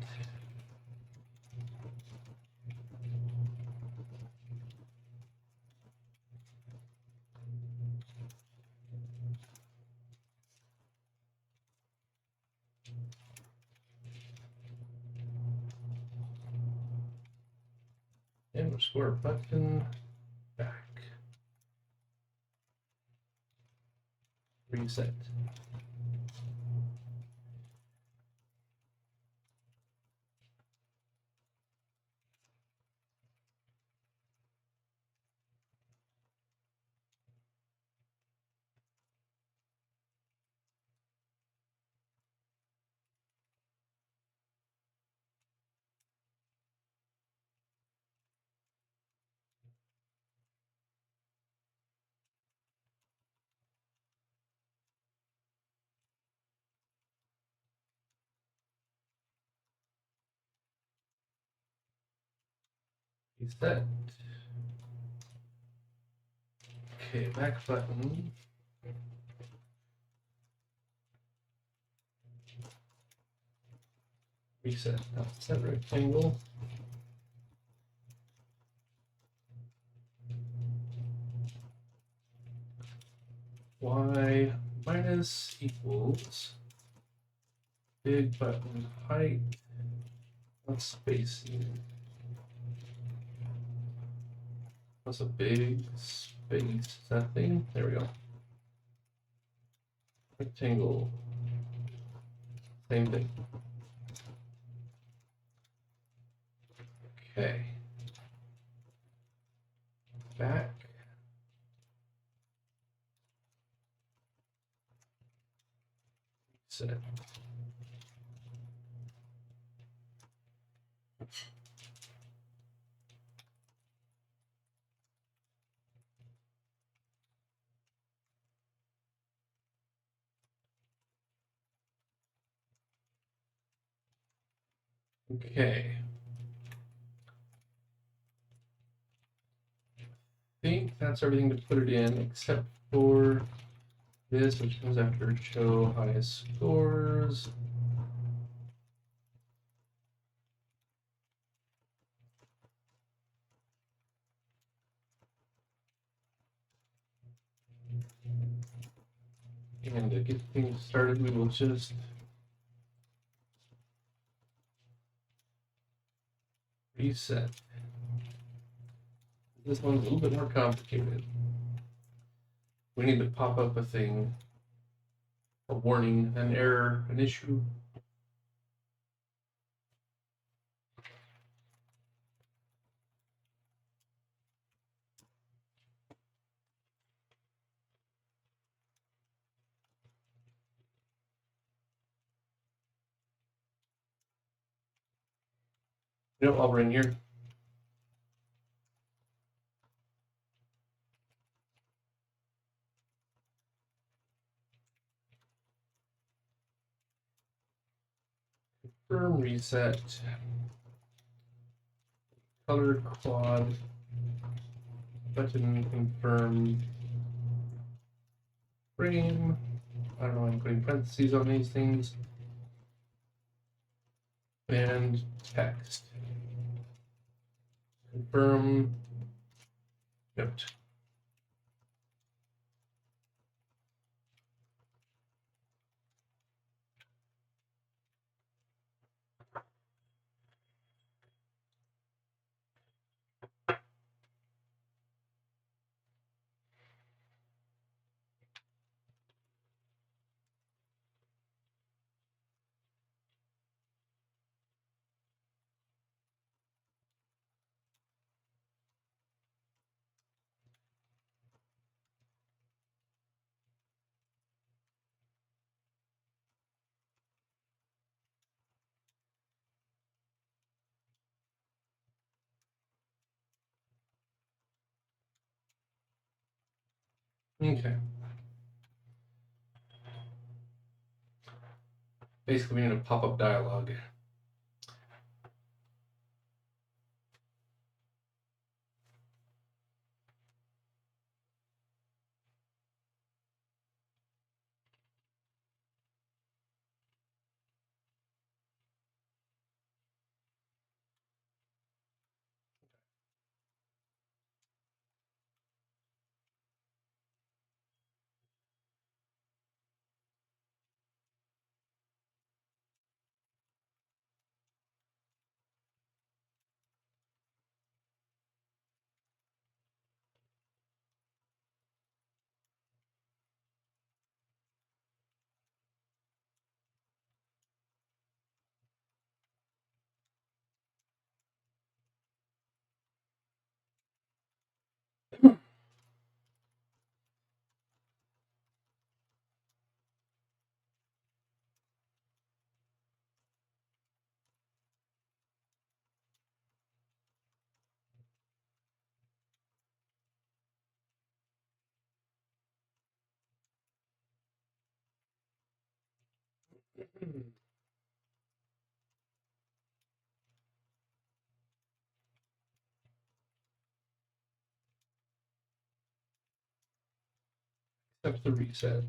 Underscore button, back. Reset. Reset. Okay, back button. Reset. Now set rectangle. Y minus equals big button height plus spacing. What's a big space? Is that thing? There we go. Rectangle. Same thing. Okay. Back. Set. Okay. I think that's everything to put it in, except for this, which comes after show high scores. And to get things started, we will just reset. This one's a little bit more complicated. We need to pop up a thing, a warning, an error, an issue. You know, while we're in here, confirm reset, color quad, button confirm, frame. I don't know why I'm putting parentheses on these things. And text. Confirm note. Okay. Basically, we need a pop-up dialog. Accept the reset.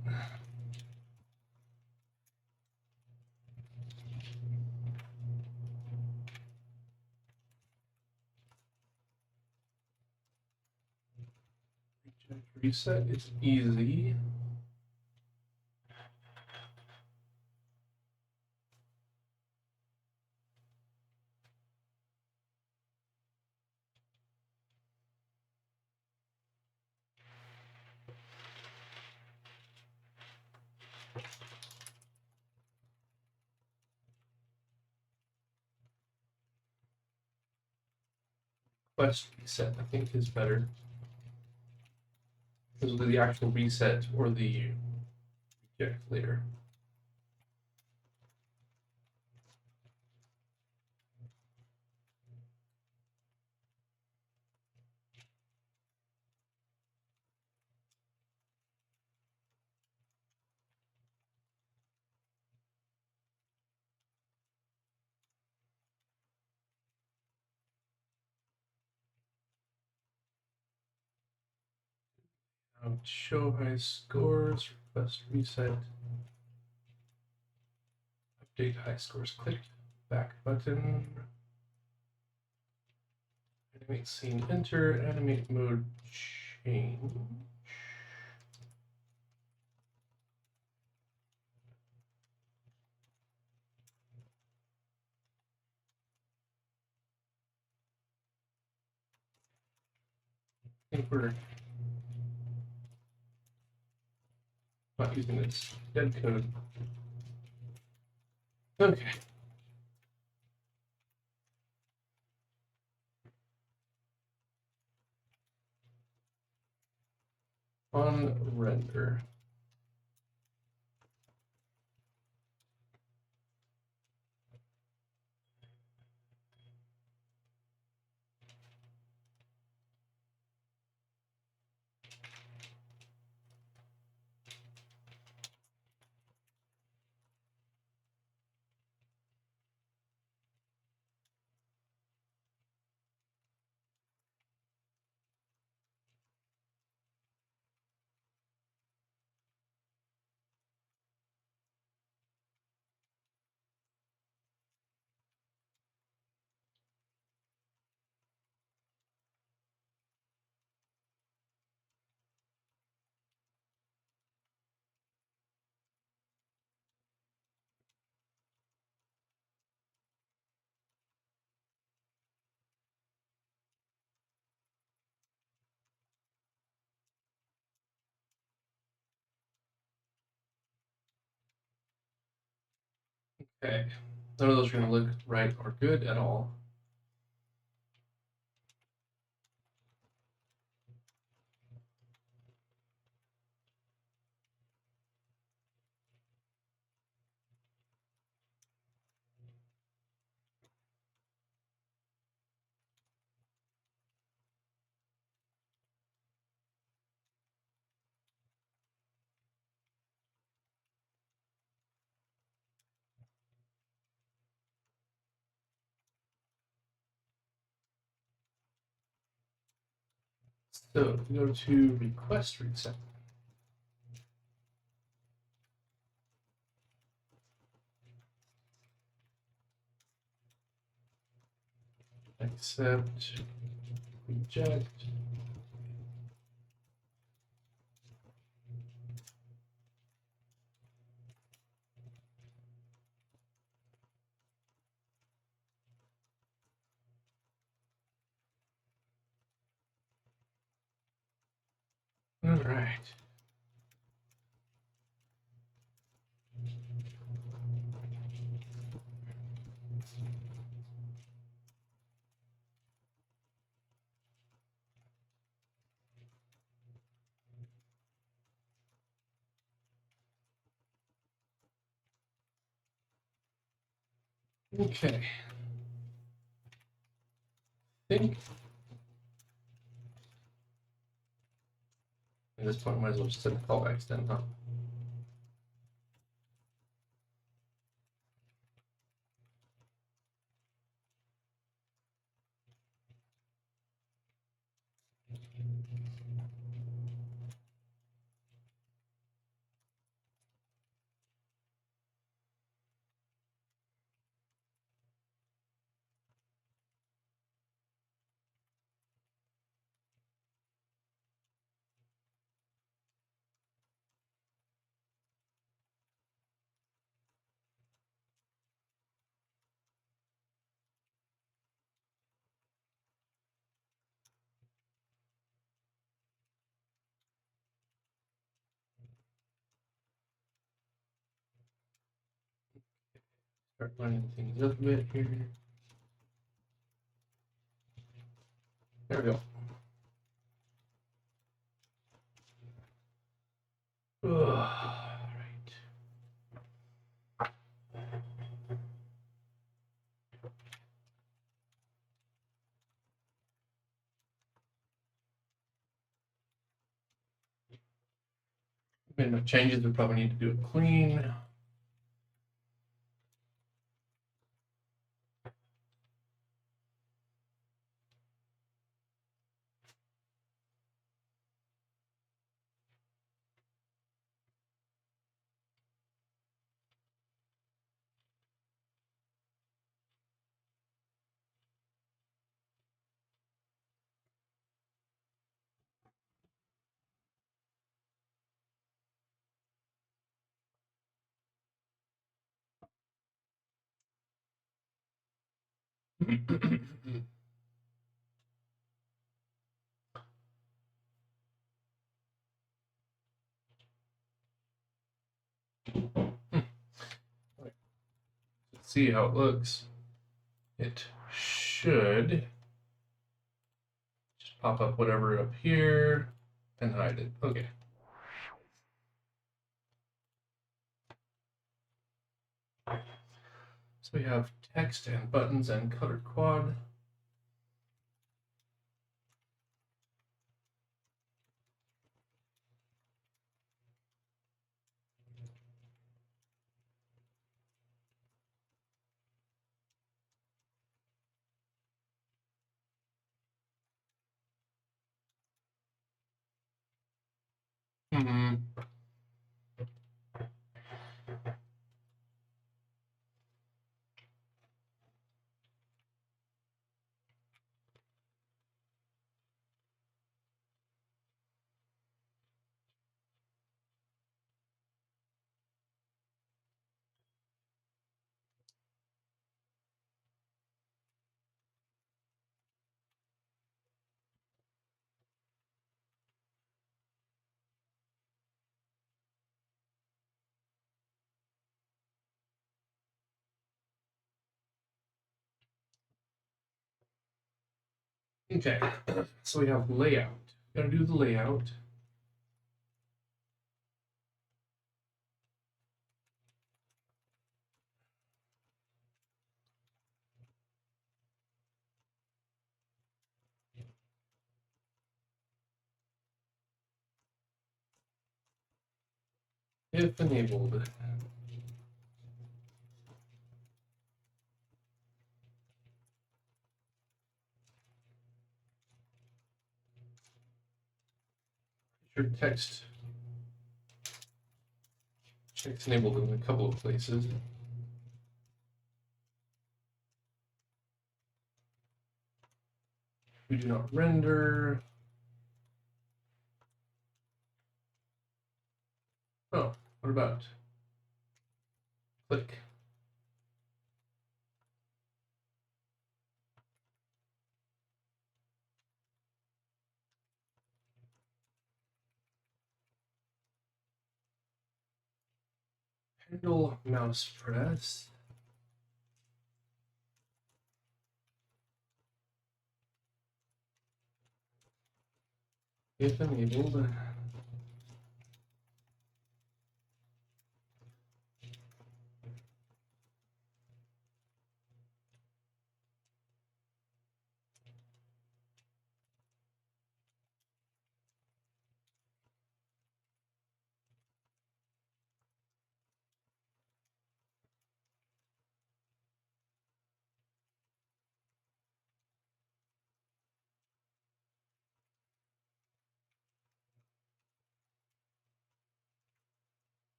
Reset is easy. Quest reset, I think, is better. This will do the actual reset or the reject later. Show high scores, request reset, update high scores clicked, back button, animate scene enter, animate mode change. think we're not using this dead code. Okay. On render. Okay. None of those are going to look right or good at all. So if we go to request reset. Accept, reject. All right. Okay. I think at this point, I might as well just set the callbacks then, huh? Start lining things up a bit here. There we go. All right. Made enough changes. We probably need to do it clean. Let's see how it looks. It should just pop up whatever up here and hide it. Okay. So we have text and buttons and colored quad. Hmm. Okay, so we have layout. Gotta do the layout. If enabled. Your text enabled in a couple of places. We do not render. Oh, what about click? Handle mouse press. If enabled.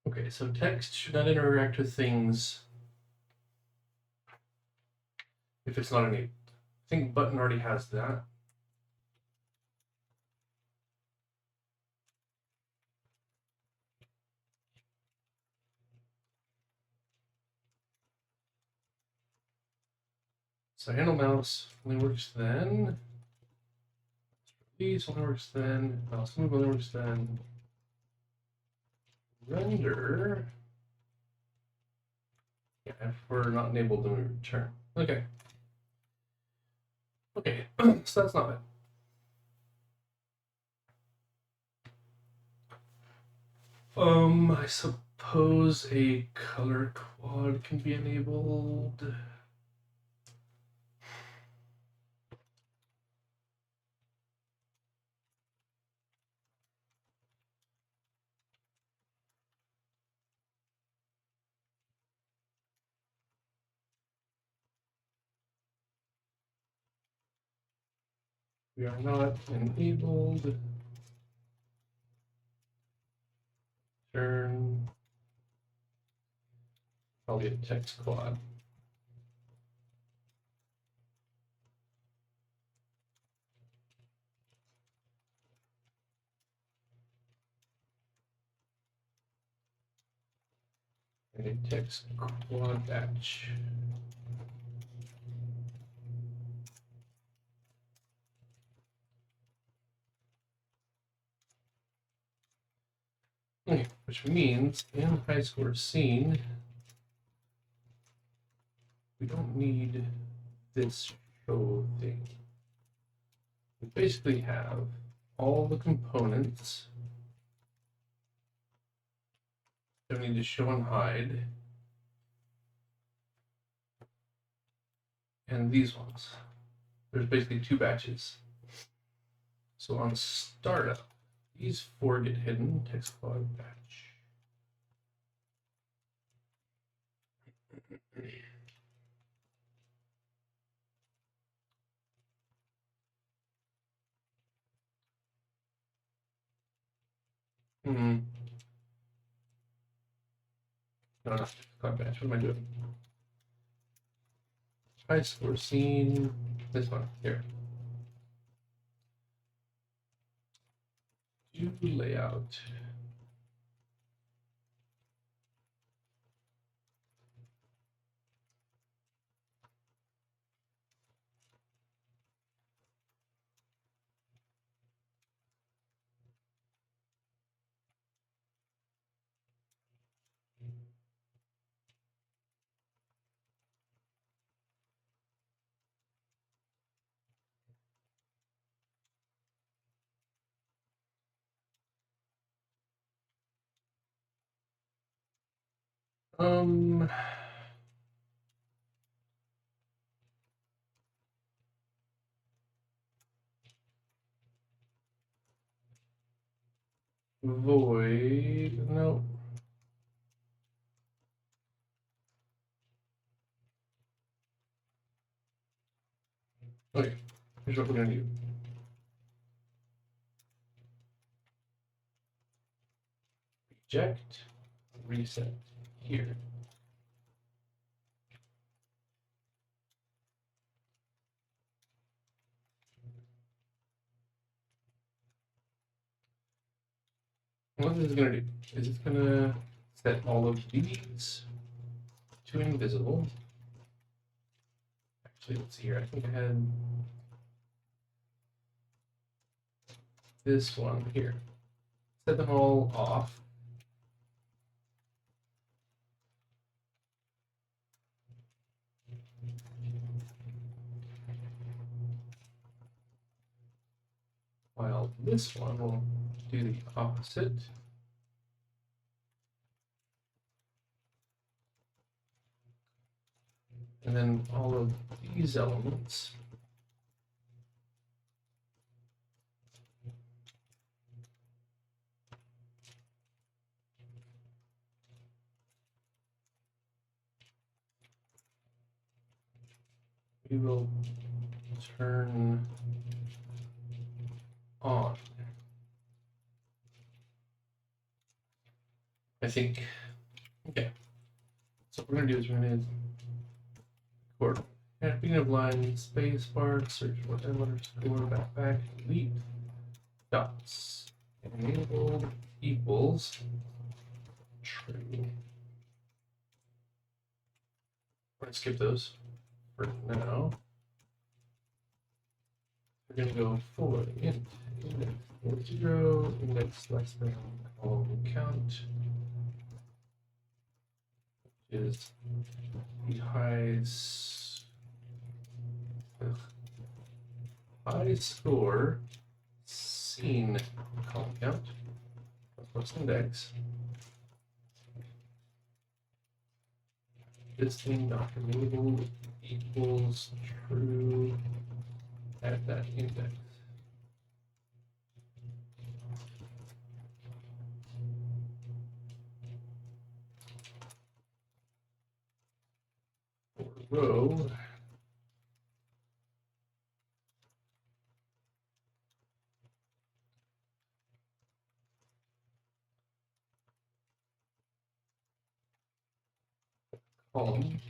Okay, so text should not interact with things if it's not enabled. I think button already has that. So handle mouse only works then. These only works then. Mouse move only works then. Render. Yeah, if we're not enabled, then we return. Okay. Okay, so that's not bad. I suppose a color quad can be enabled. We are not enabled. Turn. Probably a text quad. And a text quad batch. which means in Highscores scene, we don't need this show thing. We basically have all the components that we need to show and hide, and these ones. There's basically 2 batches. So on startup, these 4 get hidden. Text log batch. No, not text log batch. What am I doing? Highscore scene. This one here. Do layout. Void. No. Okay. Here's what we're gonna do. Reject. Reset. Here. What is this gonna do? Is it gonna set all of these to invisible? Actually, let's see here. I think I had this one here. Set them all off. While this one will do the opposite. And then all of these elements we will turn on. I think, okay. So what we're gonna do is we're gonna record at beginning of line, space bar, search for M underscore backpack, delete dots, enabled equals true. We're gonna skip those for now. We're gonna go for int index 0, index less than column count, which is the high score scene column count plus index. This thing not enabled equals true at that index. For row, column,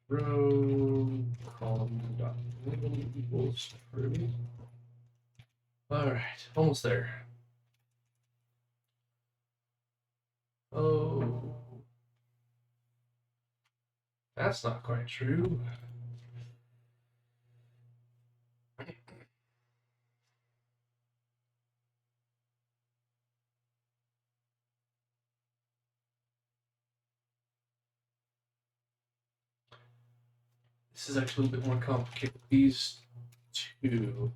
row column dot label equals true. All right, almost there. Oh, That's not quite true. This is actually a little bit more complicated. These two.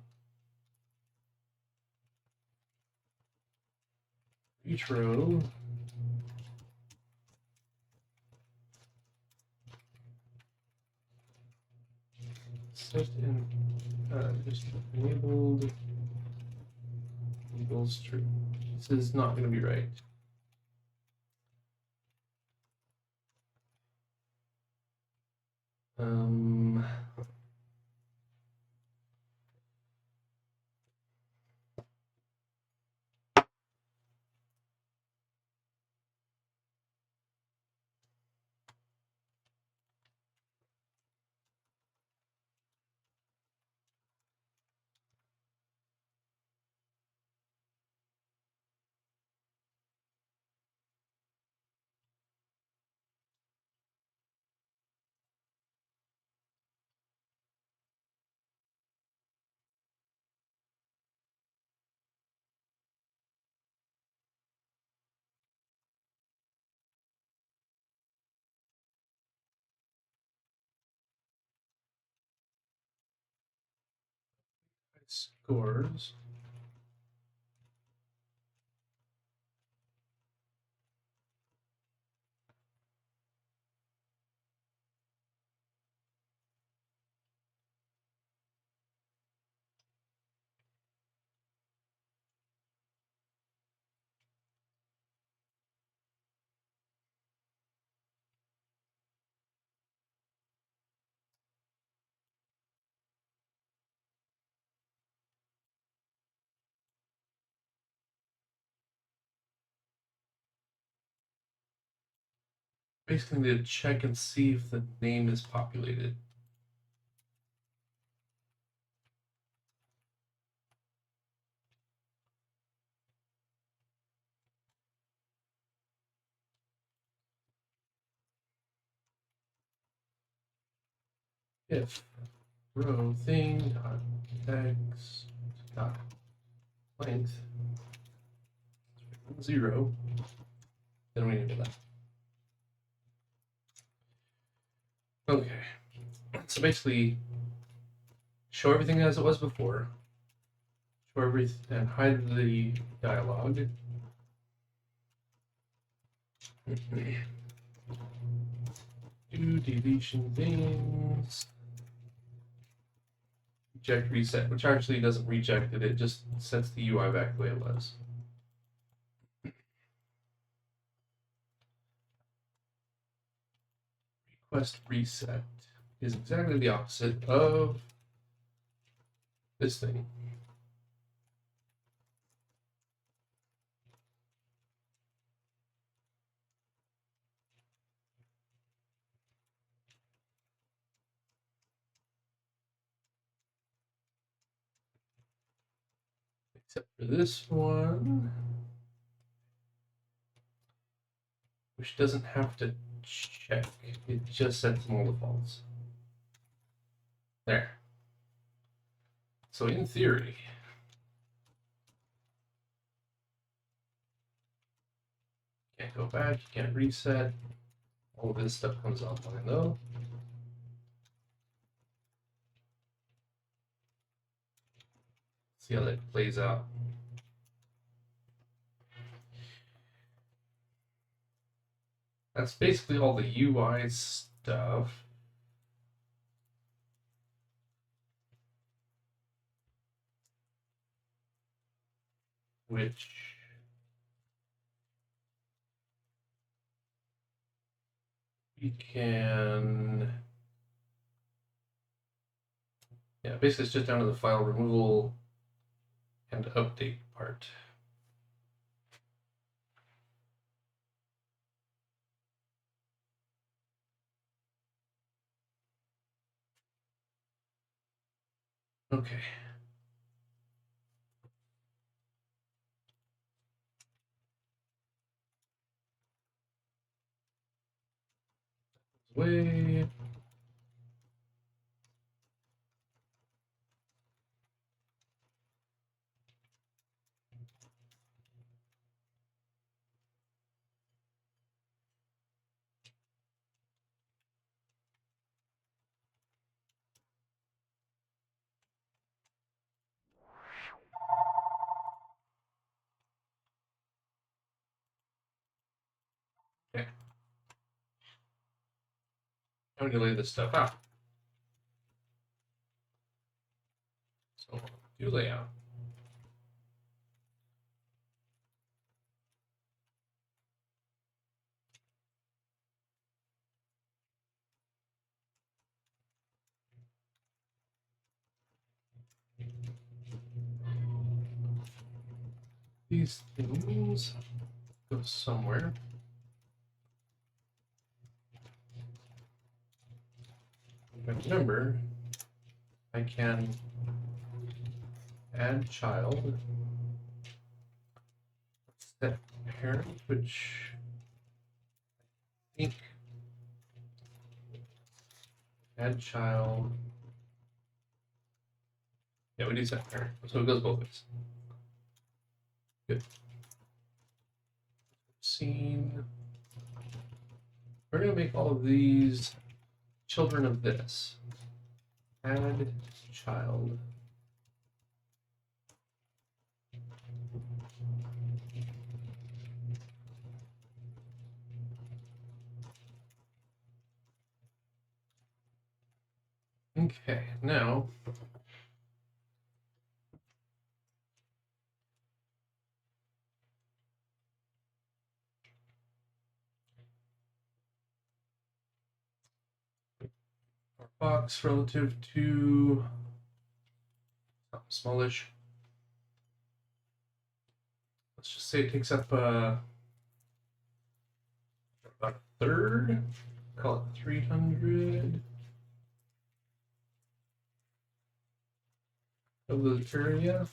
Each row. Set in just enabled equals true. This is not going to be right. Scores. Basically, need to check and see if the name is populated. If row thing text length 0, then we enable that. Okay, so basically, show everything as it was before. Show everything and hide the dialogue. Do deletion things. Reject reset, which actually doesn't reject it, it just sets the UI back the way it was. Request reset is exactly the opposite of this thing. Except for this one, which doesn't have to check, it just sets all defaults. There. So in theory, can't go back, you can't reset. All this stuff comes offline though. See how that plays out. That's basically all the UI stuff. Which we can, yeah, basically it's just down to the file removal and update part. Okay. away. Okay. I'm going to lay this stuff out. So do layout. These things go somewhere. But remember, I can add child, set parent, which I think add child. Yeah, we do set parent, so it goes both ways. Good. Scene. We're gonna make all of these children of this. Add child. Okay, now our box relative to smallish. Let's just say it takes up about a third. Call it 300 of the area.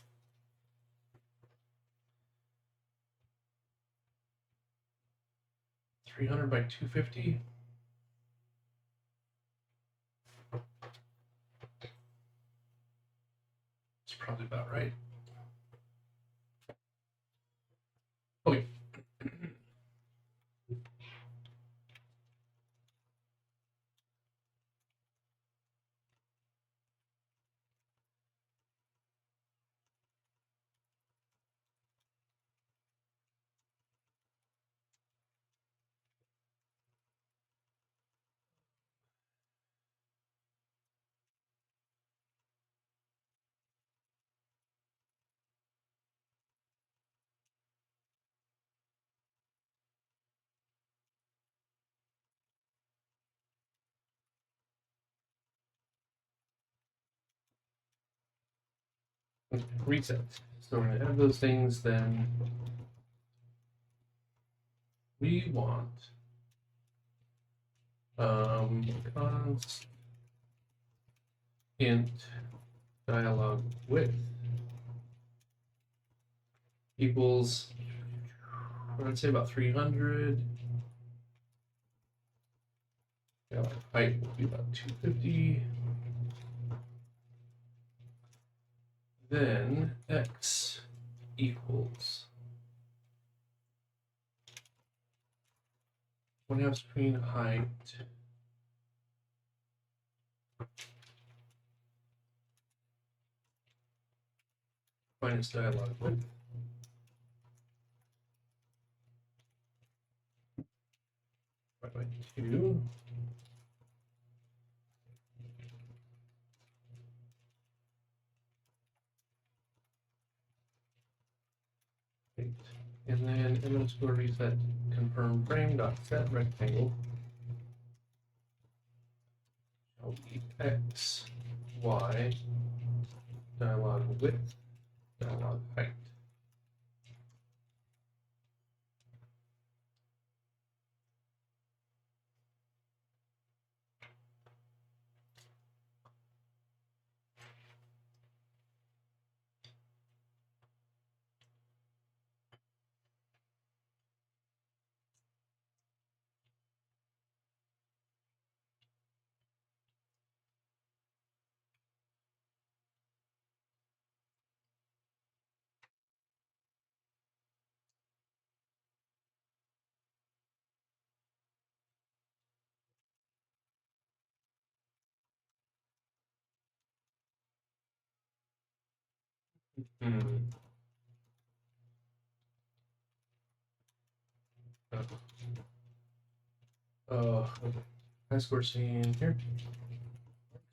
$300 by $250. It's probably about right. Okay. Reset. So we're gonna add those things, then we want const int dialog width equals, let's say about 300. Dialog height will be about 250. Then x equals 1/2 screen height minus dialog width. By 2. And then underscore reset confirm frame dot set rectangle shall be x, y, dialog width, dialog height. Hmm. Okay. Highscore scene here.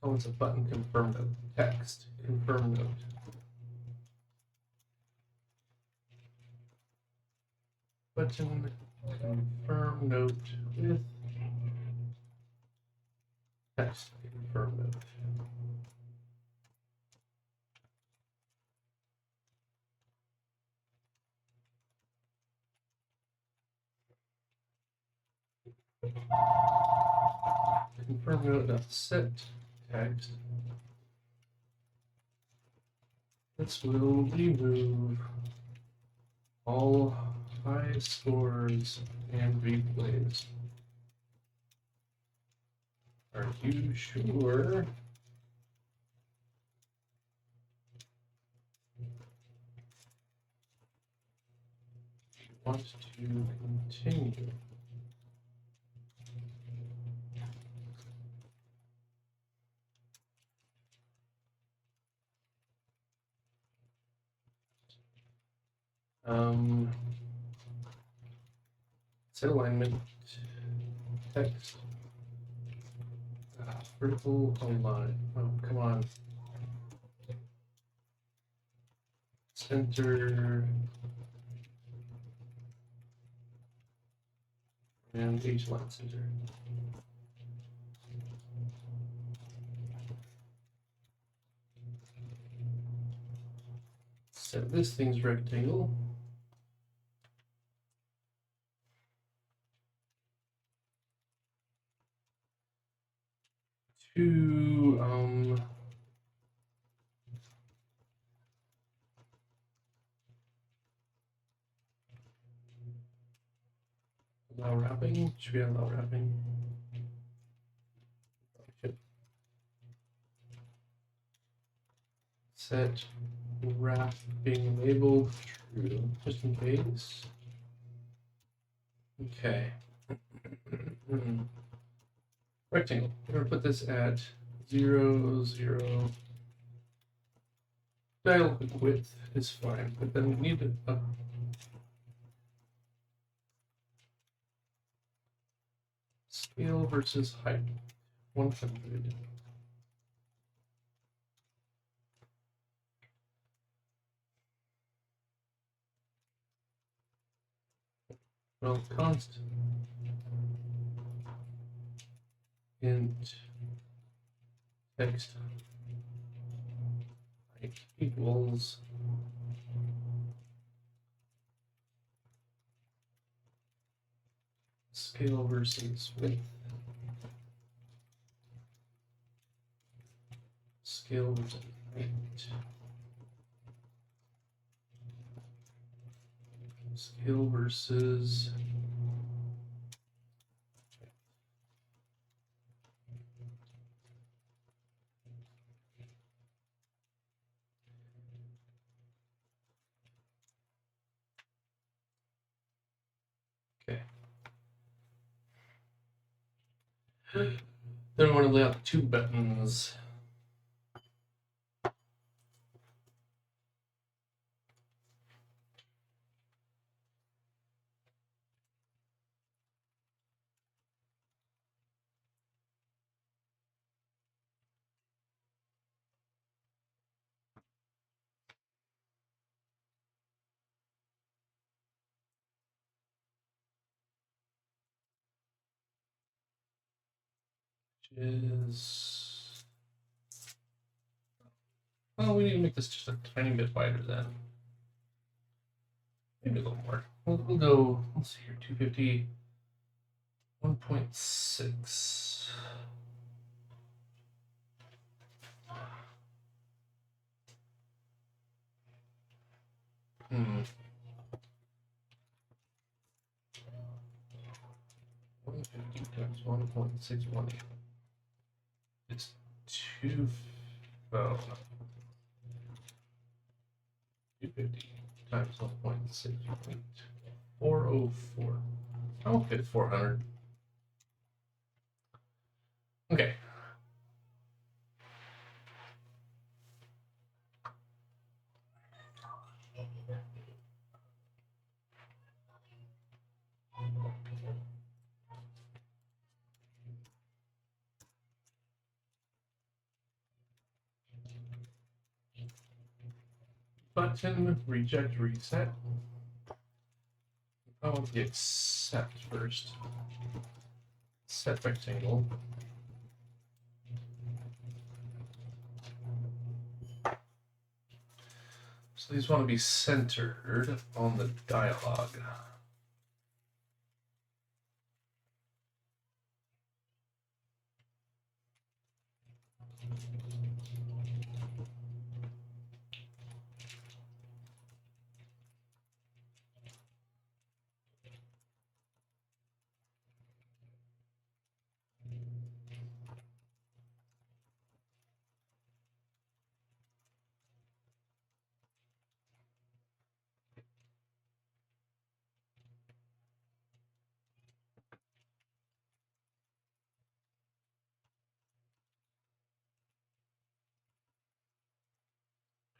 Oh, it's a button confirm note. Text confirm note. Button confirm note with text confirm note. Confirm note dot set text. This will remove all high scores and replays. Are you sure? Want to continue? Set alignment, text, vertical align. Oh, come on. Center and H line center. Set this thing's rectangle. To allow wrapping. Should we allow wrapping? Should. Set wrapping labeled true, just in case. Okay. Rectangle. We're gonna put this at 0, 0. Dial width is fine, but then we need a scale versus height. 100. Well, const int text height equals scale versus width. Scale versus height. Scale versus okay. Then we want to lay out the two buttons. Is well, we need to make this just a tiny bit wider then. Maybe a little more. We'll go, let's see here, 250, 1.6. Hmm. 150 times 1.618. It's 2, oh, 250 times 1.618. 404. I'll fit 400. Okay. button, reject, reset. I want the accept first. Set rectangle. So these want to be centered on the dialogue.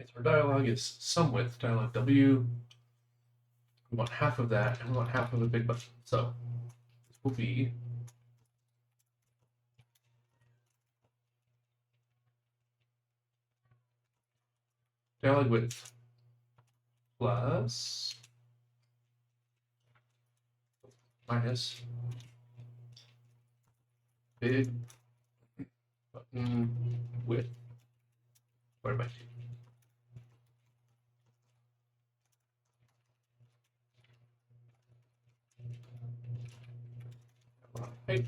Okay, so our dialogue is some width, dialogue W. We want half of that, and we want half of a big button. So this will be dialogue width plus minus big button width divided by 2. Height.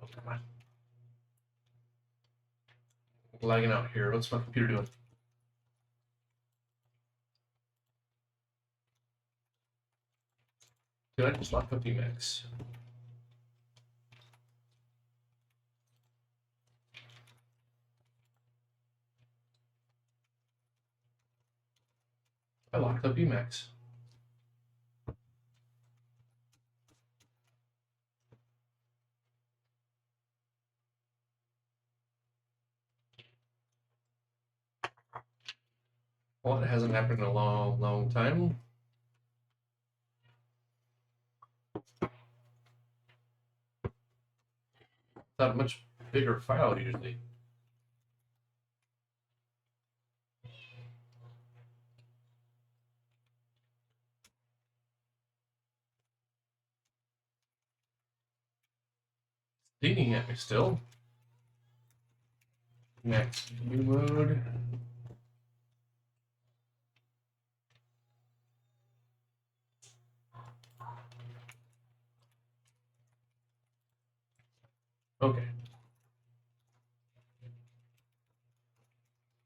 Oh, come on. Lagging out here. What's my computer doing? Did I just lock up Emacs? I locked up Emacs. Well, it hasn't happened in a long, long time. Not a much bigger file usually. Dinging at me still. Next view mode. Okay.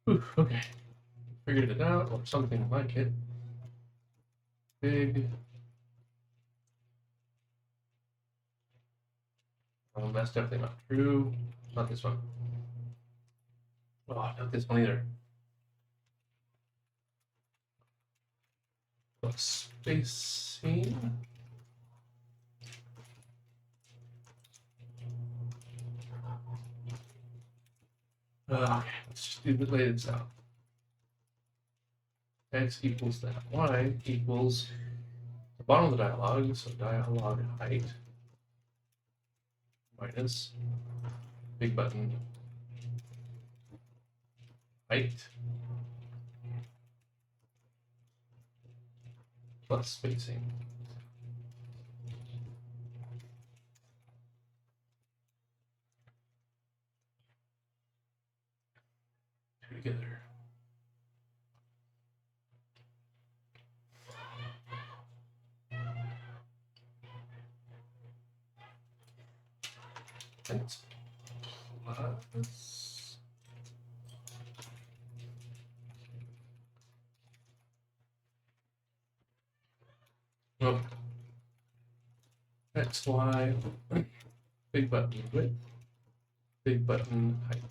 Ooh, okay. Figured it out, or something like it. Big. Oh, that's definitely not true. Not this one. Oh, not this one either. Spacing. Okay, let's just do the way this out. X equals that. Y equals the bottom of the dialogue, so dialogue height minus big button height plus spacing. Two together. And it's plus oh, X, Y, big button width, big button height.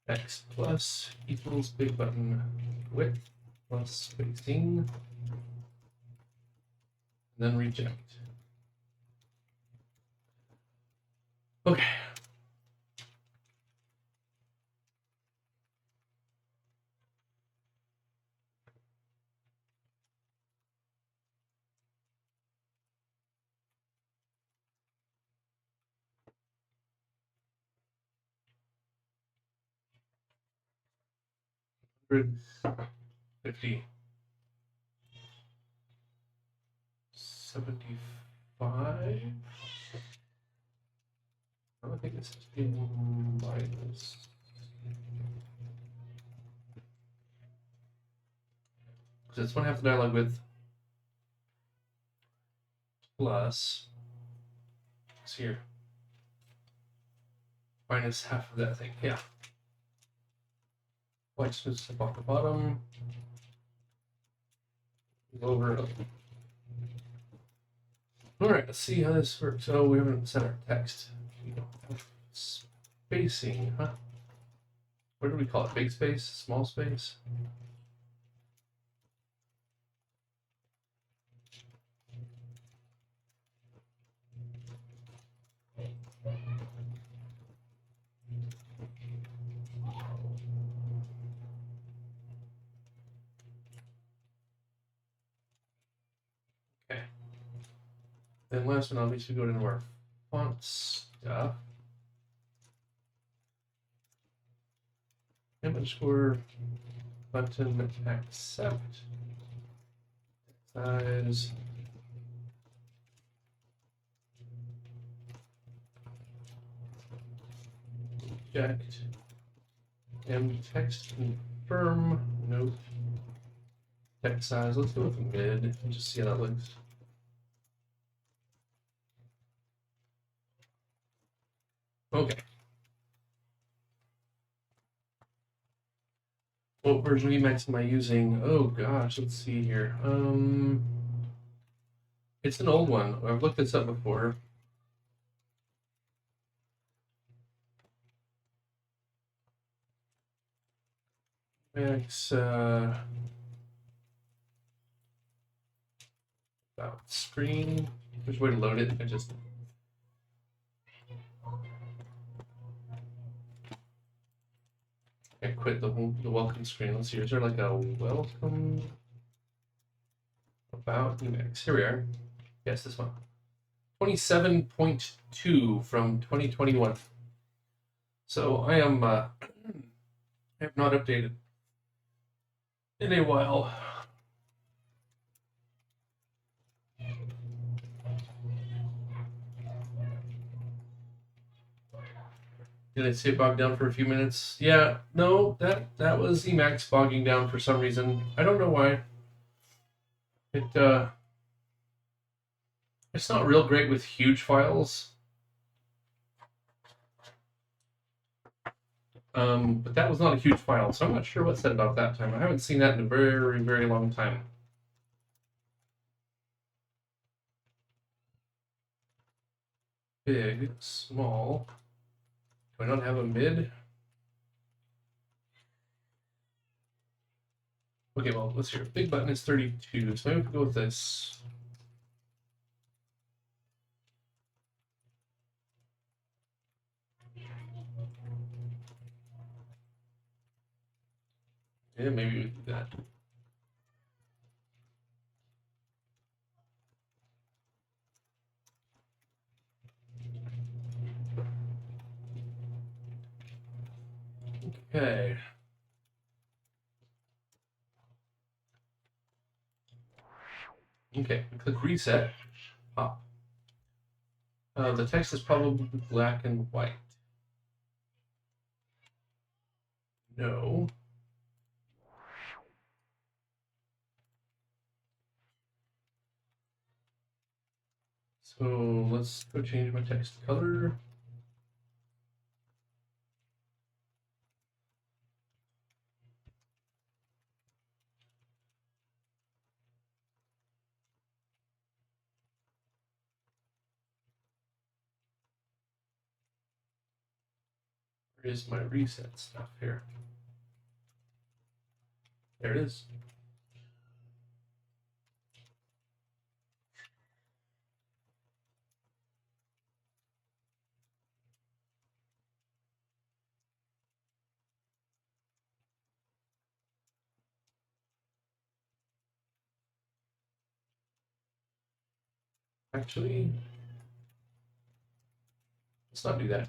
X plus equals big button width plus spacing, then reject. Okay. 150. 75. I don't think it's minus. Because it's one half the dialogue width plus. What's here? Minus half of that thing. Yeah. White smooth step off the bottom. Over. Alright, let's see how this works. Oh, we haven't set our text. We don't have spacing, huh? What do we call it? Big space? Small space? Okay. Then last but not least, we go into our font stuff. Image score button accept. Size. Object. M text confirm. Nope. Text size. Let's go with mid and just see how that looks. Okay. What version of Emacs am I using? Oh gosh, let's see here. It's an old one. I've looked this up before. Emacs about screen. There's a way to load it. I just quit the welcome screen. Let's see. Is there like a welcome about Emacs? Here we are. Yes, this one. 27.2 from 2021. So I am I have not updated in a while. Did it say bogged down for a few minutes? Yeah, no, that was Emacs bogging down for some reason. I don't know why. It's not real great with huge files. But that was not a huge file, so I'm not sure what set it off that time. I haven't seen that in a very, very long time. Big, small. Do I not have a mid? Okay, well, let's hear. Big button is 32, so maybe we can go with this. Yeah, maybe we do that. Okay. Okay, click reset. Pop. The text is probably black and white. No. So let's go change my text color. Where is my reset stuff here? There it is. Actually, let's not do that.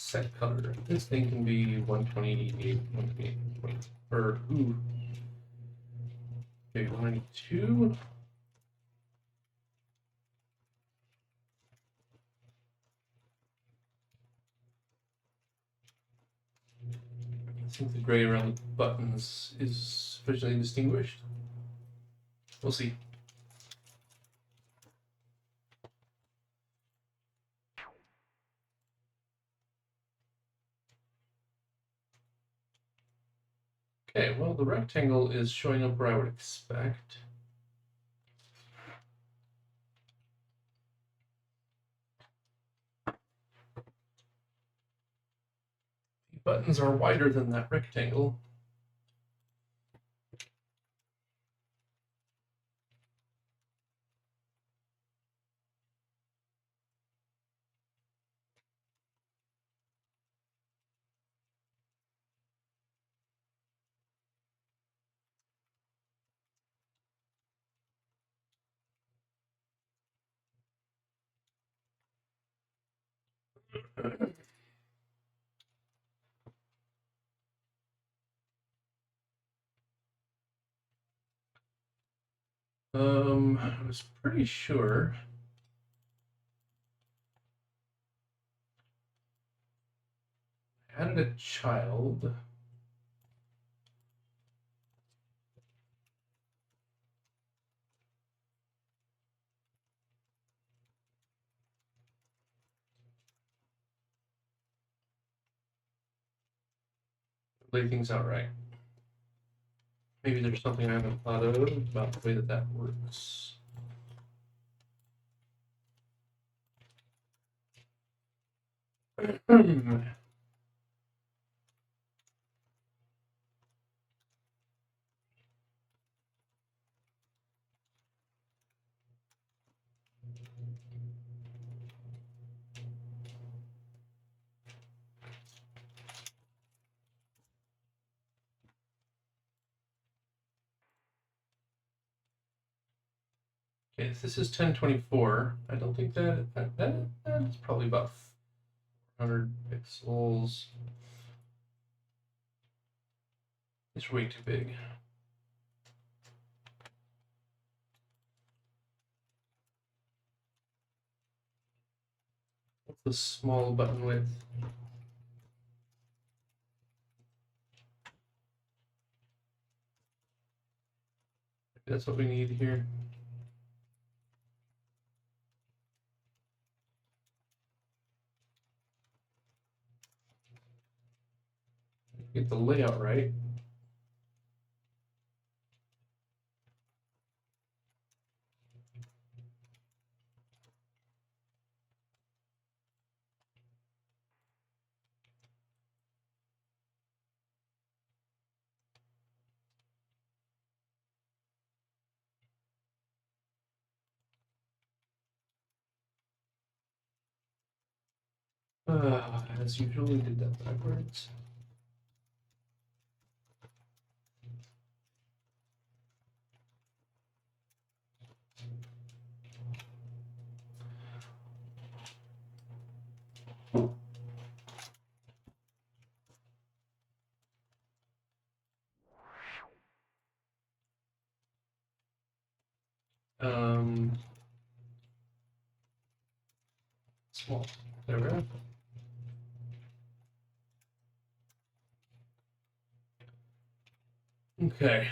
set color. This thing can be 128, 128, or ooh, okay, 192. I think the gray around the buttons is sufficiently distinguished. We'll see. Okay, well, the rectangle is showing up where I would expect. The buttons are wider than that rectangle. I was pretty sure. I added a child. Lay things out right. Maybe there's something I haven't thought of about the way that that works. Okay, this is 1024. I don't think that's probably about 400 pixels. It's way too big. What's the small button width? That's what we need here. Get the layout right. As usual, we did that backwards. Small. There we go. Okay.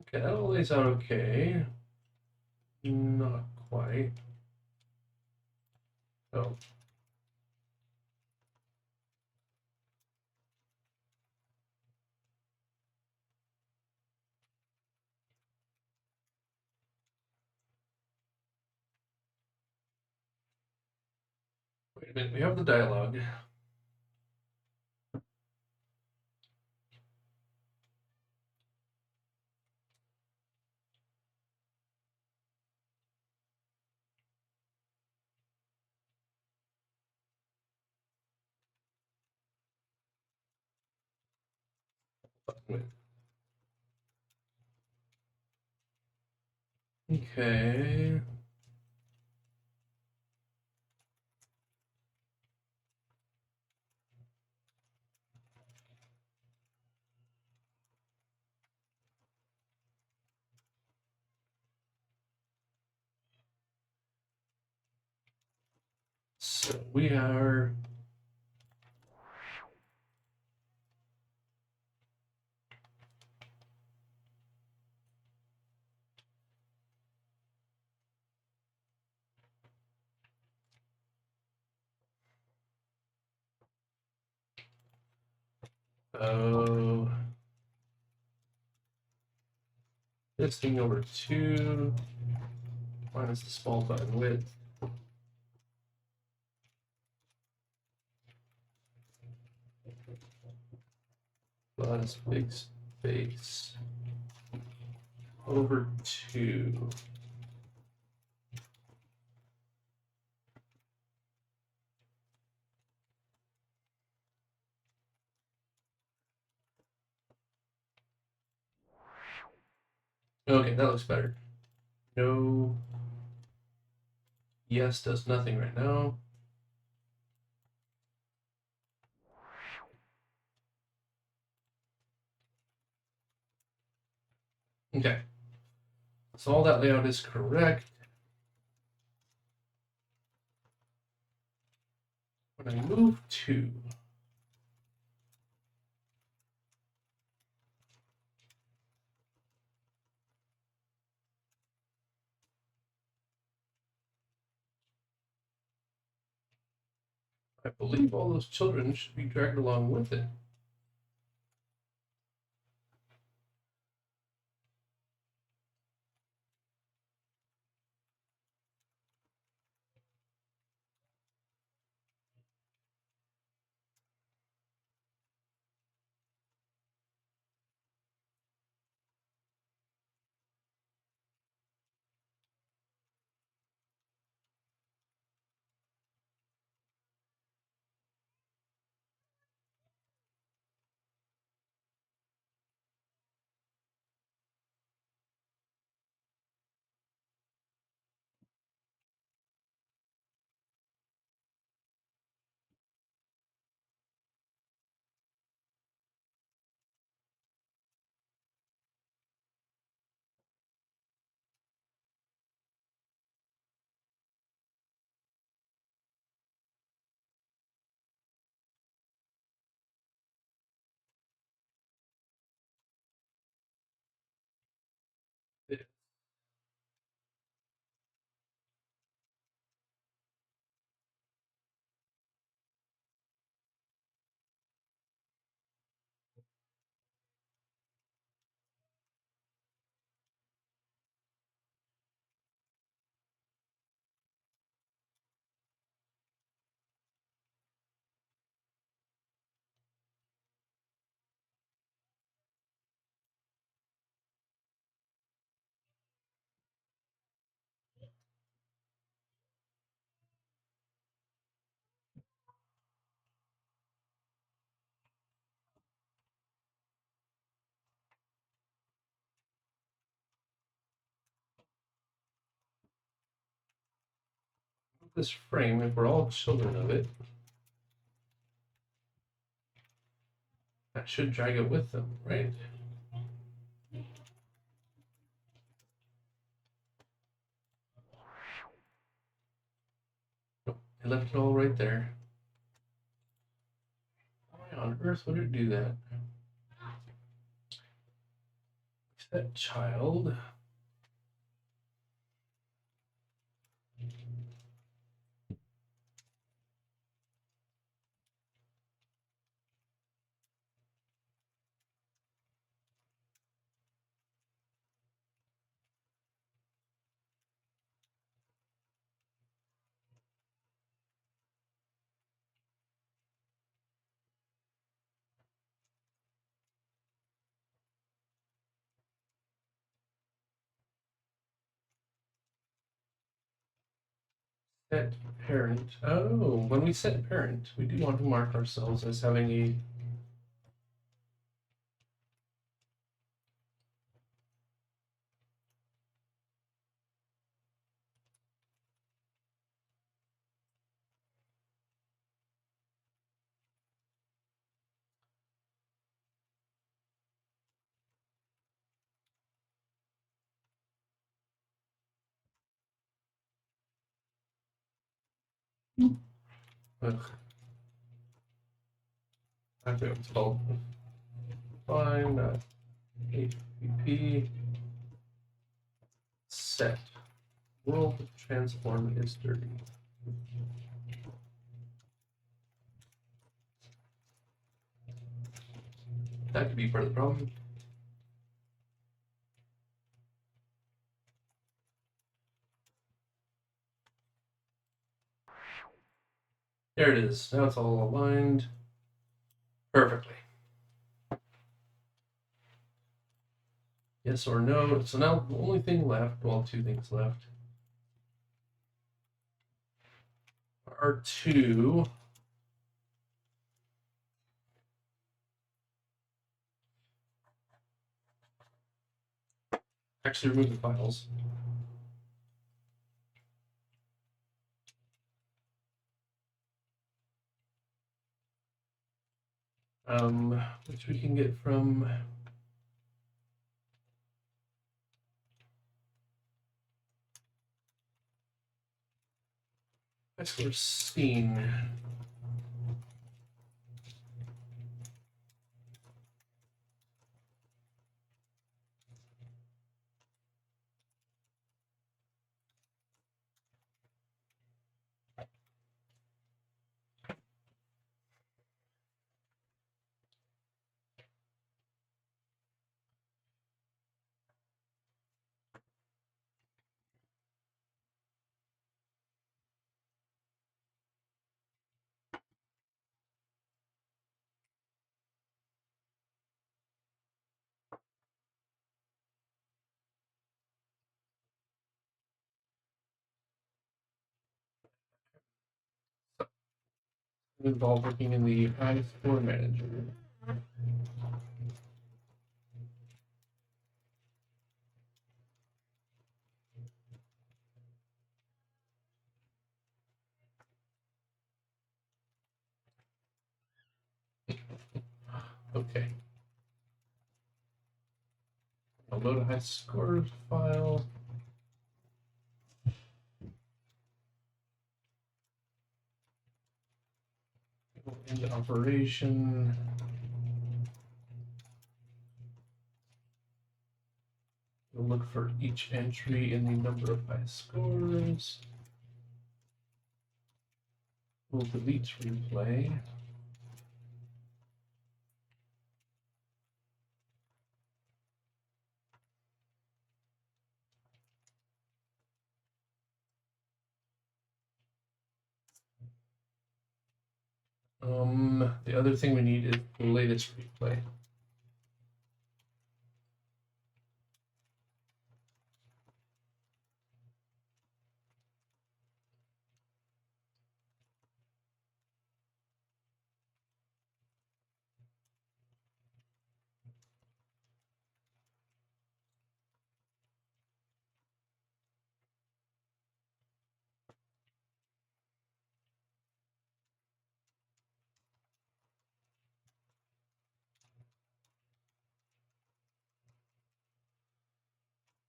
Okay, that all lays out okay. Not quite. Oh. Wait a minute, we have the dialogue. Button width. Okay. So we are this thing over 2 minus the small button width. Plus big space over 2. Okay, that looks better. No. Yes does nothing right now. Okay. So all that layout is correct. When I move 2, I believe all those children should be dragged along with it. This frame, if we're all children of it, that should drag it with them, right? Nope, I left it all right there. Why on earth would it do that? That child. Set parent. Oh, when we set parent, we do want to mark ourselves as having a Ugh. I forget what it's called. Find HTTP set world transform is dirty. That could be part of the problem. There it is. Now it's all aligned perfectly. Yes or no. So now the only thing left, well, two things left, are to actually remove the files. Which we can get from Highscores scene. Involved working in the Highscore manager. Okay. I'll load a Highscores file. Go into operation. We'll look for each entry in the number of Highscores. We'll delete replay. The other thing we need is the latest replay.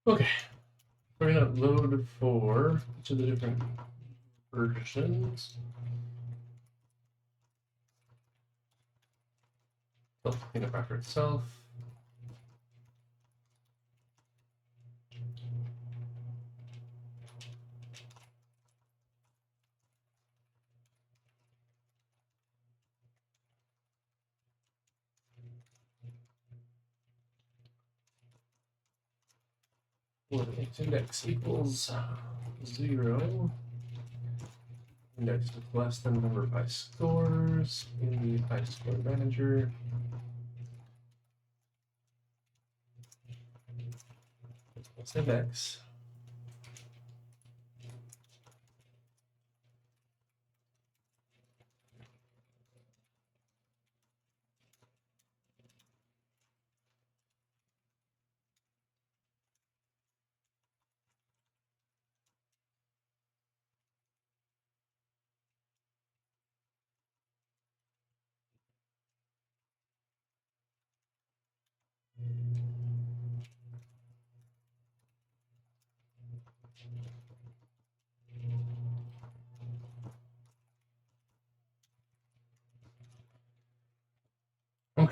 Okay, we're gonna load for each of the different versions. It'll clean up after itself. Its index equals 0. Index with less than number of Highscores in the Highscore manager. Plus index.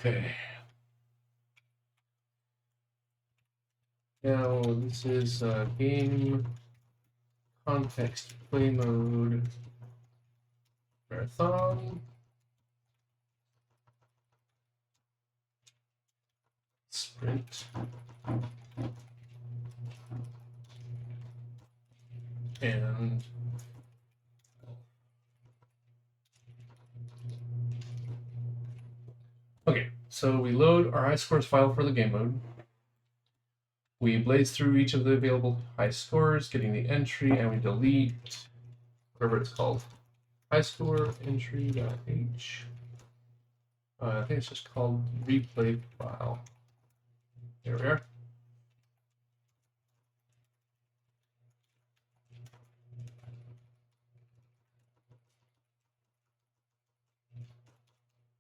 Okay. Now this is game context play mode marathon. Sprint. And okay, so we load our Highscores file for the game mode. We blaze through each of the available Highscores, getting the entry, and we delete whatever it's called. Highscore entry.h. I think it's just called replay file. There we are.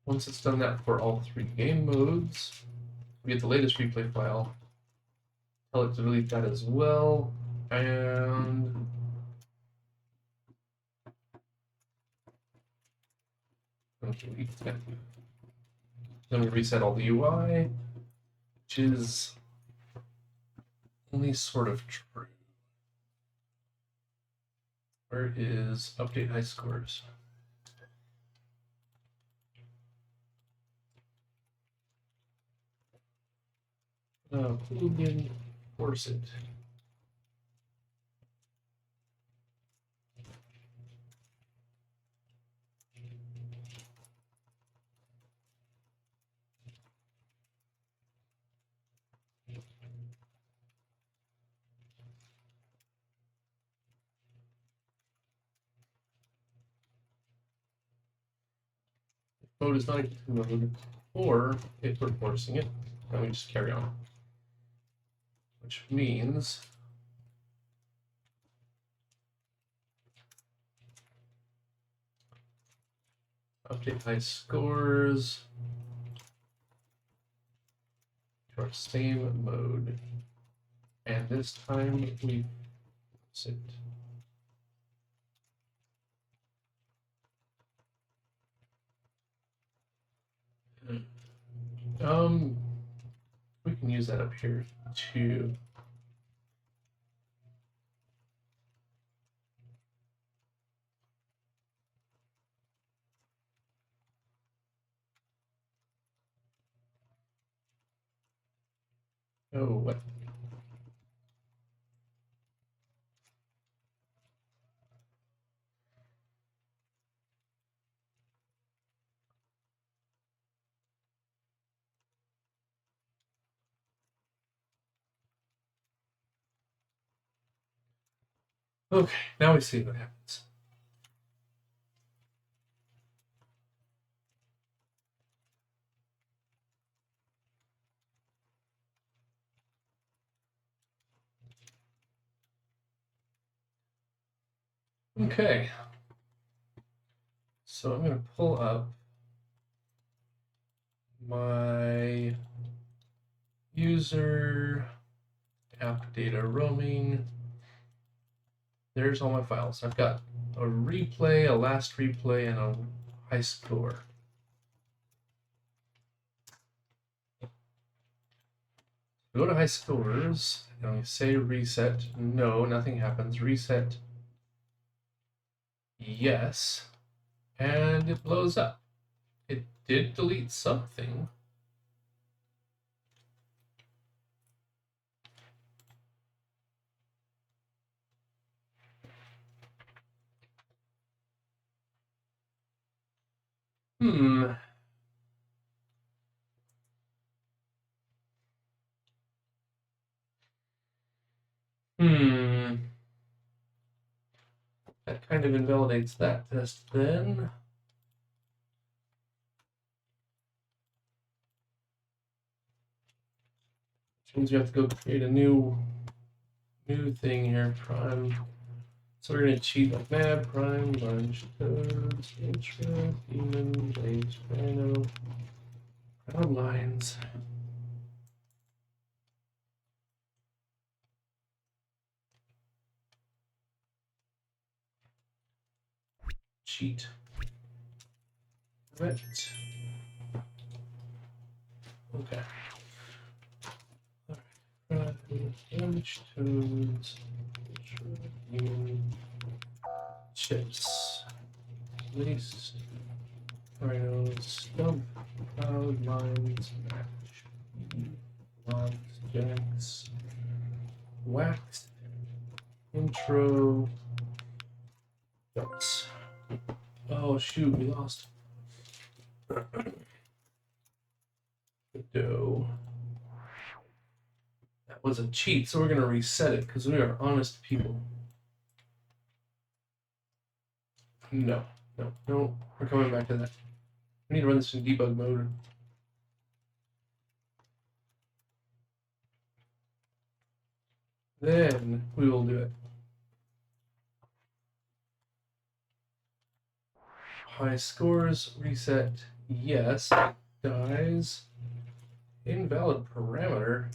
Once it's done that for all 3 game modes, we get the latest replay file. Tell it to delete that as well, and delete that. Then we reset all the UI, which is only sort of true. Where is update Highscores? Who didn't force it? Mode is not equal to mode, or if we're forcing it, then we just carry on. Which means update Highscores to our same mode. And this time we sit. We can use that up here too. Oh, what? Okay, now we see what happens. Okay. So I'm going to pull up my user app data roaming. There's all my files. I've got a replay, a last replay, and a high score. Go to Highscores, and we say reset. No, nothing happens. Reset. Yes. And it blows up. It did delete something. Hmm. That kind of invalidates that test then. Which means we have to go create a new thing here, prime. So we're gonna cheat like mad, prime, bunch, toads, intro, demon, blaze, rhino, ground lines. Cheat. Right. Okay. Alright. Damage toads. Chips. Lace. Rhinos. Stump. Cloud. Mines. Match. Logs. Jacks. Wax. Intro. Darts. Oh shoot, we lost. TODO. That was a cheat, so we're gonna reset it because we are honest people. No, no, we're coming back to that. We need to run this in debug mode. Then we will do it. High scores, reset, yes. Dies. Invalid parameter.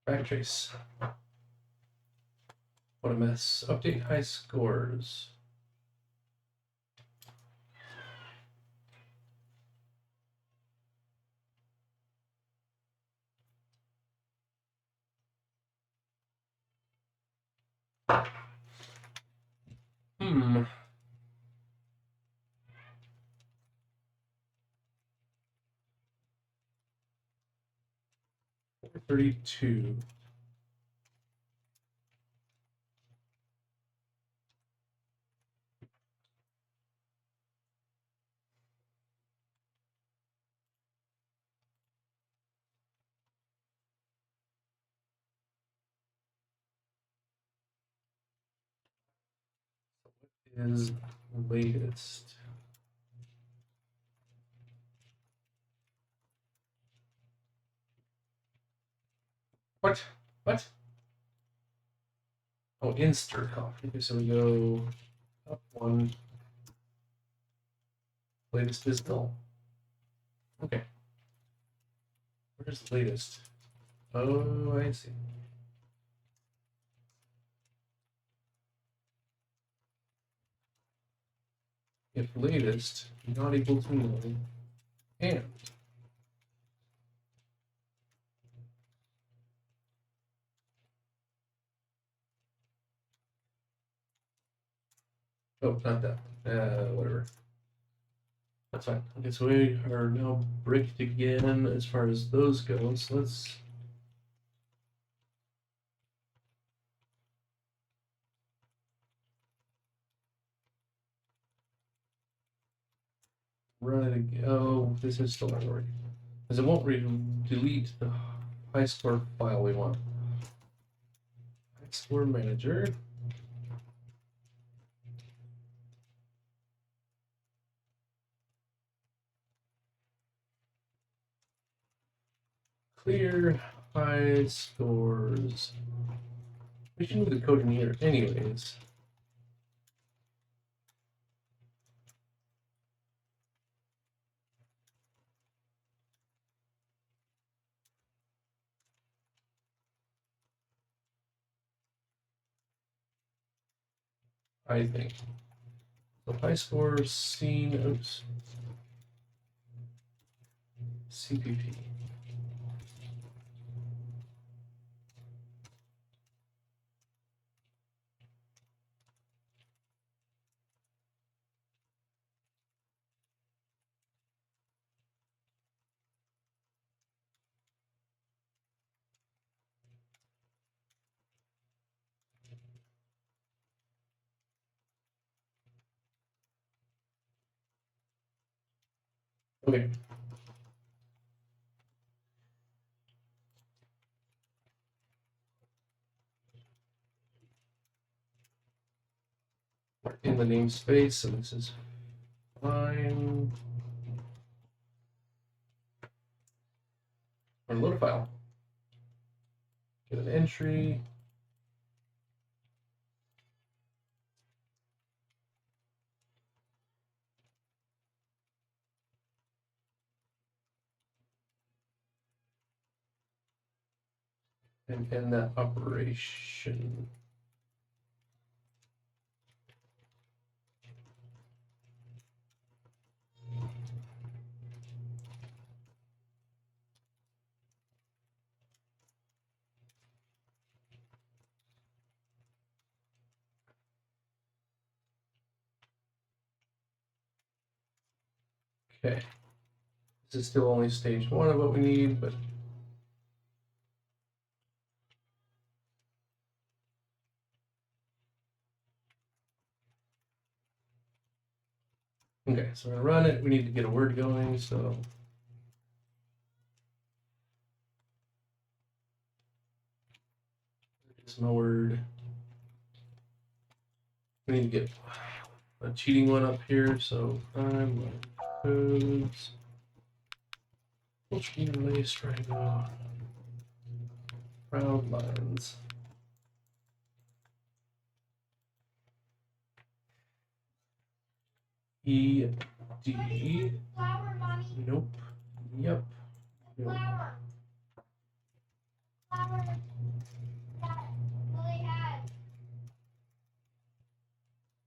Backtrace. What a mess. Update high scores. Hmm. 32. Is latest. What? What? Oh, insert copy. Okay, so we go up one. Latest is null. Okay. Where's the latest? Oh, I see. If latest not equal to null, and oh, not that. Whatever. That's fine. Okay, so we are now bricked again as far as those go. So let's run it again. Oh, this is still not working because it won't delete the high score file we want. High score manager. Clear high scores. We should move the code in here anyways. I think. So high score scene, oops. CPP. Okay. In the namespace, so this is fine. Or load a file. Get an entry. And end that operation. Okay. This is still only stage 1 of what we need, but okay, so we're gonna run it. We need to get a word going, so there's my word. We need to get a cheating one up here, so prime codes. Which relay triangle? Proud lines. E D. Nope. Yep. Nope.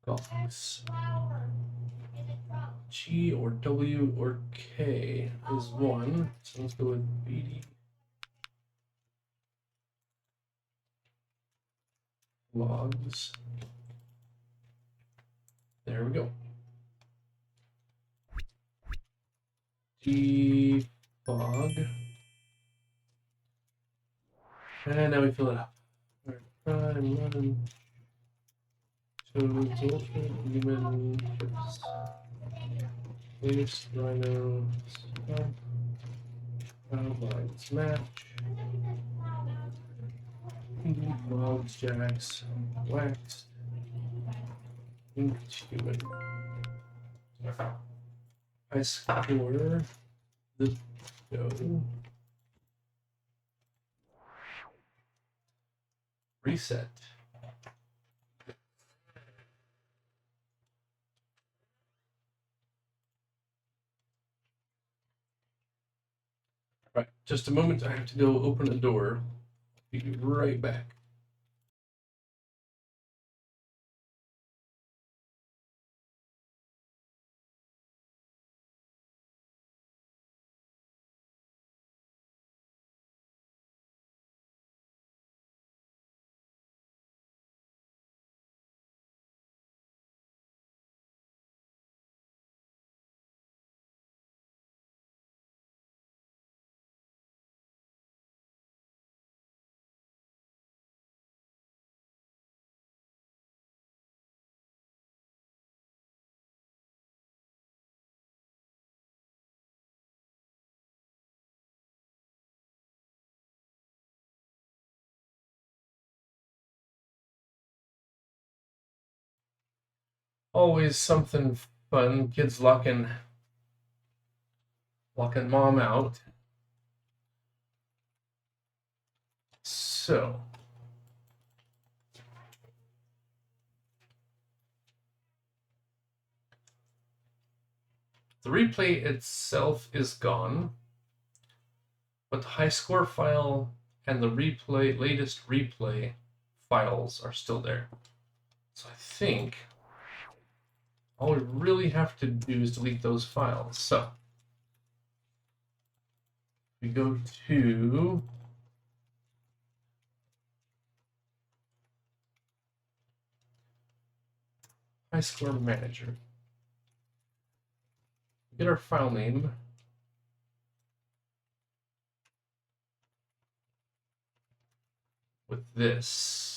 Gogs. G or W or K is 1. So let's go with BD. Logs. There we go. Defog. And now we fill it up. Prime run. Toads ultra human chips. Latest rhino. Stop. Lines match. Logs, jacks, waxed. Inked human. I score the go. Reset. Right, just a moment. I have to go open a door. Be right back. Always something fun. Kids locking mom out. So the replay itself is gone, but the high score file and the latest replay files are still there. So I think all we really have to do is delete those files. So we go to high score manager. Get our file name. With this.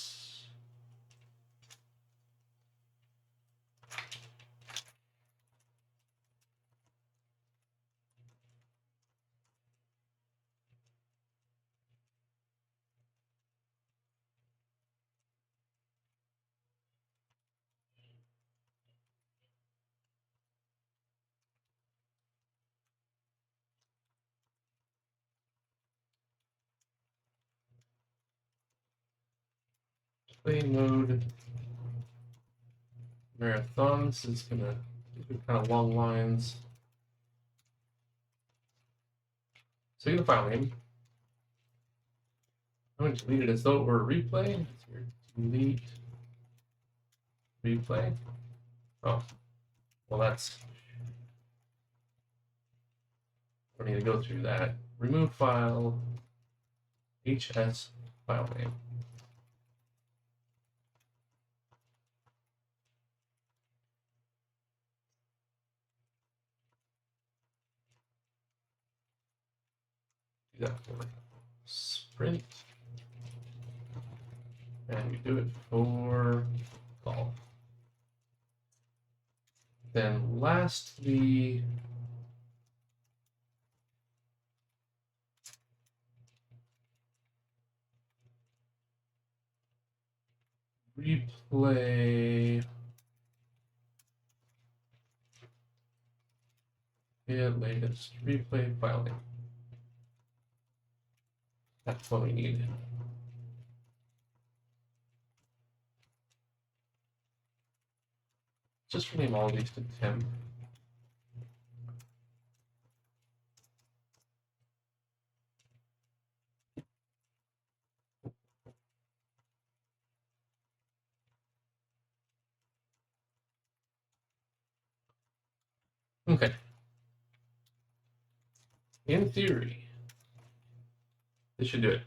Play mode marathons is gonna do kind of long lines. So you get the file name. I'm going to delete it as though it were a replay. Delete replay. Oh, well, that's. We need to go through that. Remove file, HS file name. that for sprint. And we do it for golf. Then lastly, replay latest replay file name. That's what we need. Just rename all of these to Tim. Okay. In theory, this should do it.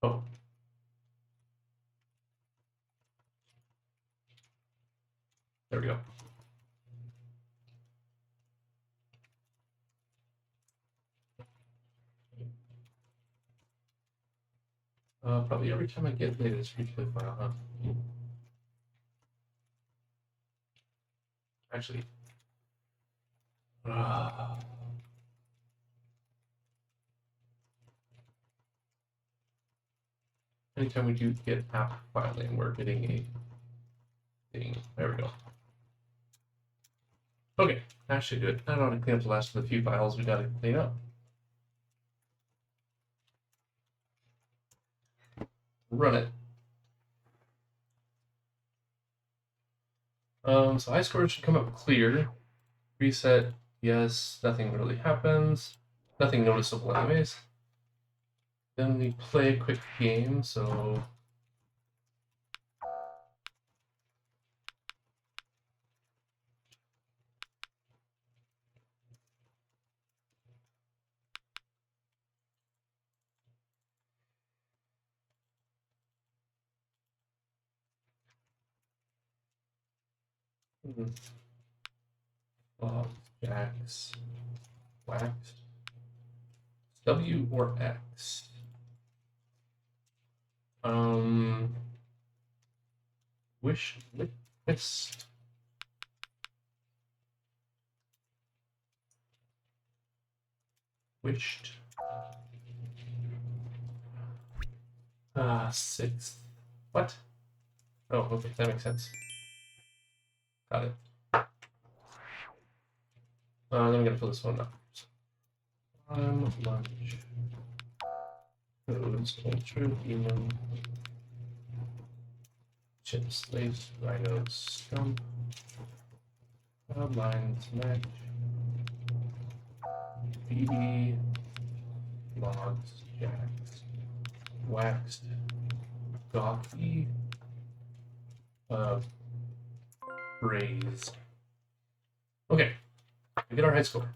Oh. There we go. Probably every time I get latest replay file, huh? Actually. Anytime we do get app file name, we're getting a thing. There we go. Okay, that should do it. I don't want to clean up the last of the few files we gotta clean up. Run it. So Highscores should come up clear. Reset, yes, nothing really happens. Nothing noticeable anyways. Then we play a quick game, so Jacks, wax, W or X. Twist. Wished. 6th. What? Oh, okay, that makes sense. Got it. Then I'm gonna fill this one up. Lunch. Codes, culture, human. Chips, slaves, rhinos, scum. Lines, match. BD. Logs, jacks. Waxed. Gawky. Braze. Okay, we get our high score.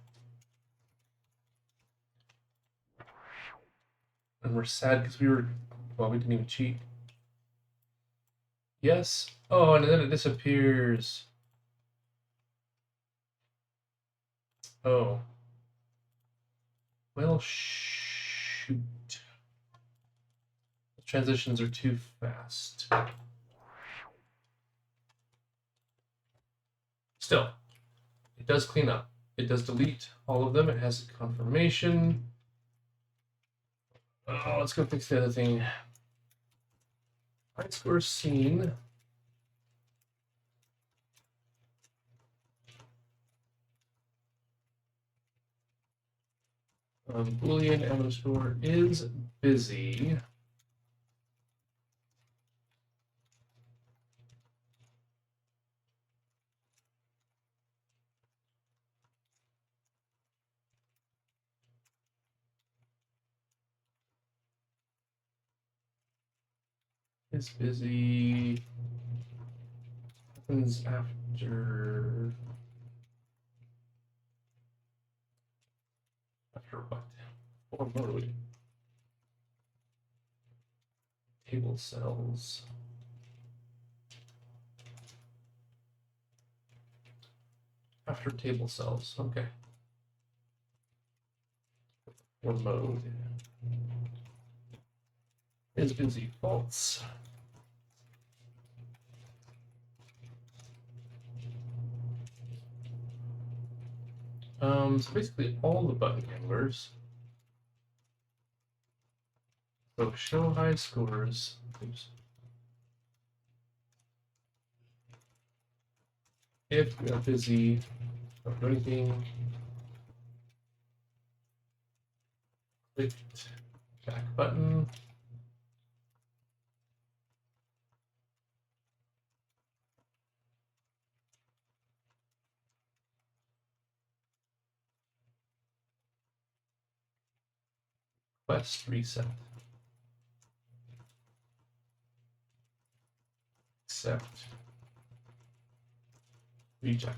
And we're sad because we didn't even cheat. Yes. Oh, and then it disappears. Oh. Well, shoot. The transitions are too fast. Still, it does clean up. It does delete all of them. It has a confirmation. Oh, let's go fix the other thing. Highscore scene. Boolean underscore is busy. is busy. Happens after what? Or mode. Table cells. After table cells, okay. Or mode. Is busy, false. So basically all the button handlers. So show high scores. Oops. If we are busy, don't do anything. Click back button. Quest reset. Accept. Reject.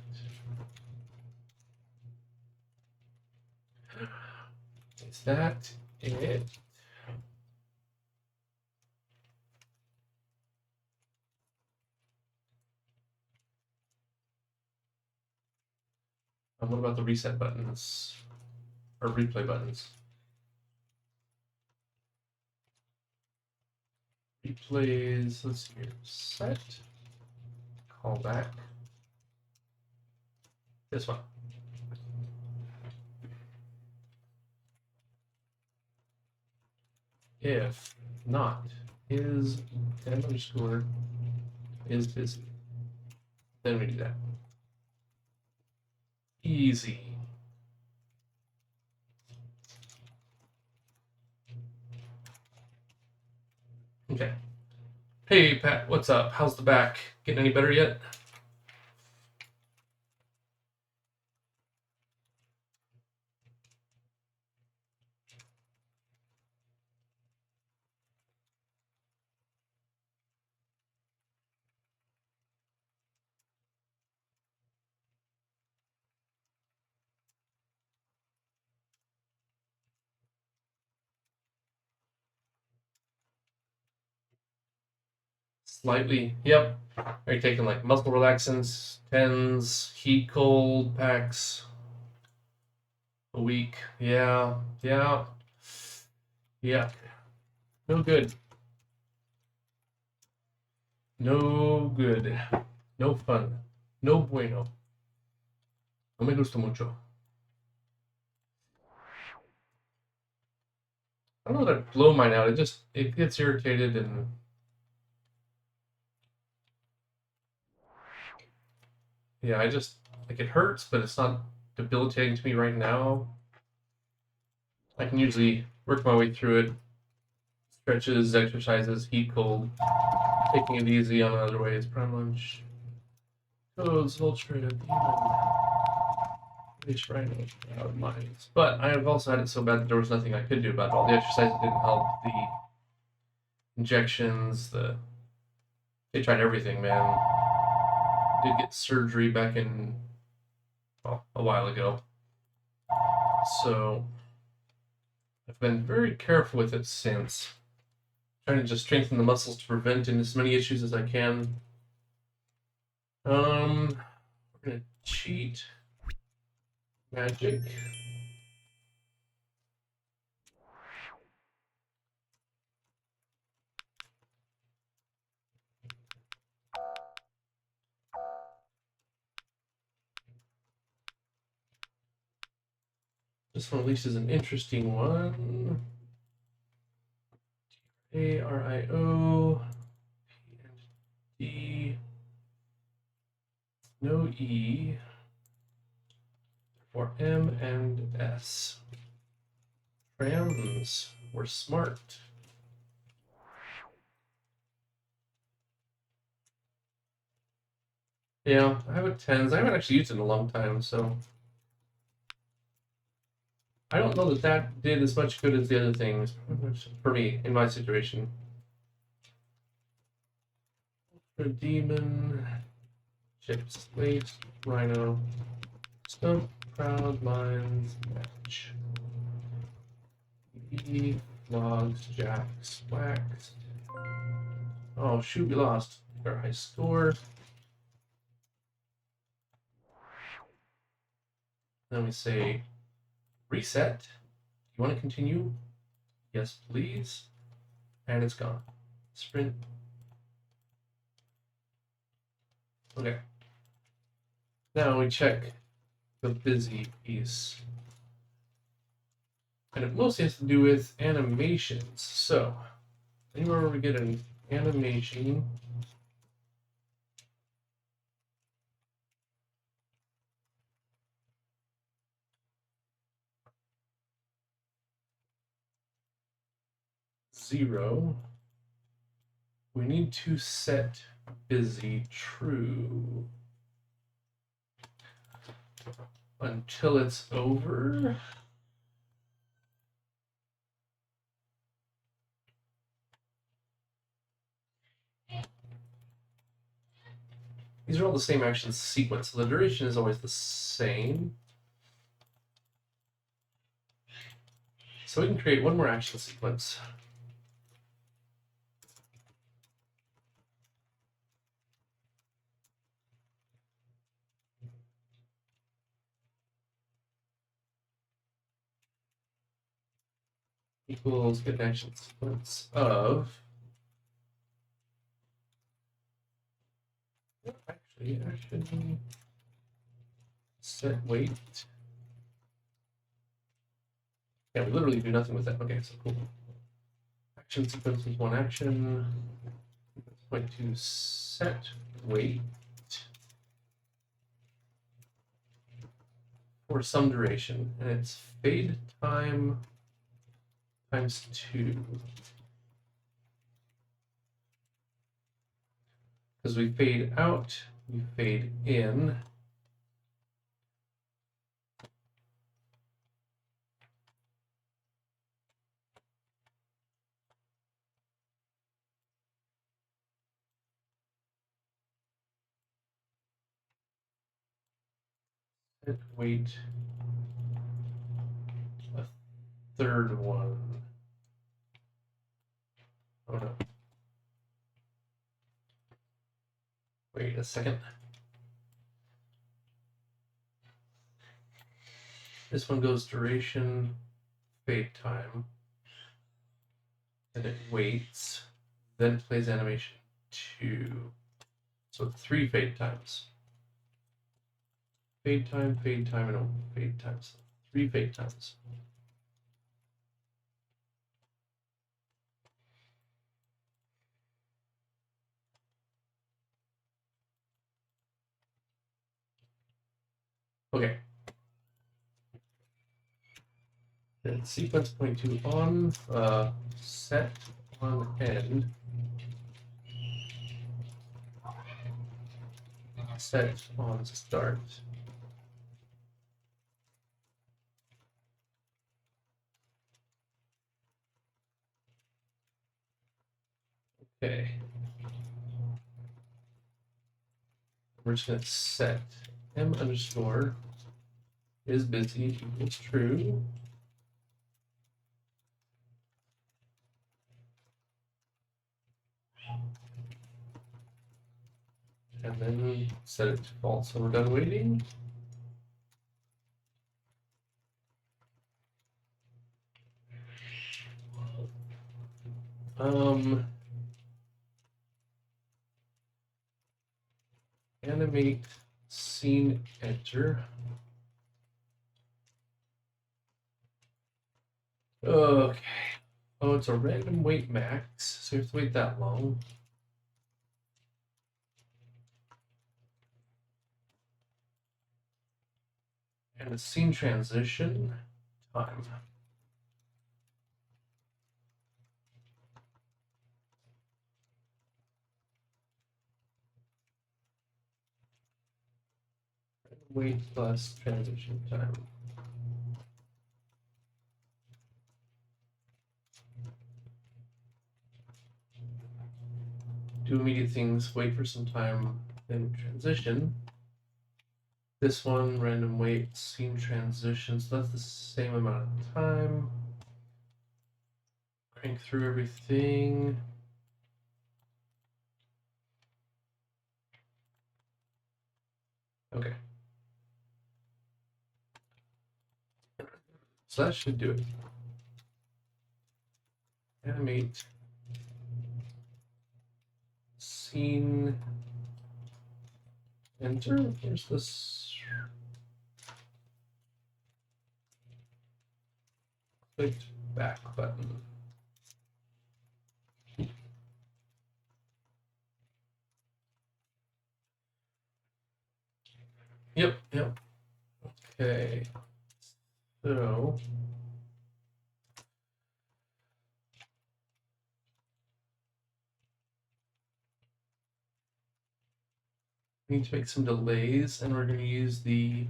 Is that it? And what about the reset buttons? Or replay buttons? Replays, let's see here. Set. Call back. This one. If not, is and underscore is busy. Then we do that. Easy. Okay. Hey, Pat, what's up? How's the back? Getting any better yet? Slightly. Yep. Are you taking like muscle relaxants, tens, heat cold packs a week? Yeah. Yeah. Yeah. No good. No good. No fun. No bueno. No me gusta mucho. I don't know that I blow mine out. It gets irritated and yeah, I just like it hurts, but it's not debilitating to me right now. I can usually work my way through it. Stretches, exercises, heat cold, taking it easy on other ways. Prime lunch. Codes, ultra, demon. Fish rhino out of minds. But I have also had it so bad that there was nothing I could do about it. All the exercises didn't help. The injections, they tried everything, man. Did get surgery back in a while ago. So I've been very careful with it since. Trying to just strengthen the muscles to prevent as many issues as I can. We're gonna cheat. Magic. This one at least is an interesting one. ARIO. D. No E. For M and S. Trams were smart. Yeah, I have a tens. I haven't actually used it in a long time, so I don't know that that did as much good as the other things for me in my situation. Demon, Chip, Sleuth, Rhino, Stump, Proud, Mines, Match. E, Logs, Jacks, Wax. Oh shoot, we lost our high score. Then we say reset. You want to continue? Yes, please. And it's gone. Sprint. Okay. Now we check the busy piece. And it mostly has to do with animations. So, anywhere where we get an animation, zero, we need to set busy true until it's over. These are all the same action sequence, so the duration is always the same. So we can create one more action sequence. Equals get an action sequence of. Actually, action set weight. Yeah, we literally do nothing with that. Okay, so cool. Action sequence is one action. Point to set weight for some duration, and it's fade time times 2. Because we fade out, we fade in. Set weight, a third one. Oh no. Wait a second. This one goes duration, fade time, and it waits, then plays animation 2. So 3 fade times. Fade time, and a fade time. So 3 fade times. Okay. Then sequence point to on, set on end, set on start. Okay. We're just going to set m underscore is busy equals true. And then set it to false when we're done waiting. Animate scene enter. Okay. Oh, it's a random wait max, so you have to wait that long. And a scene transition time. Wait plus transition time. do immediate things, wait for some time, then transition. This one, random wait, scene transition, so that's the same amount of time. Crank through everything. Okay. So that should do it. Animate. Scene. Enter. Where's this? Clicked back button. Yep. Okay. So. We need to make some delays, and we're going to use the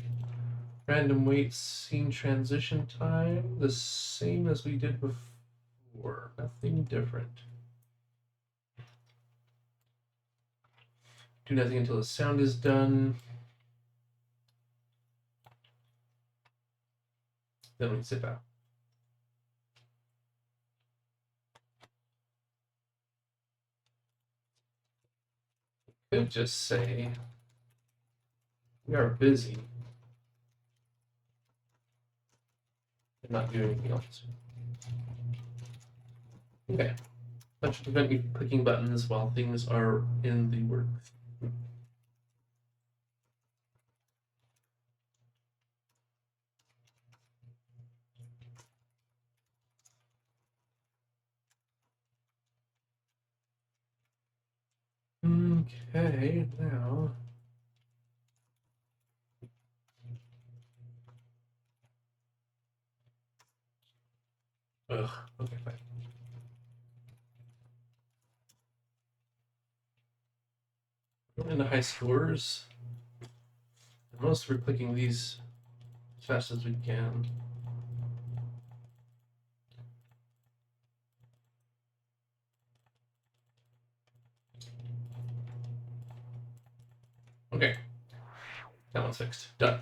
random wait scene transition time, the same as we did before. Nothing different. Do nothing until the sound is done. Then we sit back. Could just say we are busy and not doing anything else. Okay. That should prevent me clicking buttons while things are in the works. Okay, now. Ugh, okay, fine. Going into Highscores. Most we're clicking these as fast as we can. Okay. That one's fixed. Done.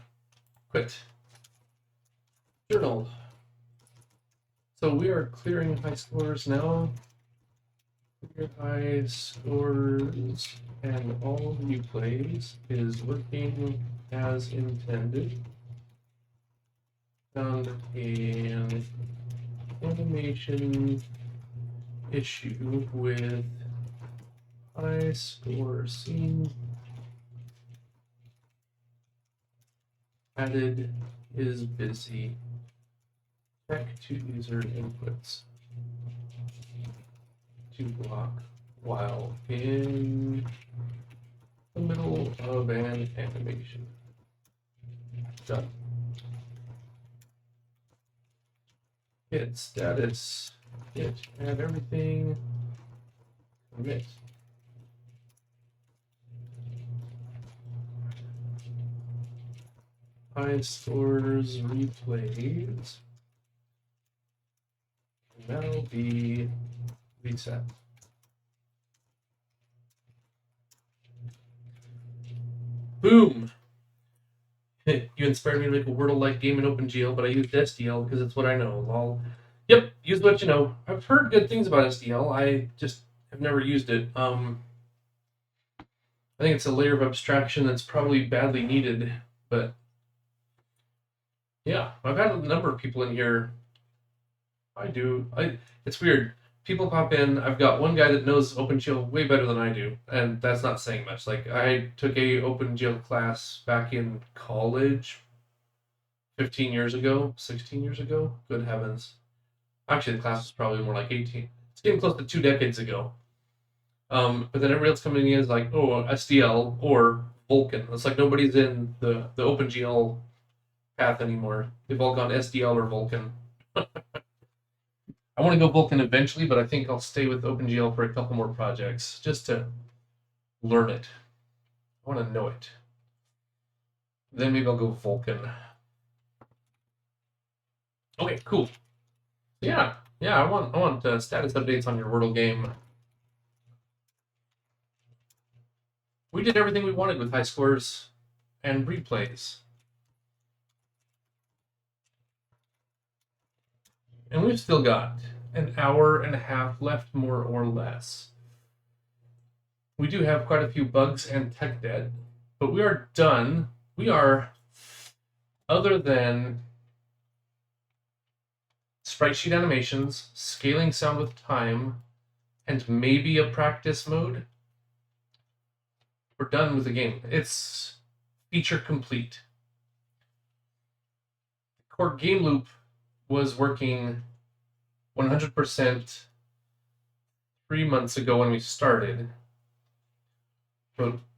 Quit. Journal. So we are clearing Highscores now. Clear Highscores and all replays is working as intended. Found an animation issue with Highscore scene added is busy. Check to user inputs to block while in the middle of an animation. Done. Hit status. Hit add everything. Commit. Highscores replays. That'll be reset. Boom! You inspired me to make a Wordle-like game in OpenGL, but I used SDL because it's what I know. Lol. Yep, use what you know. I've heard good things about SDL. I just have never used it. I think it's a layer of abstraction that's probably badly needed, but yeah, I've had a number of people in here. It's weird. People pop in. I've got one guy that knows OpenGL way better than I do, and that's not saying much. Like I took a OpenGL class back in college 15 years ago, 16 years ago. Good heavens. Actually, the class was probably more like 18. It's getting close to 2 decades ago. But then everybody else coming in is like, oh, SDL or Vulkan. It's like nobody's in the OpenGL path anymore. They've all gone SDL or Vulkan. I want to go Vulkan eventually, but I think I'll stay with OpenGL for a couple more projects just to learn it. I want to know it. Then maybe I'll go Vulkan. Okay, cool. Yeah, I want status updates on your Wordle game. we did everything we wanted with Highscores and replays. And we've still got an hour and a half left, more or less. We do have quite a few bugs and tech debt, but we are done. We are, other than sprite sheet animations, scaling sound with time, and maybe a practice mode, we're done with the game. It's feature complete. The core game loop was working 100% 3 months ago when we started.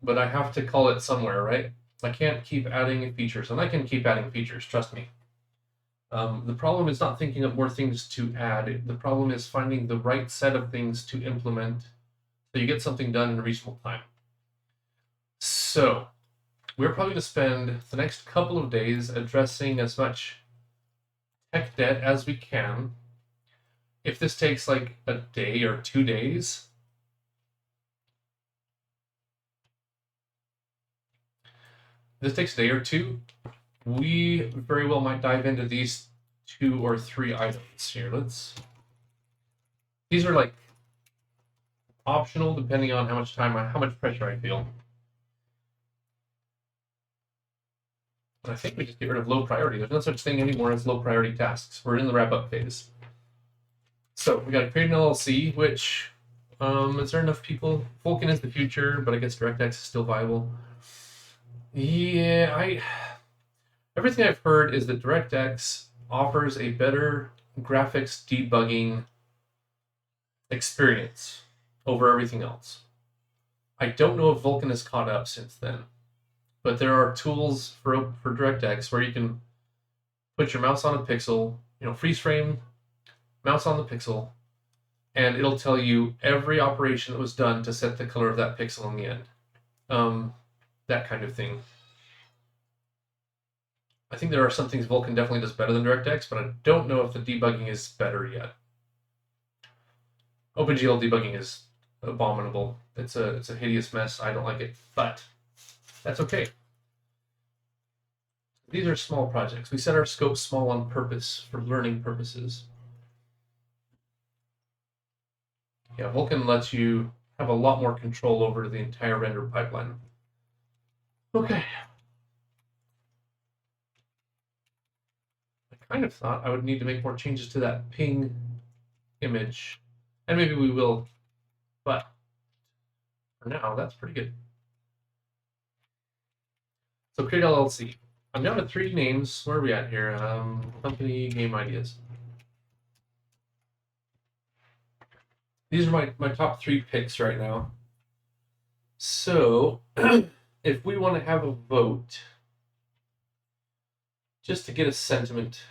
But I have to call it somewhere, right? I can't keep adding features, and I can keep adding features, trust me. The problem is not thinking of more things to add. The problem is finding the right set of things to implement so you get something done in a reasonable time. So, we're probably going to spend the next couple of days addressing as much tech debt as we can. If this takes like a day or 2 days, this takes a day or two, we very well might dive into these 2 or 3 items here. These are like optional depending on how much time, how much pressure I feel. And I think we just get rid of low priority. There's no such thing anymore as low priority tasks. We're in the wrap up phase. So we got to create an LLC, which, is there enough people? Vulkan is the future, but I guess DirectX is still viable. Yeah, everything I've heard is that DirectX offers a better graphics debugging experience over everything else. I don't know if Vulkan has caught up since then, but there are tools for DirectX where you can put your mouse on a pixel, freeze frame, mouse on the pixel, and it'll tell you every operation that was done to set the color of that pixel in the end. That kind of thing. I think there are some things Vulkan definitely does better than DirectX, but I don't know if the debugging is better yet. OpenGL debugging is abominable. It's a hideous mess. I don't like it, but that's okay. These are small projects. We set our scope small on purpose for learning purposes. Yeah, Vulkan lets you have a lot more control over the entire render pipeline. Okay. I kind of thought I would need to make more changes to that ping image, and maybe we will, but for now, that's pretty good. So create LLC. I'm down to 3 names. Where are we at here? Company, game ideas. These are my top 3 picks right now. So if we want to have a vote, just to get a sentiment,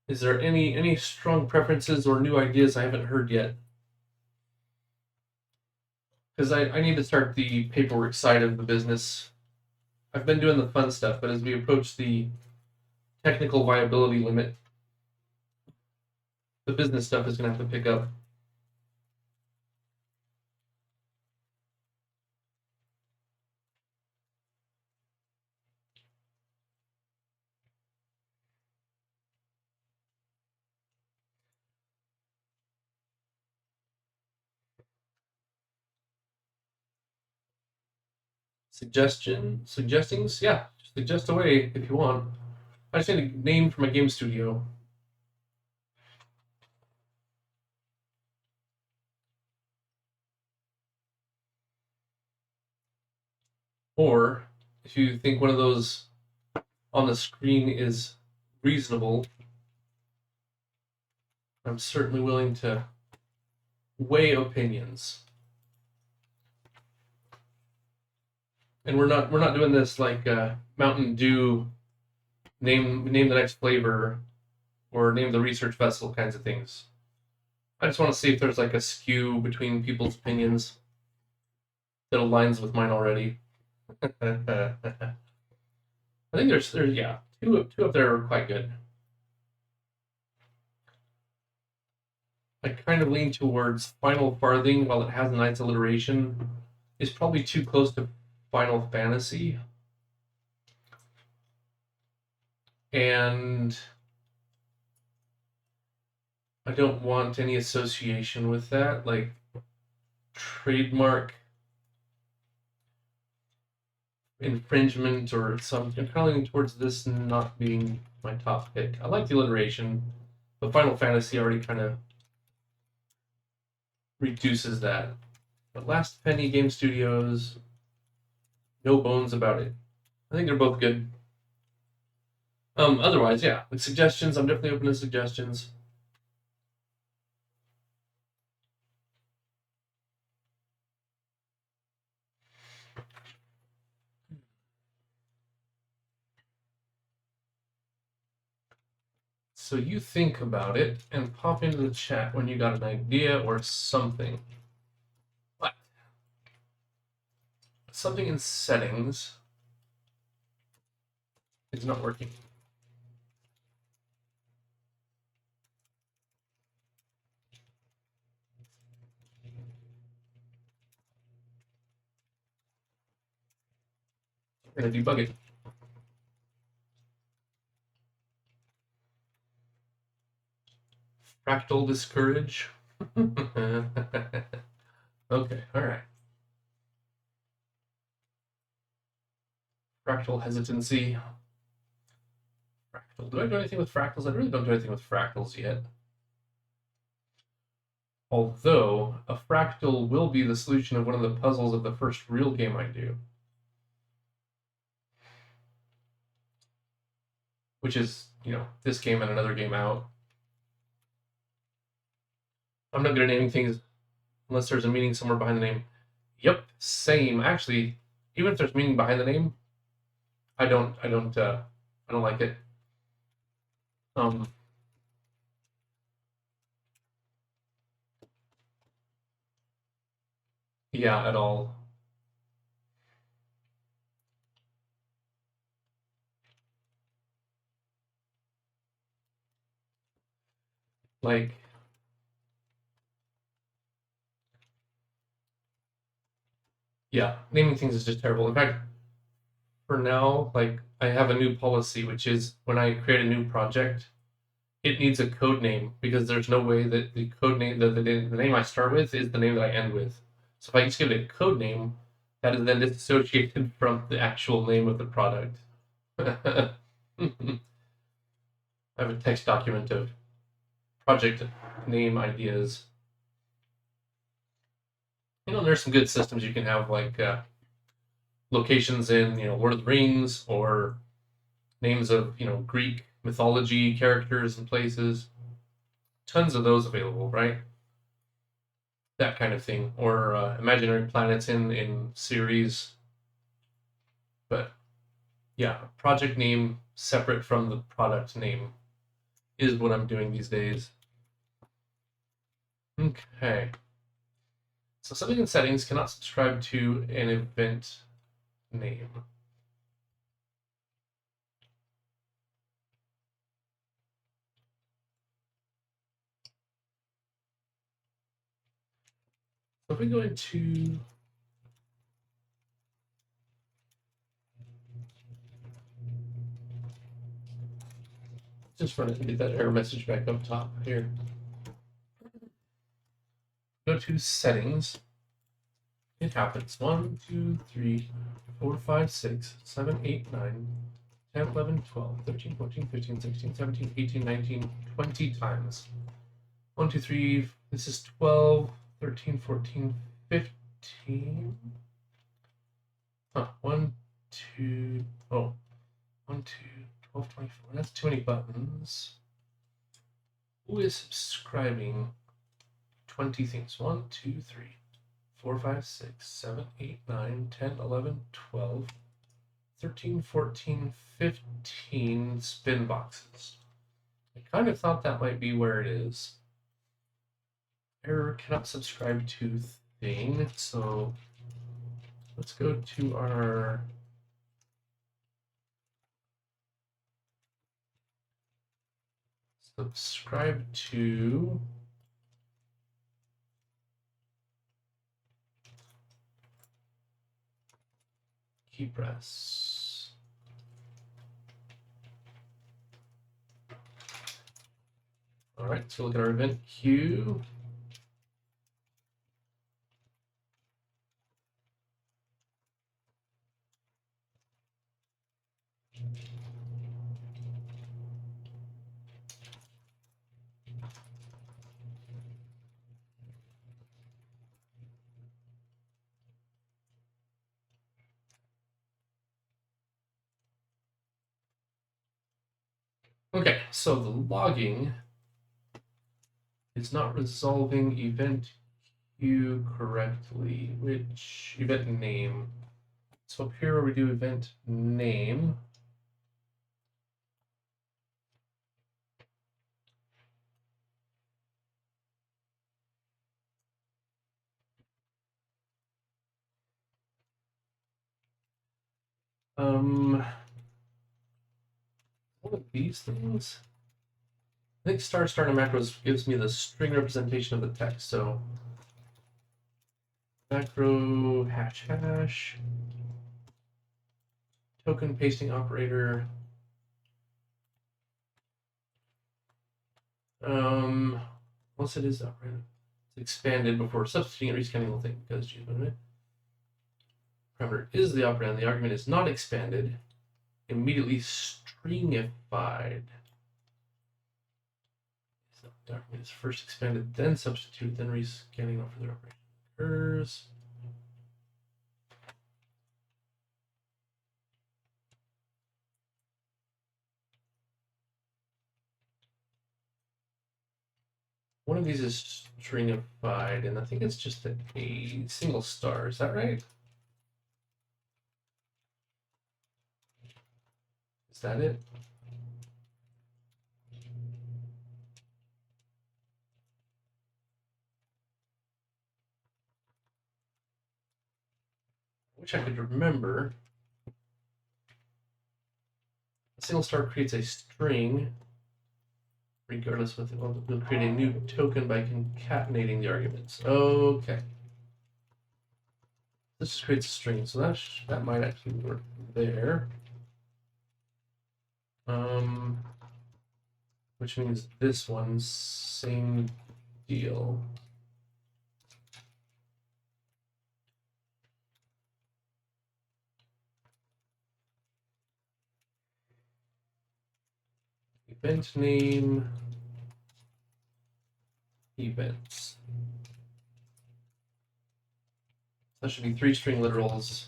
is there any strong preferences or new ideas I haven't heard yet? Because I need to start the paperwork side of the business. I've been doing the fun stuff, but as we approach the technical viability limit, the business stuff is going to have to pick up. Suggestings? Yeah, suggest away if you want. I just need a name for my game studio. Or if you think one of those on the screen is reasonable, I'm certainly willing to weigh opinions. And we're not doing this like Mountain Dew, name the next flavor, or name the research vessel kinds of things. I just want to see if there's like a skew between people's opinions that aligns with mine already. I think there's yeah, two up there are quite good. I kind of lean towards Final Farthing, while it has a nice alliteration, is probably too close to Final Fantasy. And I don't want any association with that, like trademark infringement or something. I'm kind of leaning towards this not being my top pick. I like the alliteration, but Final Fantasy already kind of reduces that. But Last Penny Game Studios, no bones about it. I think they're both good. Otherwise, yeah, like suggestions, I'm definitely open to suggestions. So you think about it and pop into the chat when you got an idea or something. But something in settings is not working. We're gonna debug it. Fractal discourage. Okay, all right. Fractal hesitancy. Fractal. Do I do anything with fractals? I really don't do anything with fractals yet. Although a fractal will be the solution of one of the puzzles of the first real game I do, which is, this game and another game out. I'm not good at naming things unless there's a meaning somewhere behind the name. Yep, same. Actually, even if there's meaning behind the name, I don't like it. Yeah, at all. Like, yeah, naming things is just terrible. In fact, for now, like, I have a new policy, which is when I create a new project, it needs a code name because there's no way that the code name, the name I start with is the name that I end with. So if I just give it a code name, that is then disassociated from the actual name of the product. I have a text document of project name ideas. There's some good systems you can have, like locations in, Lord of the Rings, or names of, Greek mythology characters and places. Tons of those available, right? That kind of thing, or imaginary planets in series. But yeah, project name separate from the product name is what I'm doing these days. Okay. So something in settings cannot subscribe to an event name. So if we go into just run it and get that error message back up top here. Go to settings. It happens. 1, 2, 3, 4, 5, 6, 7, 8, 9, 10, 11, 12, 13, 14, 15, 16, 17, 18, 19, 20 times. 1, 2, 3, this is 12, 13, 14, 15. Huh, 1, 2, 1, 2, 12, 24. That's too many buttons. Who is subscribing 20 things? 1, 2, 3, 4, 5, 6, 7, 8, 9, 10, 11, 12, 13, 14, 15 spin boxes. I kind of thought that might be where it is. Error cannot subscribe to thing. So let's go to our subscribe to key press. All right, so look at our event queue. Okay, so the logging is not resolving event queue correctly. Which event name? So up here where we do event name, one of these things. I think starter macros gives me the string representation of the text. So macro hash hash token pasting operator. Once it is operator, it's expanded before substituting and rescanning the whole thing because parameter is the operator and the argument is not expanded. Immediately stringified. So the argument is first expanded, then substituted, then rescanning no further operation occurs. One of these is stringified, and I think it's just a single star. Is that right? Is that it? I wish I could remember. A single star creates a string, regardless of what we'll create a new token by concatenating the arguments. Okay. This just creates a string, so that might actually work there. Which means this one's same deal. Event name, events. That should be 3 string literals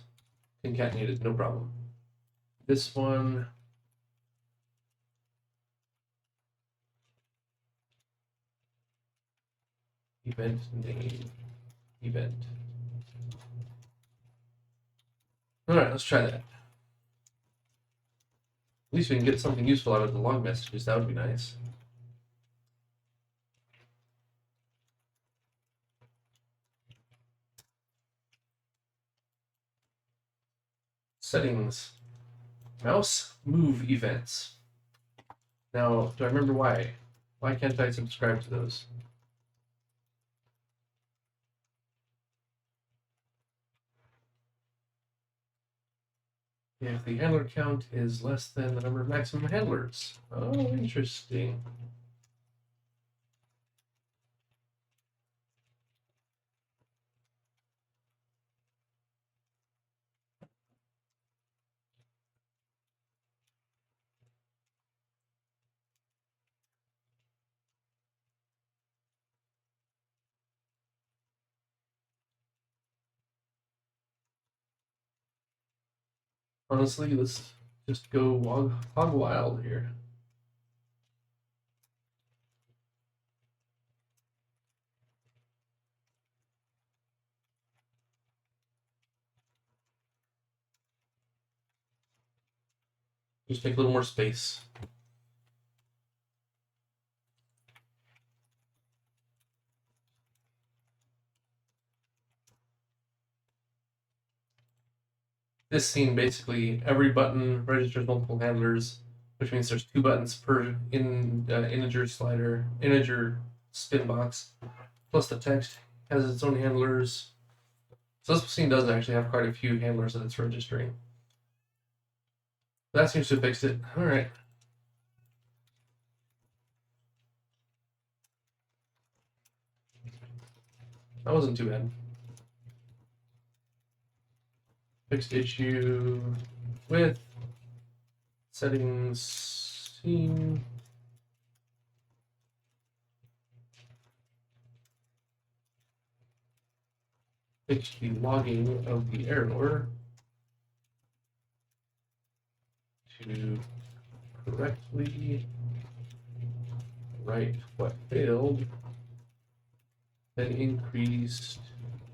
concatenated, no problem. This one, event name, event. All right, let's try that. At least we can get something useful out of the log messages. That would be nice. Settings, mouse move events. Now, do I remember why? Why can't I subscribe to those? If the handler count is less than the number of maximum handlers. Oh, interesting. Honestly, let's just go hog wild here. Just make a little more space. This scene, basically, every button registers multiple handlers, which means there's 2 buttons per integer spin box, plus the text has its own handlers. So this scene does actually have quite a few handlers that it's registering. That seems to have fixed it. All right. That wasn't too bad. Fixed issue with settings scene. Fixed the logging of the error to correctly write what failed, then increased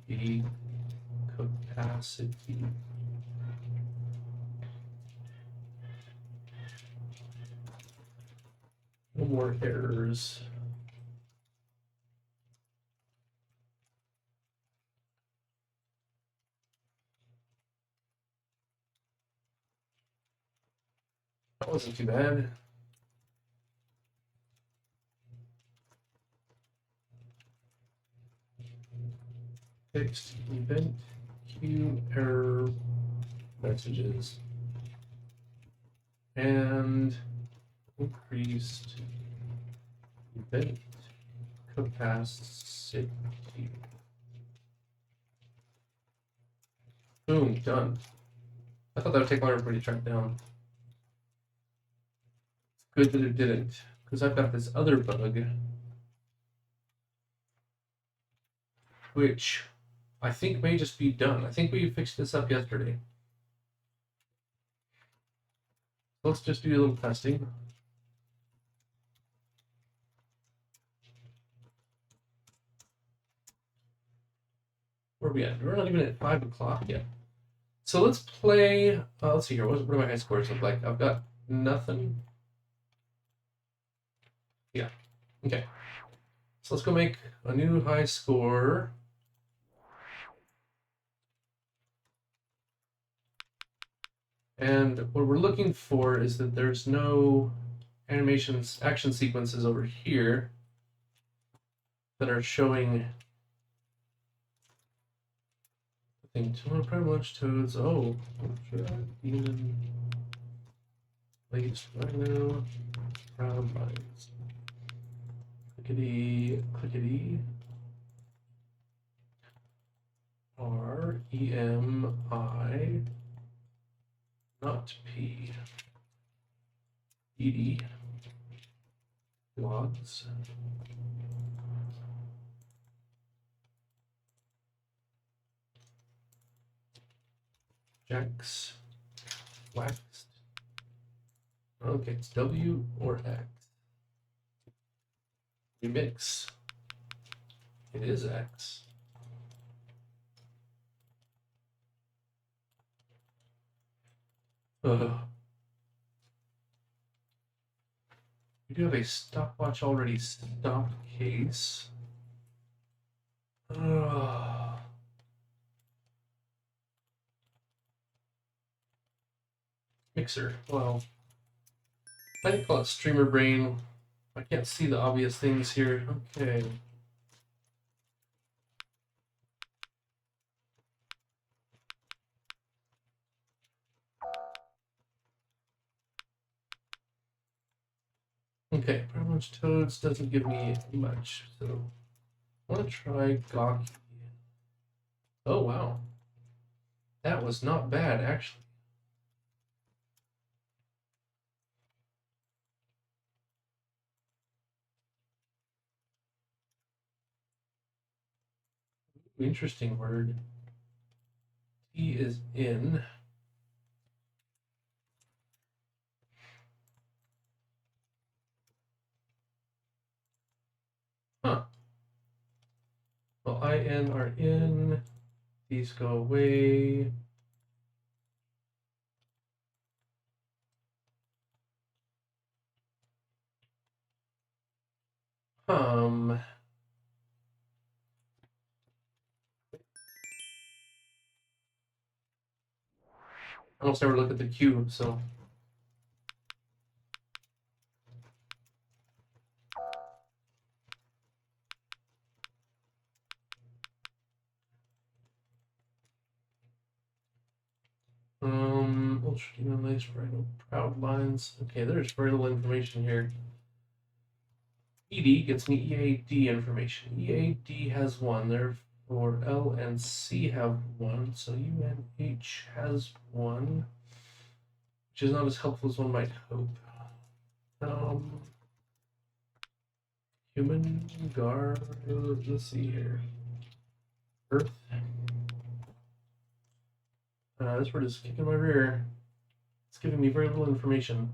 the capacity. No more errors. That wasn't too bad. Fixed event queue error messages and increased event capacity. Boom, done. I thought that would take longer for me to track down. Good that it didn't, because I've got this other bug, which I think may just be done. I think we fixed this up yesterday. Let's just do a little testing. Where are we at? We're not even at 5 o'clock yet. So let's play. Let's see here. What do my high scores look like? I've got nothing. Yeah. Okay. So let's go make a new high score. And what we're looking for is that there's no animations, action sequences over here that are showing the thing. Prime lunch toads. Oh, even late right now. Proud minds. Clickety, clickety. REMI, not P. ED. Logs. Jacks. Waxed. Okay, it's W or X. Remix. It is X. We do have a stopwatch already stopped case. Mixer. Well, I can call it streamer brain. I can't see the obvious things here. Okay. Okay, Prime Lunch Toads doesn't give me much, so I want to try Gawky. Oh, wow. That was not bad, actually. Interesting word. T is in. Huh. Well, IN are in. These go away. I almost never look at the queue, so. We'll ultra demon lace rhino proud lines. Okay, there's very little information here. ED gets me EAD information. EAD has one, therefore L and C have one, so UNH has one, which is not as helpful as one might hope. Human guard, let's see here. Earth. This word is kicking my rear. It's giving me very little information.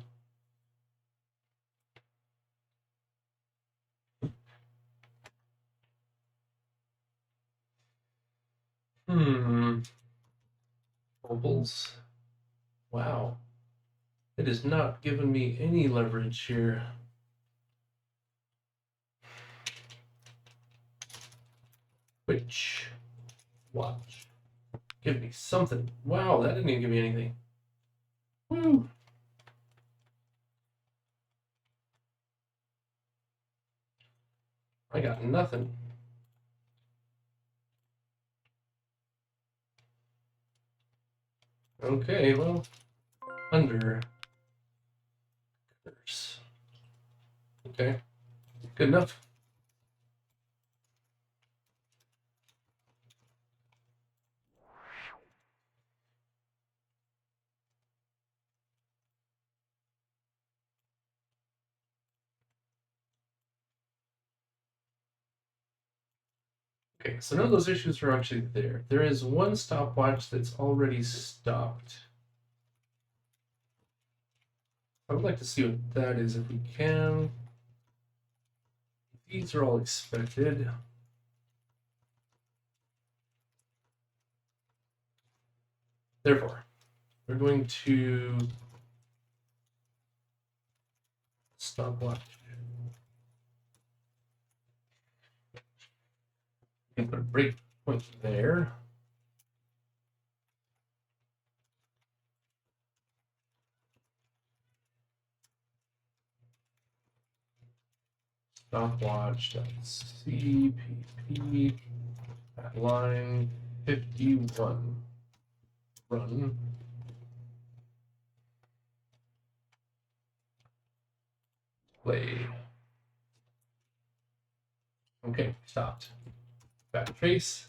Opals. Wow. It is not giving me any leverage here. Which watch. Give me something. Wow, that didn't even give me anything. Woo. I got nothing. Okay, well, under curse. Okay, good enough. Okay, so none of those issues are actually there. There is one stopwatch that's already stopped. I would like to see what that is if we can. These are all expected. Therefore, we're going to stopwatch. And put a breakpoint there. Stopwatch.cpp at line 51. Run. Play. Okay, stopped. Backtrace.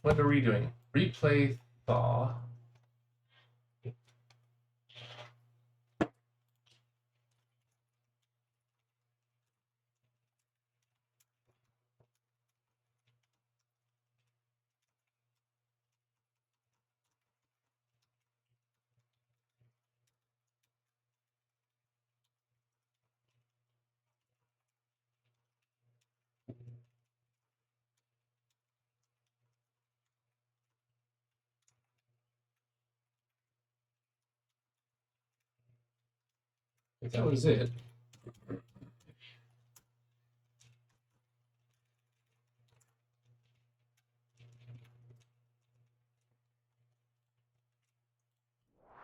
What are we doing? Replay thaw. If that was it. All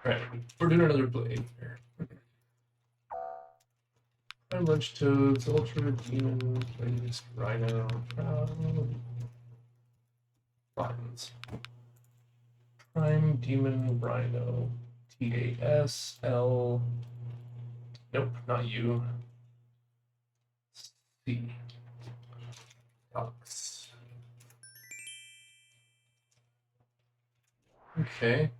right, we're doing another play here. Prime Lunch Toads, Ultra Demon, Plays, Rhino, Buttons. Prime Demon Rhino, TASL. Nope, not you. C. Box. Okay.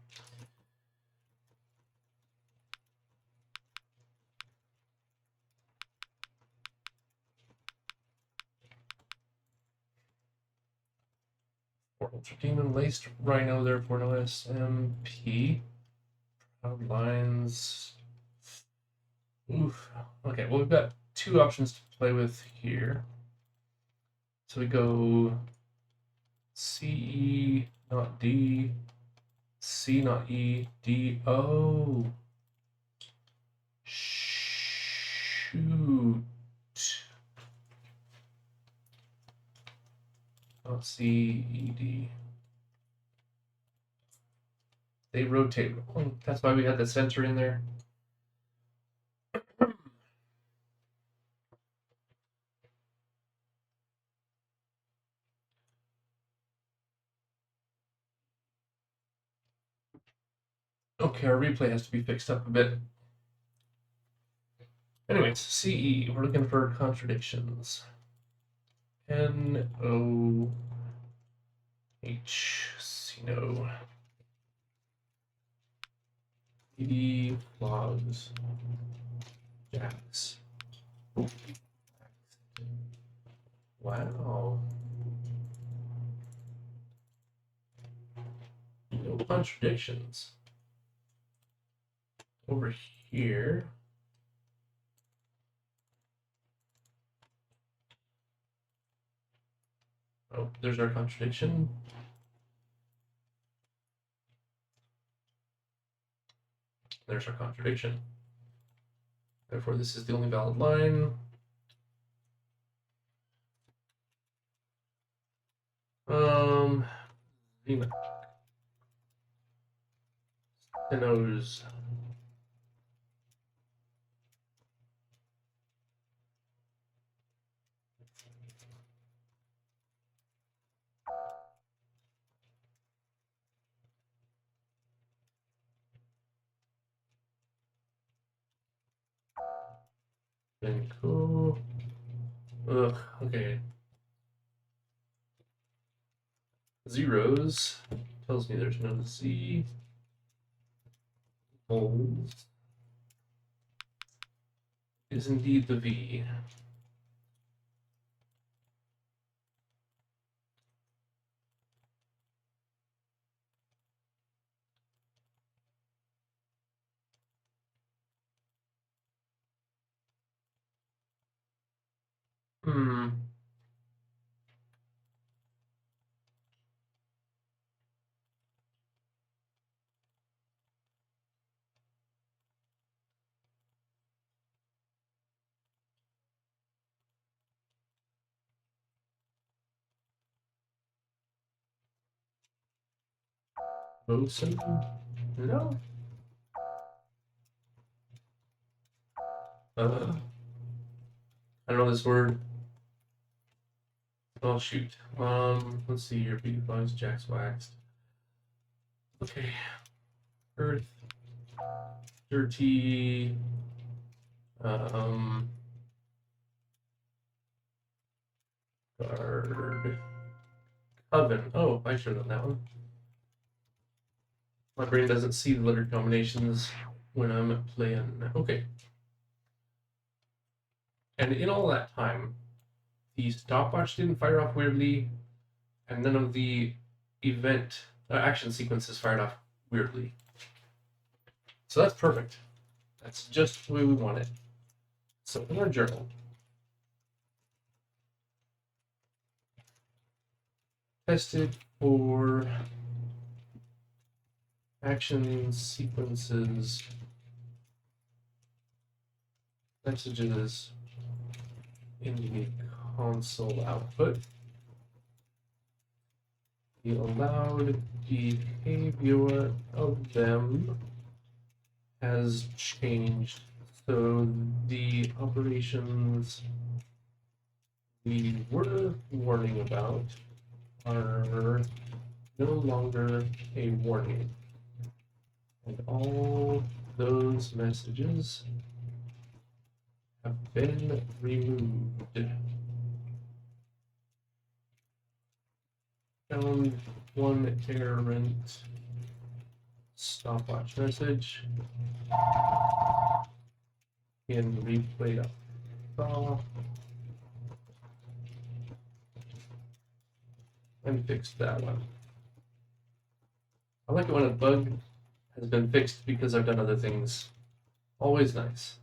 Ultra Demon, Laced Rhino, therefore no SMP. Proud Lines. Oof. Okay, well, we've got two options to play with here. So we go C, not D, C, not E, D, O. Shoot. Not C, E, D. They rotate. Oh, that's why we had the center in there. Okay, our replay has to be fixed up a bit. Anyways, CE, we're looking for contradictions. NOH, no. ED, logs, jacks. Wow. No contradictions. Over here. Oh, there's our contradiction. There's our contradiction. Therefore, this is the only valid line. TODOs. Then cool. Ugh, okay. Zeros tells me there's no Z. Moles is indeed the V. Hmm. Bosun? No. I don't know this word. Oh shoot. Let's see here. Beautifies, jacks waxed. Okay. Earth. Dirty. Guard. Oven. Oh, I should have done that one. My brain doesn't see the letter combinations when I'm playing. Okay. And in all that time, the stopwatch didn't fire off weirdly, and none of the event action sequences fired off weirdly. So that's perfect. That's just the way we want it. So in our journal, tested for action sequences, messages in the console output. The allowed behavior of them has changed. So the operations we were warning about are no longer a warning. And all those messages have been removed. Found one errant stopwatch message in replay saw and fixed that one. I like it when a bug has been fixed because I've done other things. Always nice.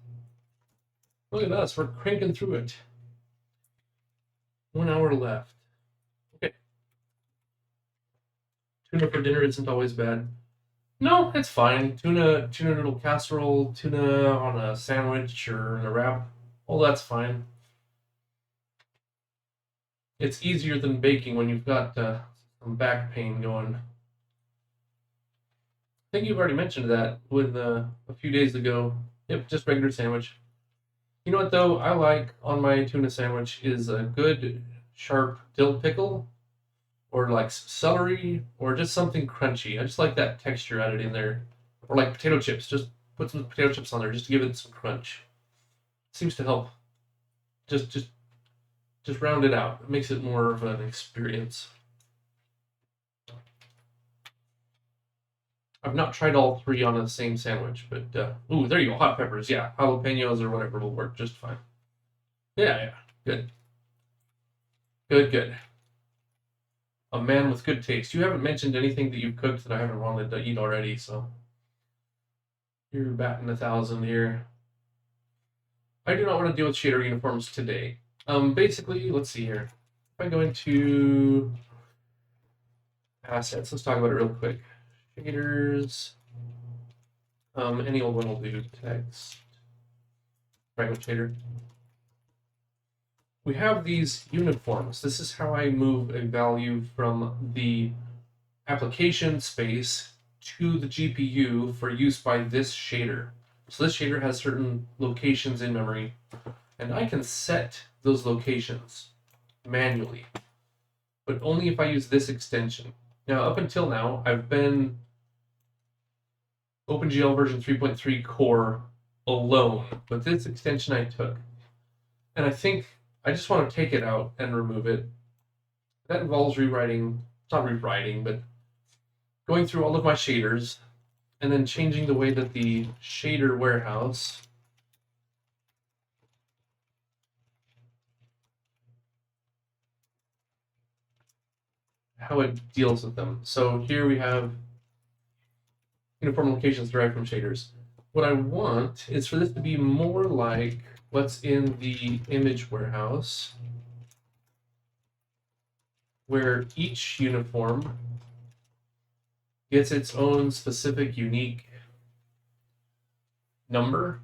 Look at us, we're cranking through it. 1 hour left. Okay. Tuna for dinner isn't always bad. No, it's fine. Tuna noodle casserole, tuna on a sandwich or in a wrap. All that's fine. It's easier than baking when you've got some back pain going. I think you've already mentioned that with a few days ago. Yep, just regular sandwich. You know what though? I like on my tuna sandwich is a good sharp dill pickle, or like celery, or just something crunchy. I just like that texture added in there. Or like potato chips, just put some potato chips on there just to give it some crunch. Seems to help. Just round it out. It makes it more of an experience. I've not tried all three on the same sandwich, but ooh, there you go, hot peppers. Yeah, jalapenos or whatever will work just fine. Yeah, good, good. A man with good taste. You haven't mentioned anything that you've cooked that I haven't wanted to eat already, so you're batting 1,000 here. I do not want to deal with shader uniforms today. Basically, let's see here. If I go into assets, let's talk about it real quick. Shaders. Any old one will do. Text. Fragment shader. We have these uniforms. This is how I move a value from the application space to the GPU for use by this shader. So this shader has certain locations in memory, and I can set those locations manually, but only if I use this extension. Now, up until now, I've been OpenGL version 3.3 core alone, but this extension I took. And I think I just want to take it out and remove it. That involves rewriting, not rewriting, but going through all of my shaders and then changing the way that the shader warehouse how it deals with them. So here we have uniform locations derived from shaders. What I want is for this to be more like what's in the image warehouse, where each uniform gets its own specific unique number.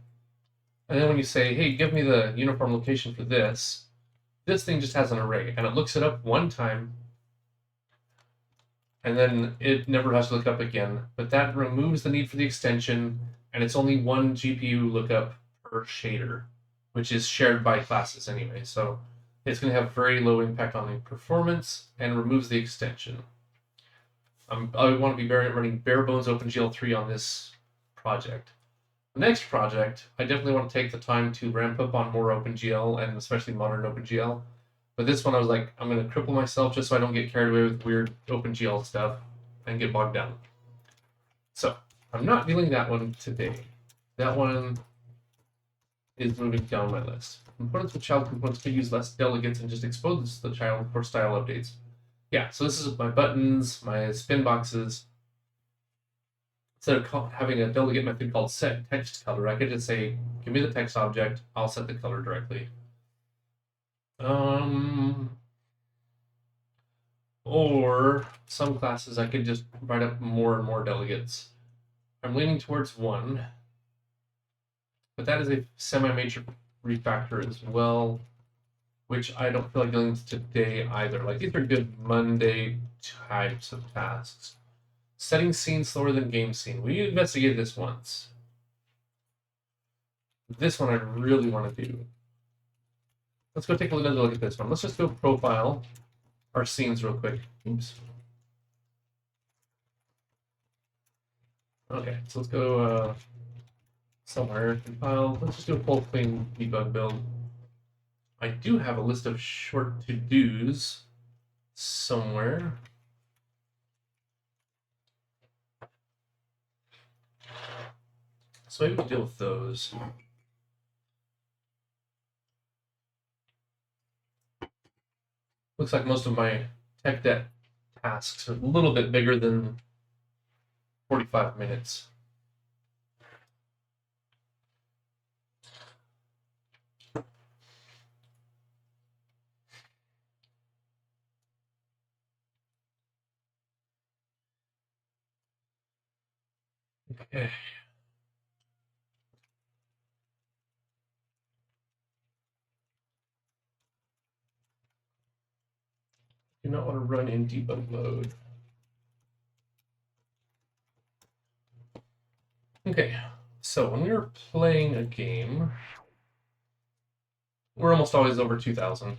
And then when you say, hey, give me the uniform location for this thing just has an array, and it looks it up one time, and then it never has to look up again. But that removes the need for the extension, and it's only one GPU lookup per shader, which is shared by classes anyway. So it's going to have very low impact on the performance and removes the extension. I want to be running bare bones OpenGL 3 on this project. The next project, I definitely want to take the time to ramp up on more OpenGL, and especially modern OpenGL. But this one, I was like, I'm going to cripple myself just so I don't get carried away with weird OpenGL stuff and get bogged down. So I'm not dealing that one today. That one is moving down my list. Components with child components could use less delegates and just expose the child for style updates. Yeah, so this is my buttons, my spin boxes. Instead of having a delegate method called set text color, I could just say, give me the text object, I'll set the color directly. Or some classes I could just write up more and more delegates. I'm leaning towards one, but that is a semi-major refactor as well, which I don't feel like dealing with today either. Like, these are good Monday types of tasks. Setting scene slower than game scene. We investigated this once. This one I really want to do. Let's go take another look at this one. Let's just go profile our scenes real quick. Oops. Okay, so let's go somewhere. Compile. Let's just do a full clean debug build. I do have a list of short to-dos somewhere. So maybe we'll deal with those. Looks like most of my tech debt tasks are a little bit bigger than 45 minutes. Okay. Do not want to run in debug mode. Okay, so when we're playing a game, we're almost always over 2,000.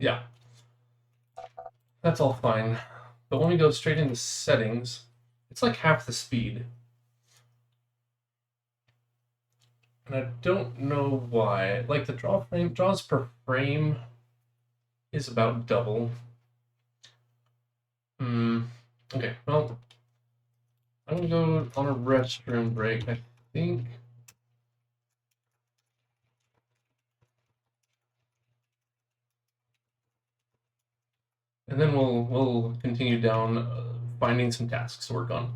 Yeah, that's all fine. But when we go straight into settings, it's like half the speed. And I don't know why. Like the draws per frame is about double. Okay, well, I'm gonna go on a restroom break, I think. And then we'll continue down finding some tasks to work on.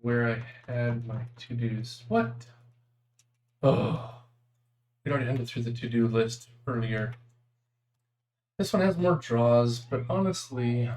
Where I had my to-dos. What? Oh, we already ended through the to-do list earlier. This one has more draws, but honestly,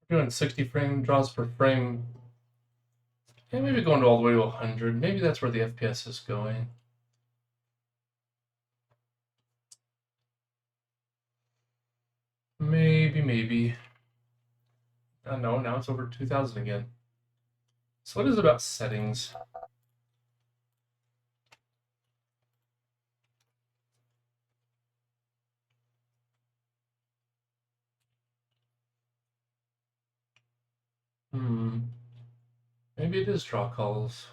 we're doing 60 frame draws per frame. And maybe going all the way to 100. Maybe that's where the FPS is going. Maybe. No, now it's over 2000 again. So what is it about settings? Maybe it is draw calls.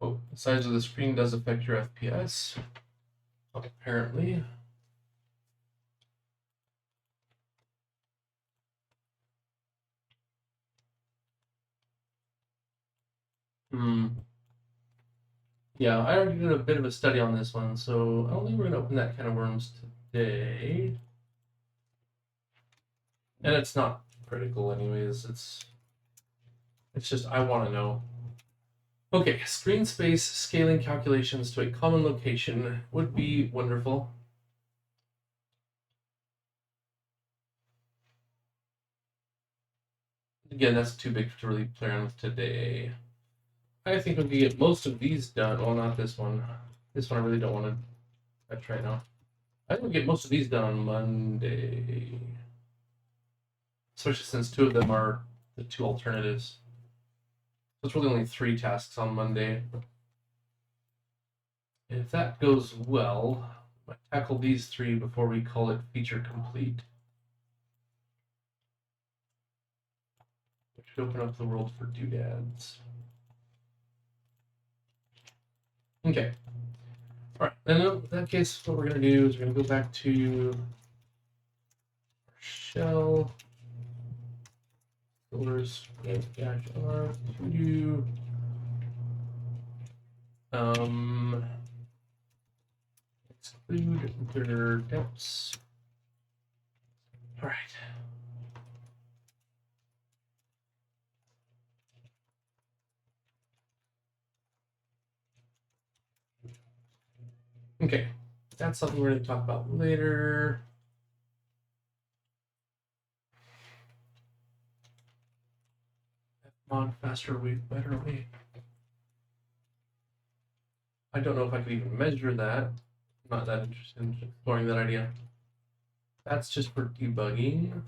Oh, the size of the screen does affect your FPS. Apparently. Yeah, I already did a bit of a study on this one, so I don't think we're going to open that can of worms today. And it's not critical anyways, it's just I want to know. Okay, screen space scaling calculations to a common location would be wonderful. Again, that's too big to really play around with today. I think we can get most of these done. Well, not this one. This one I really don't want to try now. I think we get most of these done on Monday. Especially since two of them are the two alternatives. So it's really only 3 tasks on Monday. And if that goes well, I tackle these 3 before we call it feature complete. Which should open up the world for doodads. Okay. Alright, then in that case, what we're going to do is we're going to go back to our shell. Filters, -r, to exclude their depths. All right. Okay, that's something we're going to talk about later. Mod faster wave, better wave. I don't know if I could even measure that. I'm not that interested in exploring that idea. That's just for debugging.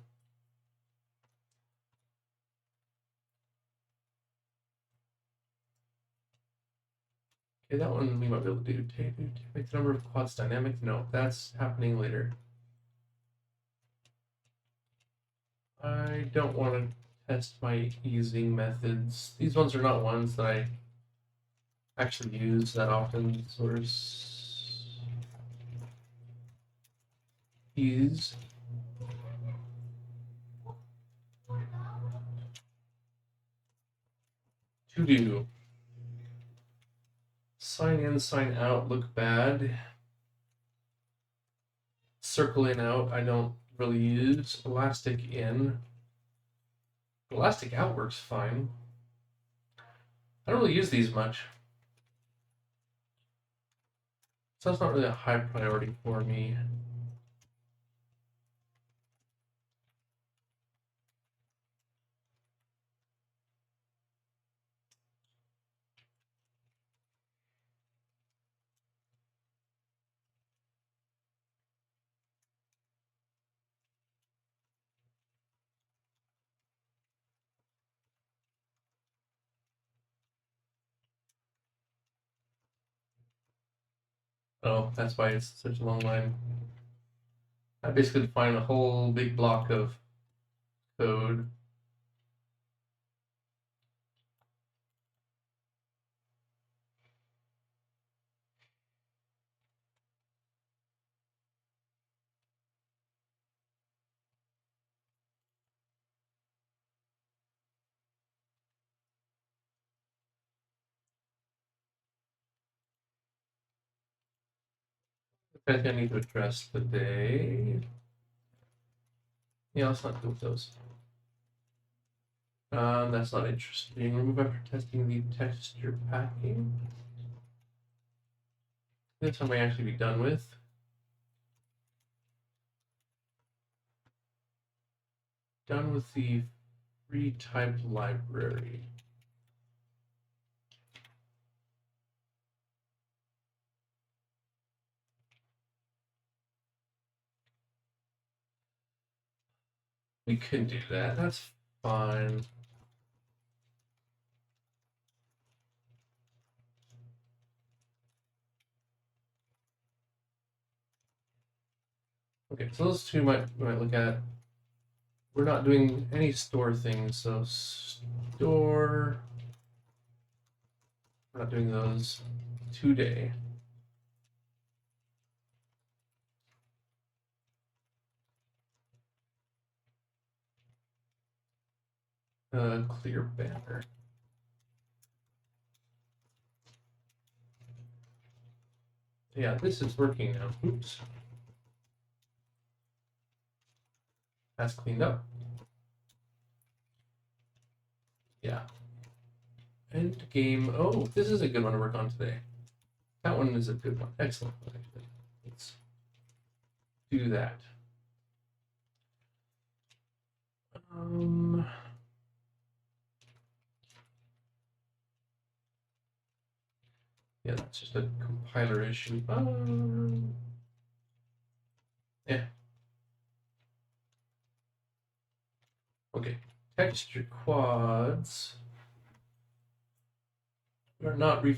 Okay, that one we might be able to do. Make the number of quads dynamic. No, that's happening later. I don't want to test my easing methods. These ones are not ones that I actually use that often. Source ease. To do. Sign in, sign out look bad. Circle in, out, I don't really use. Elastic in. Elastic out works fine. I don't really use these much. So that's not really a high priority for me. Oh, that's why it's such a long line. I basically define a whole big block of code. I think I need to address today. Yeah, let's not do those. That's not interesting. Remove after testing the texture packing. That's something I actually be done with. Done with the free type library. We can do that. That's fine. Okay, so those two we might look at. We're not doing any store things, so store. We're not doing those today. Clear banner. Yeah, this is working now. Oops. That's cleaned up. Yeah. End game. Oh, this is a good one to work on today. That one is a good one. Excellent. Let's do that. Yeah, it's just a compiler issue. Yeah. Okay. Texture quads. We're not we're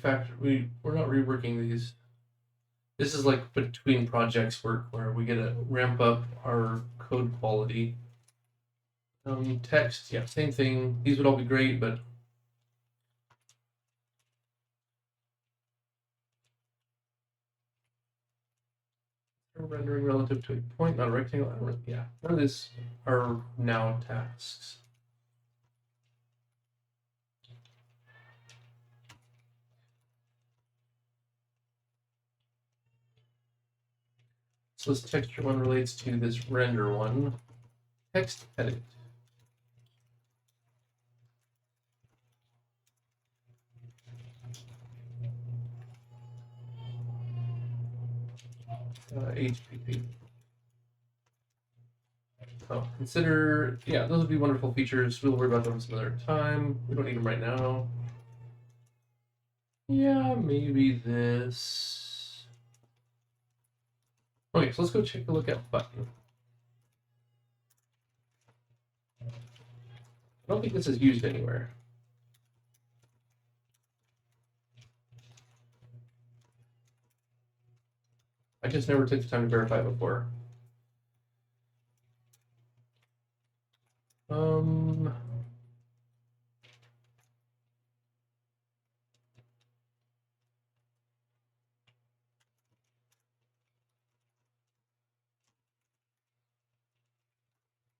not reworking these. This is like between projects work where we get to ramp up our code quality. Text, yeah, same thing. These would all be great, but rendering relative to a point, not a rectangle. I don't know. Yeah, none of this are now tasks. So this texture one relates to this render one. Text edit. HPP. Oh, consider, yeah, those would be wonderful features. We'll worry about them some other time. We don't need them right now. Yeah, maybe this. Okay, so let's go take a look at button. I don't think this is used anywhere. I just never took the time to verify before.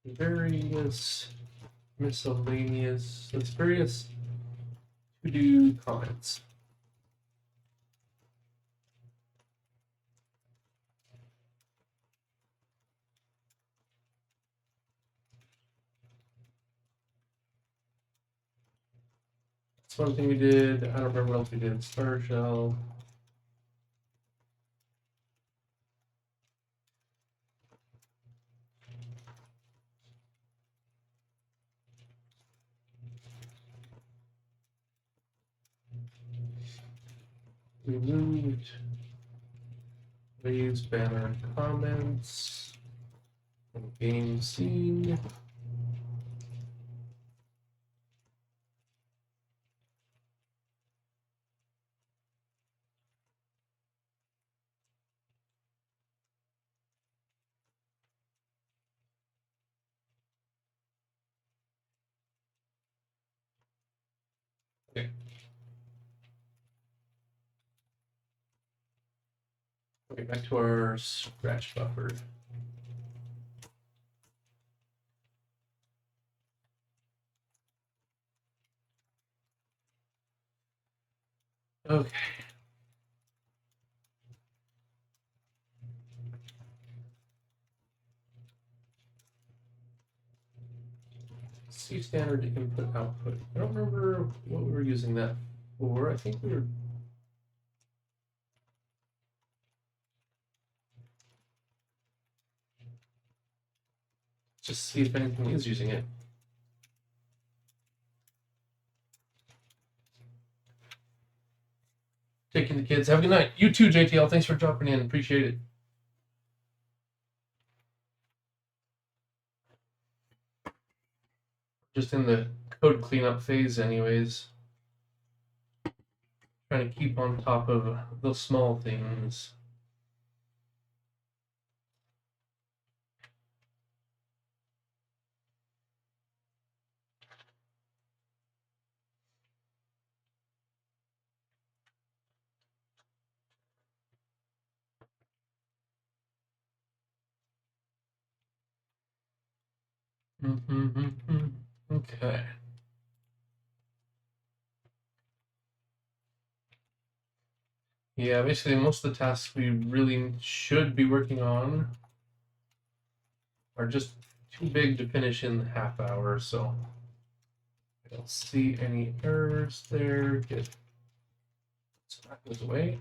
Various miscellaneous, that's various to-do comments. That's one thing we did. I don't remember what else we did. Starter shell. We moved leaves, banner, comments, game scene. Okay. Okay, back to our scratch buffer. Okay. C standard input output. I don't remember what we were using that for. I think we were just see if anything is using it. Taking the kids. Have a good night. You too, JTL. Thanks for dropping in. Appreciate it. Just in the code cleanup phase, anyways. Trying to keep on top of those small things. Okay. Yeah, basically most of the tasks we really should be working on are just too big to finish in the half hour, so I don't see any errors there. Good. So that goes away.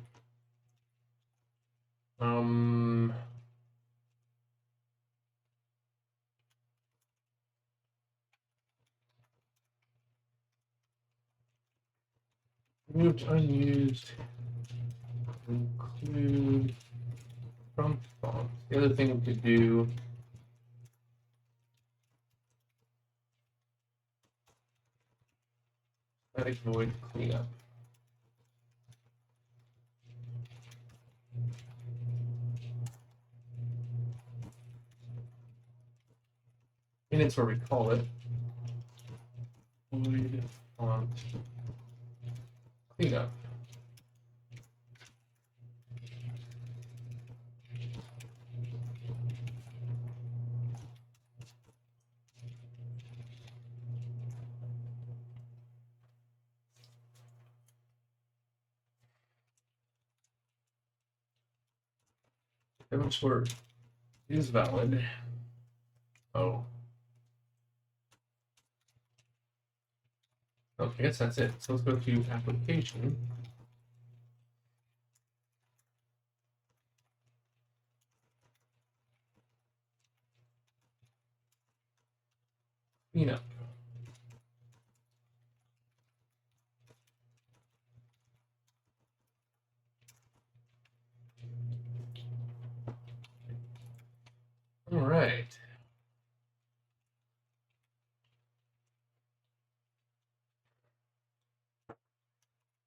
Removed unused. Include from font. The other thing we could do. Static void cleanup. And it's where we call it. Void font cleanup. Which word is valid? Oh. Okay, I guess that's it. So let's go to application. Cleanup. All right.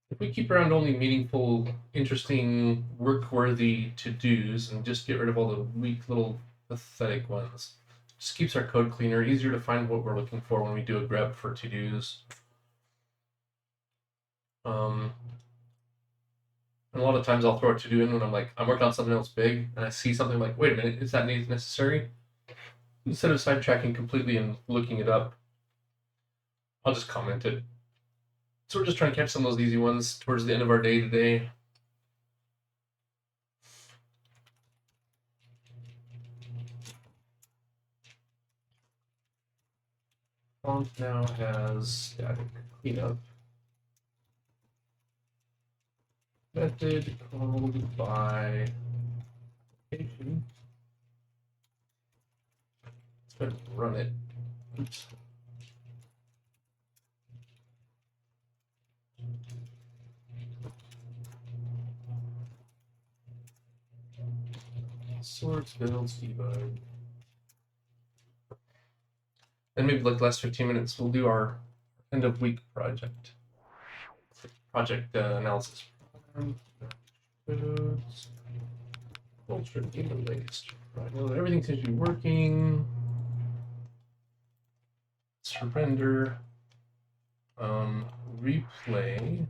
If we keep around only meaningful, interesting, work-worthy to-dos and just get rid of all the weak little pathetic ones, just keeps our code cleaner, easier to find what we're looking for when we do a grep for to-dos. And a lot of times I'll throw a to-do in when I'm working on something else big, and I see something like, wait a minute, is that necessary? Instead of sidetracking completely and looking it up, I'll just comment it. So we're just trying to catch some of those easy ones towards the end of our day today. Font now has static cleanup method called by application. Let's go ahead and run it. Oops. Sorts, builds, debug. And maybe like the last 15 minutes, we'll do our end of week project analysis. Culture interlaced. Right, well, everything seems to be working. Surrender. Replay.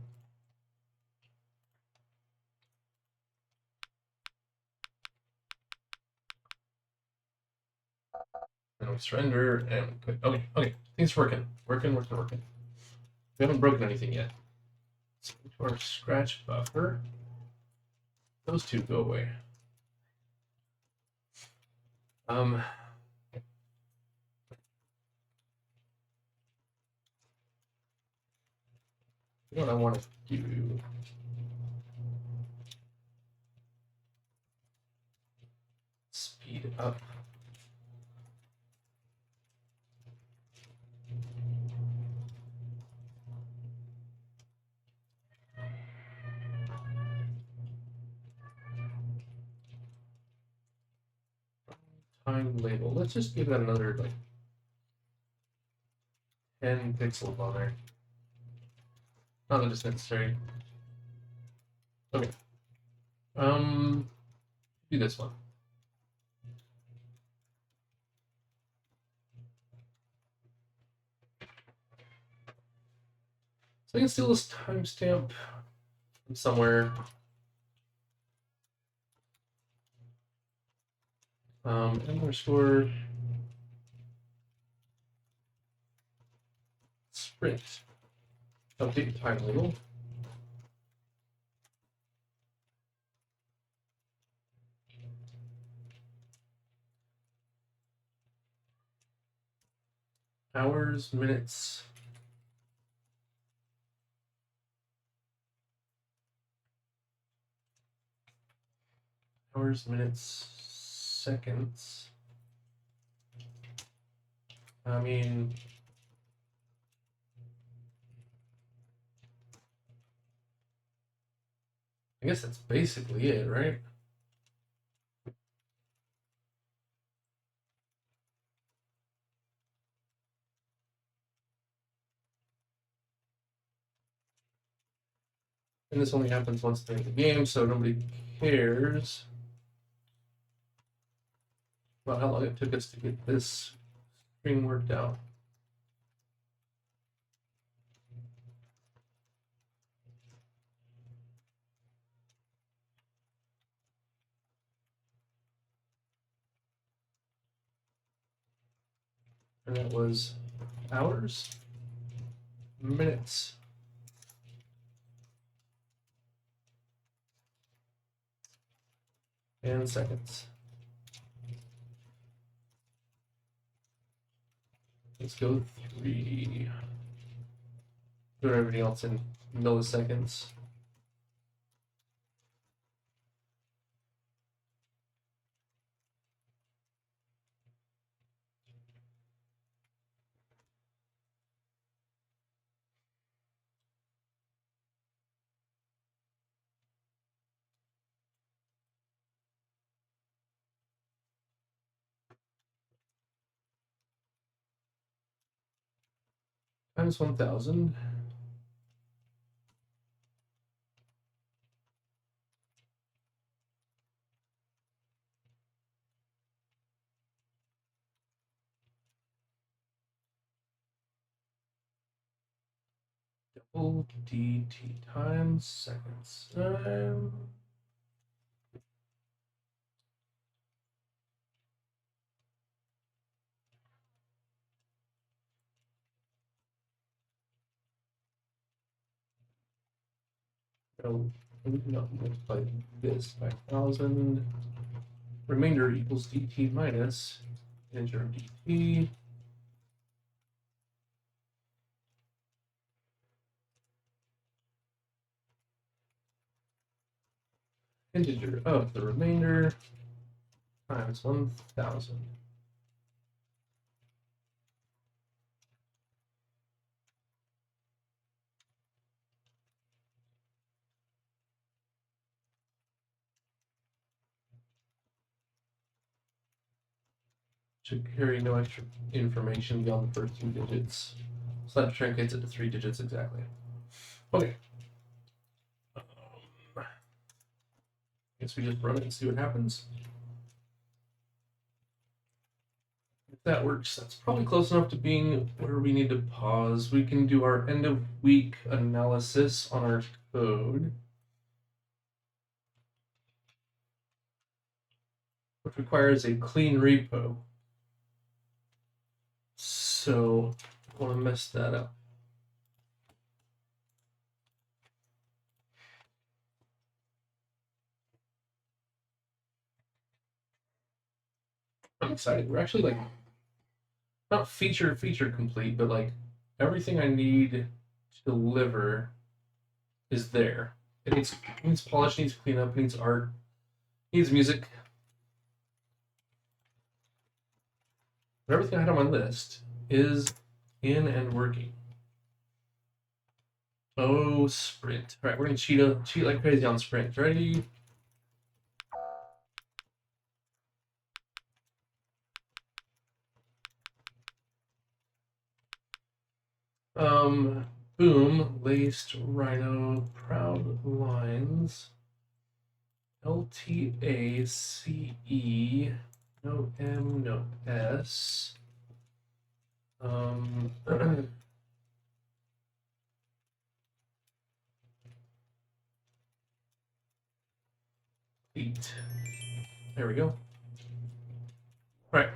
And we surrender and we click. Okay, things working. Working. We haven't broken anything yet. So to our scratch buffer. Those two go away. What I want to do. Speed up. Time label. Let's just give that another like 10 pixels on there. Not that it's necessary. Okay. Do this one. So I can steal this timestamp from somewhere. Underscore sprint. Update time label. Hours, minutes. Hours, minutes, seconds. I mean, guess that's basically it, right? And this only happens once during the game, so nobody cares about how long it took us to get this string worked out. And that was hours, minutes, and seconds. Let's go 3. Do everything else in milliseconds. Times 1,000. Double dt times seconds. No, multiply this by 1,000. Remainder equals dt minus integer dt. Integer of the remainder times 1,000. Should carry no extra information beyond the first 2 digits. So that truncates it to 3 digits exactly. Okay. Guess we just run it and see what happens. If that works, that's probably close enough to being where we need to pause. We can do our end of week analysis on our code, which requires a clean repo. So I want to mess that up. I'm excited. We're actually like not feature complete, but like everything I need to deliver is there. It needs polish, needs cleanup, needs art, needs music. But everything I had on my list is in and working. Oh, sprint. All right, we're gonna cheat like crazy on sprint. Ready? Boom, laced rhino, proud lines, LTACE, no M, no S. Eight. There we go. All right.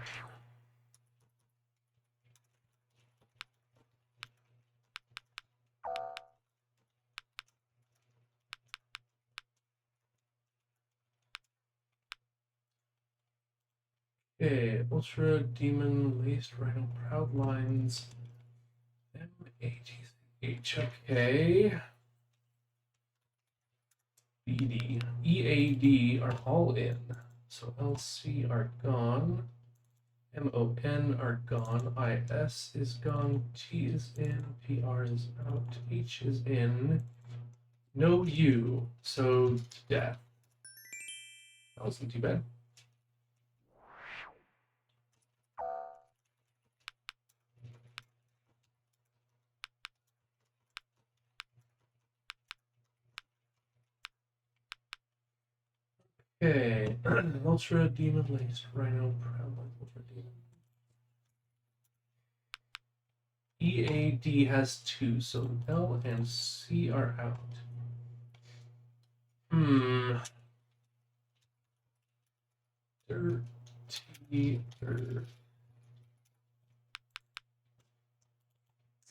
Okay, Ultra Demon Laced Rhino Proud Lines MATH. Okay. BD. EAD are all in. So LC are gone. MON are gone. IS is gone. T is in. PR is out. H is in. No U. So death. That wasn't too bad. Okay. Ultra Demon Lace. Rhino Prevalent Ultra Demon. EAD has 2, so L and C are out. Dirty Earth.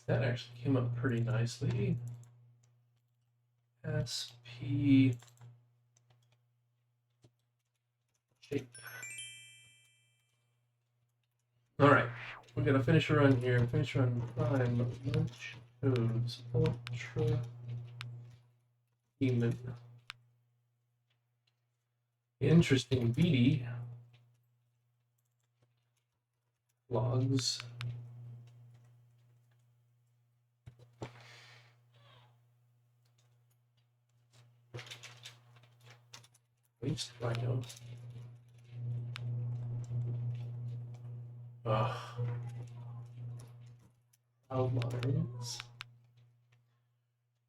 That actually came up pretty nicely. SP shape. All right, we're gonna finish a run here. Finish run prime lunch toads ultra demon. Interesting BD logs. Waste rhino. Outlines.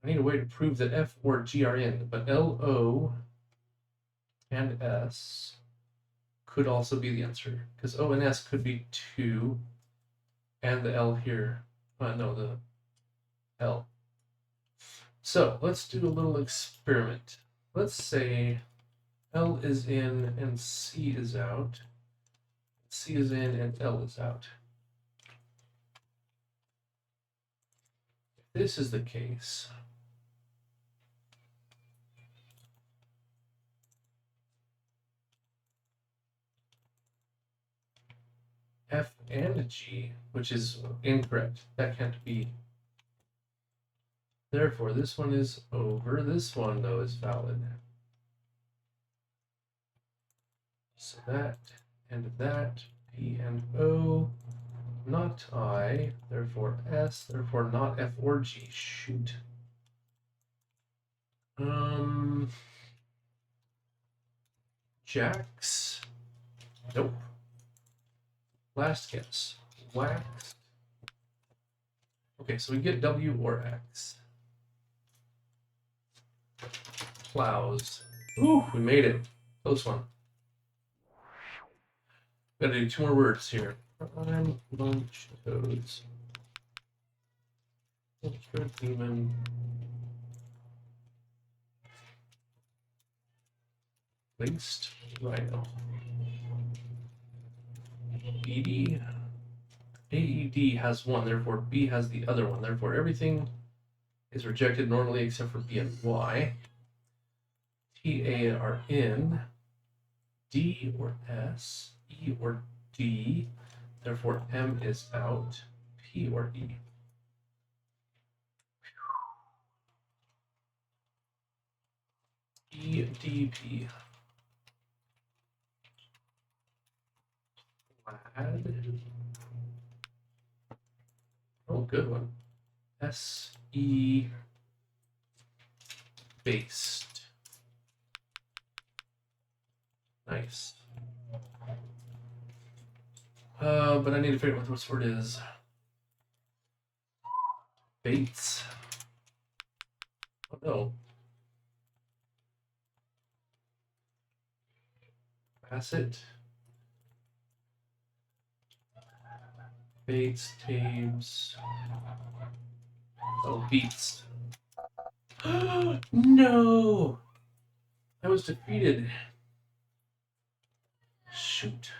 I need a way to prove that F or G are in, but L, O, and S could also be the answer, because O and S could be 2, and the L here. No, the L. So let's do a little experiment. Let's say L is in and C is out. C is in and L is out. If this is the case, F and G, which is incorrect. That can't be. Therefore, this one is over. This one, though, is valid. So that and that, P and O, not I, therefore S, therefore not F or G. Shoot. Jacks? Nope. Last guess. Wax. Okay, so we get W or X. Plows. Ooh, we made it. Close one. Gotta do 2 more words here. Prime lunch toads. Ultra demon. Laced rhino. BD. AED has 1, therefore B has the other one. Therefore, everything is rejected normally except for B and Y. TA are in. D or S, E or D. Therefore, M is out. P or E. EDP. Lad. Oh, good one. SE based. Nice. But I need to figure out what this word is. Baits. Oh no. Facet. Baits, tabes. Oh, beats. No! I was defeated. Shoot.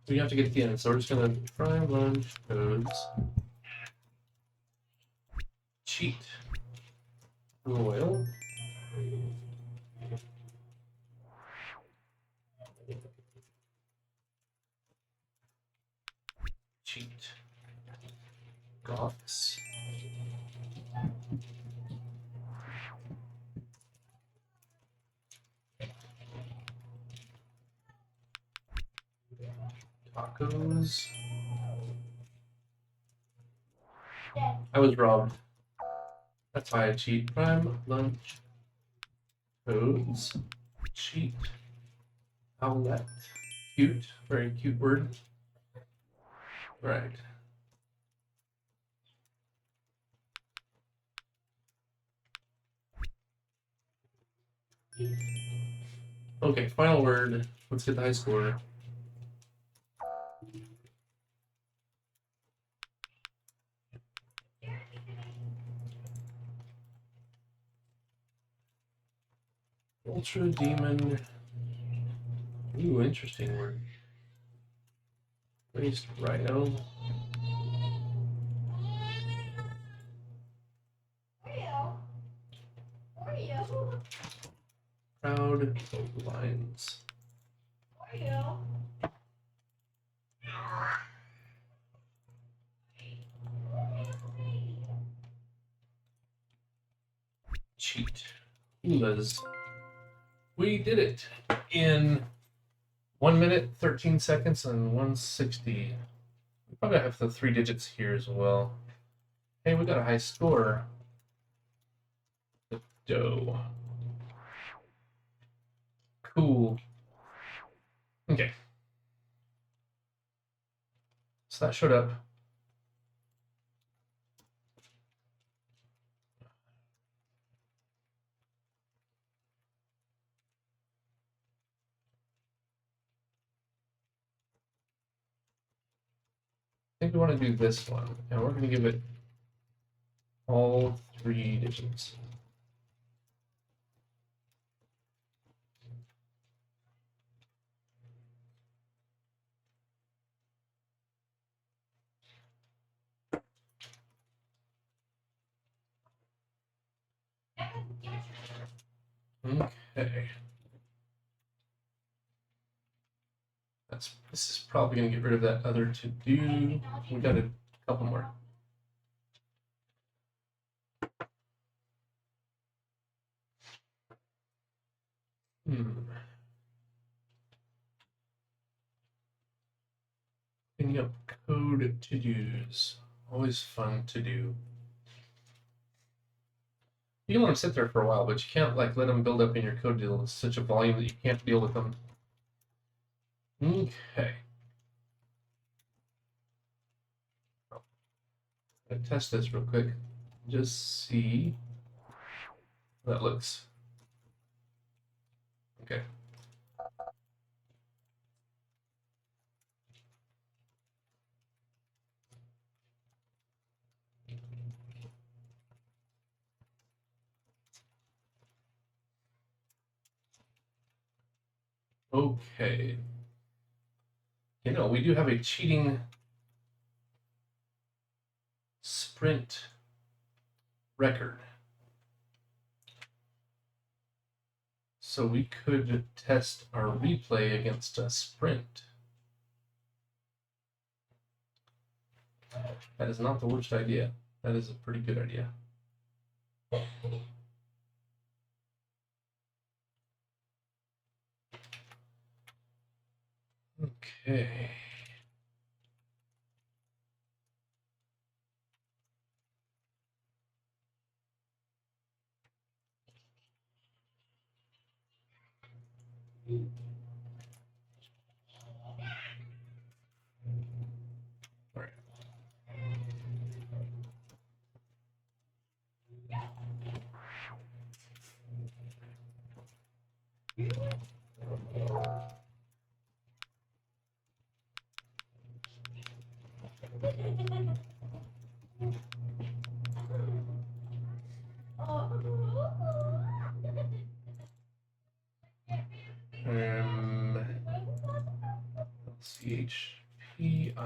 We have to get to the end, so we're just gonna try lunch codes. Cheat. Royal. Cheat. Goths. Tacos. I was robbed. That's why I cheat. Prime lunch codes. Cheat. Owlet. Cute. Very cute word. Right. Okay, final word. Let's get the high score. Ultra Demon. Ooh, interesting word. Waste Rhino. Proud Lines. Cheat. Oolas. We did it in 1 minute, 13 seconds, and 160. We probably have the 3 digits here as well. Hey, we got a high score. The dough. Cool. Okay. So that showed up. I think we want to do this one, and we're going to give it all 3 digits. Okay. This is probably going to get rid of that other to do. We got a couple more. Cleaning up code to-dos. Always fun to do. You can let them sit there for a while, but you can't like let them build up in your code deal. It's such a volume that you can't deal with them. Okay. I'm gonna test this real quick. Just see how that looks. Okay. Okay. You know, we do have a cheating sprint record. So we could test our replay against a sprint. That is not the worst idea. That is a pretty good idea. Okay. All right. CHPIM.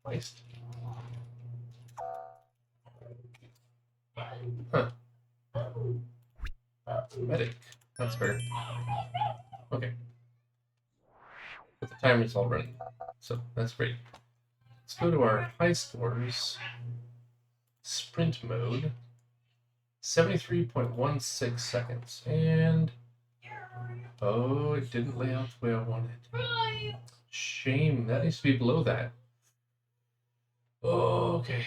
Weist. Huh. Medic. That's fair. Okay. But the timer's all running. So that's great. Let's go to our high scores. Sprint mode. 73.16 seconds. And oh, it didn't lay out the way I wanted. Shame. That needs to be below that. Oh, okay.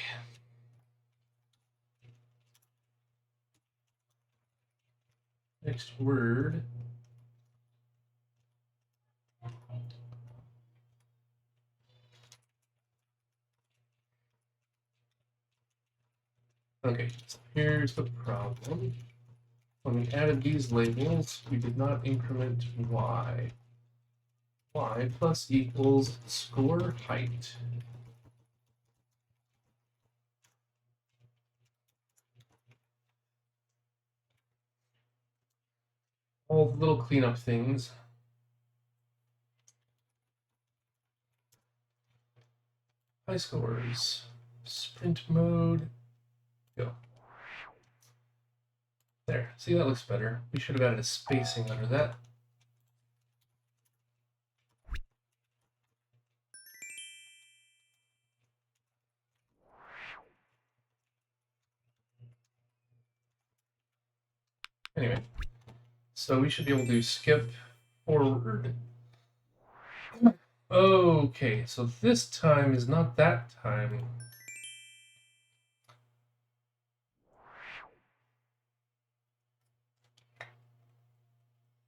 Next word. Okay, so here's the problem. When we added these labels, we did not increment y. Y plus equals score height. All the little cleanup things. Highscores. Sprint mode. Go. There. See, that looks better. We should have added a spacing under that. Anyway, so we should be able to skip forward. Okay, so this time is not that time.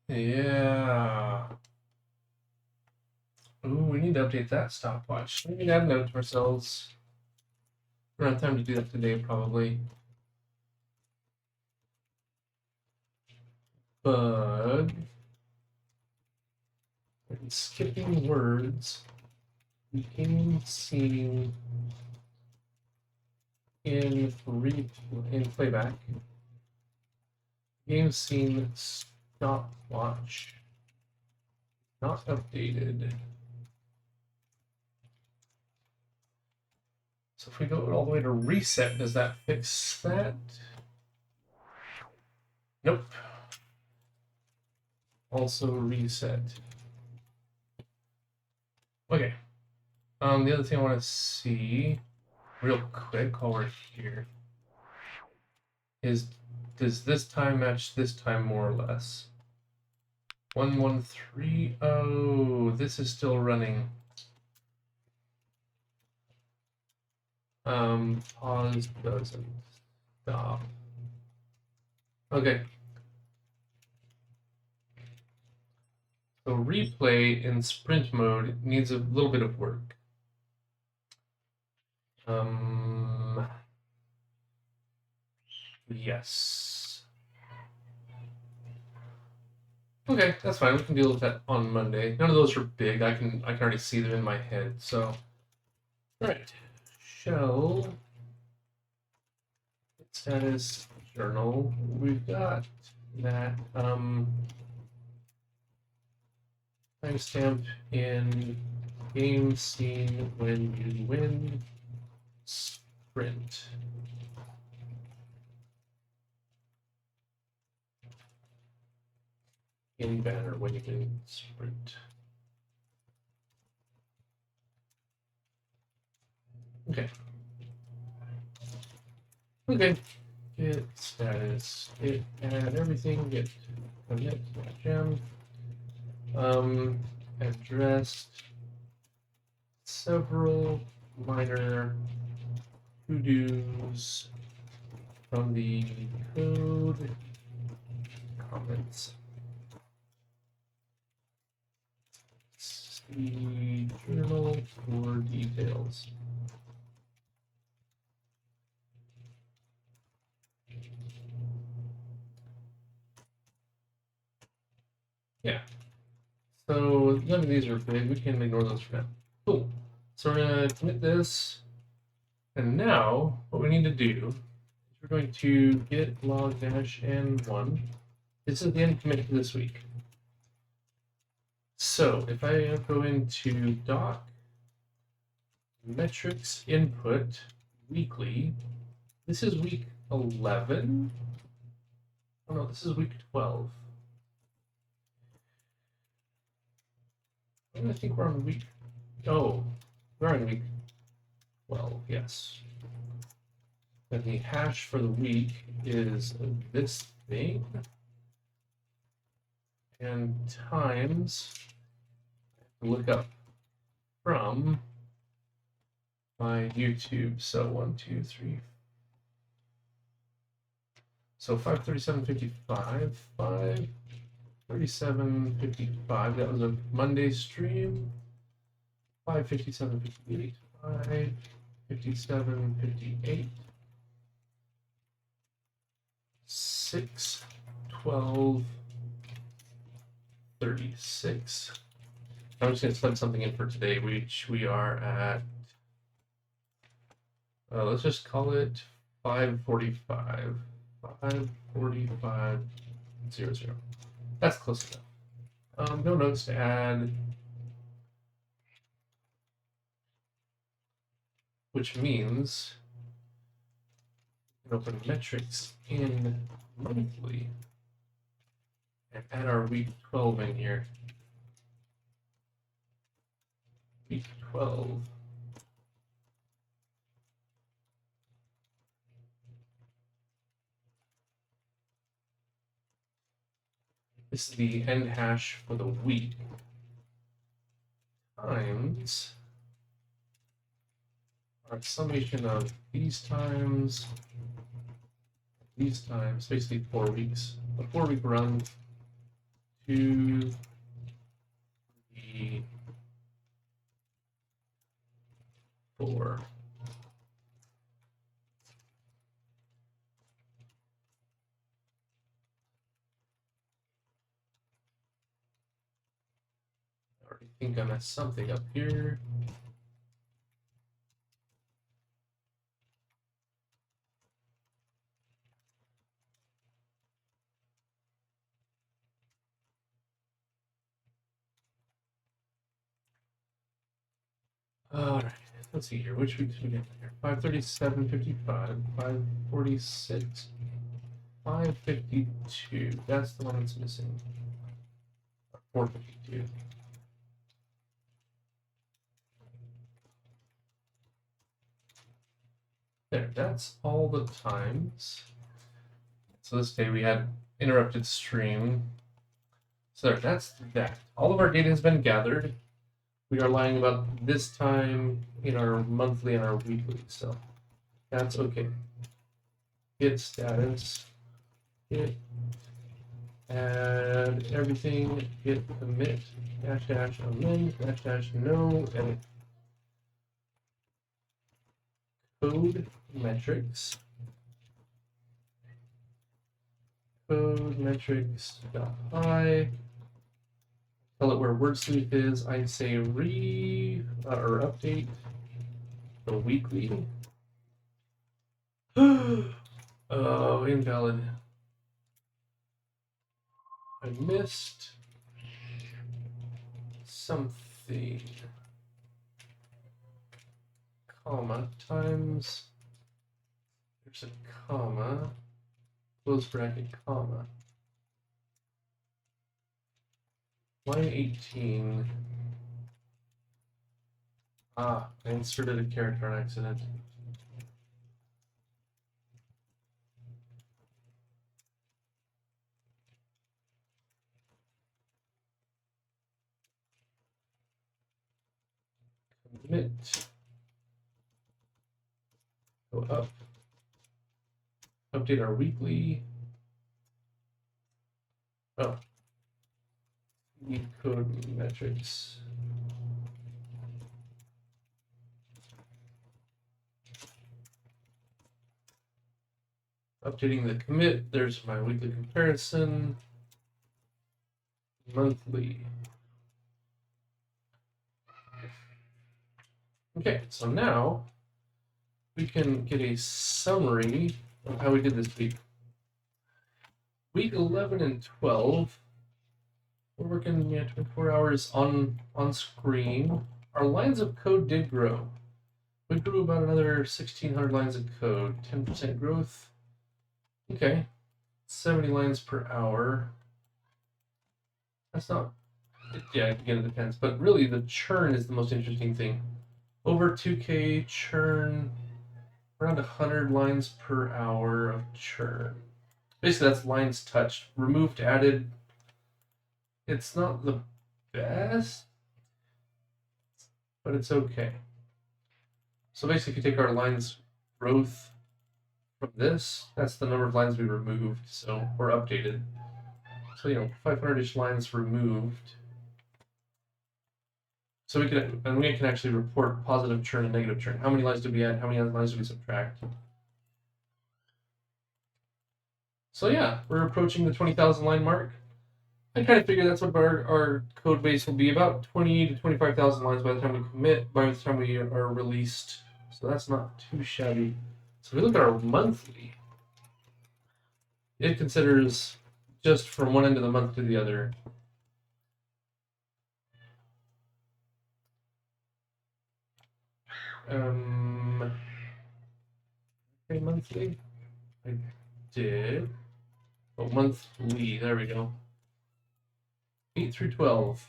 Yeah. Ooh, we need to update that stopwatch. We need to add a note to ourselves. We don't have time to do that today, probably. Bug. Skipping words. Game scene in playback. Game scene stopwatch. Not updated. So if we go all the way to reset, does that fix that? Nope. Also reset. Okay. The other thing I want to see real quick while we're here is, does this time match this time more or less? 1130. Oh, this is still running. Pause doesn't stop. Okay. So replay in sprint mode needs a little bit of work. Yes. Okay, that's fine. We can deal with that on Monday. None of those are big. I can already see them in my head. So, all right. Shell status journal. We've got that timestamp in game scene when you win sprint. In banner when you win sprint. Okay. Okay. Get status. Get add everything. Get commit gem. Addressed several minor TODOs from the code comments. See journal for details. Yeah. So none of these are big. We can ignore those for now. Cool. So we're gonna commit this, and now what we need to do is we're going to get log dash n1. This is the end commit for this week. So if I go into doc metrics input weekly, this is week 11. Oh no, this is week 12. I think we're on week. Oh, we're on week 12. Yes. And the hash for the week is this thing, and times. Look up from my YouTube. So 1, 2, 3. So 537.55, 537.55. That was a Monday stream. 557.58, 557.58. 6/12/36. I'm just going to plug something in for today, which we are at, let's just call it 5:45. 5:45:00. That's close enough. No notes to add, which means we can open metrics in monthly and add our week 12 in here. Week 12. This is the end hash for the week times our summation of these times, basically 4 weeks. A 4-week run to the 4. I already think I messed something up here. All right, let's see here. Which weeks we get here? 537.55, 546, 552. That's the one that's missing. 452. There, that's all the times. So this day we had interrupted stream. So there, that's that. All of our data has been gathered. We are lying about this time in our monthly and our weekly, so that's okay. Git status, git add everything, git commit, dash amend, dash no, edit code metrics, .i. Tell it where word sleep is. I'd say or update the weekly. Oh, invalid. I missed something. Comma times. There's a comma. Close bracket, comma. Line 18. I inserted a character on accident. Commit. Go up. Update our weekly. Oh. Need code metrics. Updating the commit. There's my weekly comparison. Monthly. Okay, so now we can get a summary of how we did this week. Week 11 and 12, we're working 24 hours on screen. Our lines of code did grow. We grew about another 1,600 lines of code, 10% growth. Okay, 70 lines per hour. That's not, yeah, again, it depends. But really, the churn is the most interesting thing. Over 2K churn, around 100 lines per hour of churn. Basically, that's lines touched. Removed, added. It's not the best. but it's okay. So basically, if you take our lines growth from this, that's the number of lines we removed, so or updated. So 500-ish lines removed. So we can actually report positive churn and negative churn. How many lines did we add? How many lines did we subtract? So yeah, we're approaching the 20,000 line mark. I kind of figure that's what our code base will be, about 20 to 25,000 lines by the time we commit, by the time we are released. So that's not too shabby. So if we look at our monthly, it considers just from one end of the month to the other. Okay, monthly. I did. Oh, monthly. There we go. 8 through 12.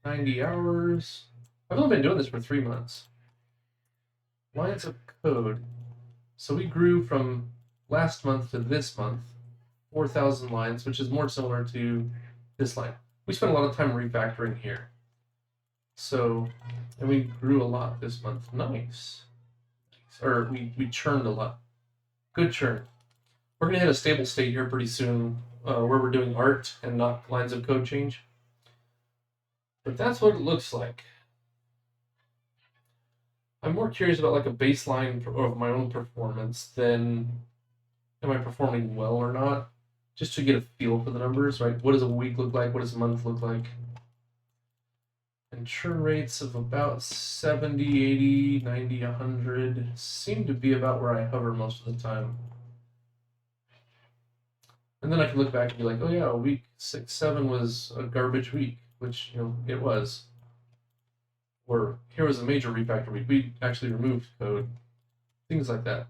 90 hours. I've only been doing this for 3 months. Lines of code. So we grew from last month to this month 4,000 lines, which is more similar to this line. We spent a lot of time refactoring here. So, and we grew a lot this month. Nice. Or we churned a lot. Good churn. We're going to hit a stable state here pretty soon where we're doing art and not lines of code change. But that's what it looks like. I'm more curious about like a baseline of my own performance than am I performing well or not, just to get a feel for the numbers, right? What does a week look like? What does a month look like? And churn rates of about 70, 80, 90, 100 seem to be about where I hover most of the time. And then I can look back and be like, oh yeah, week 6, 7 was a garbage week, which, it was. Or here was a major refactor week. We actually removed code. Things like that.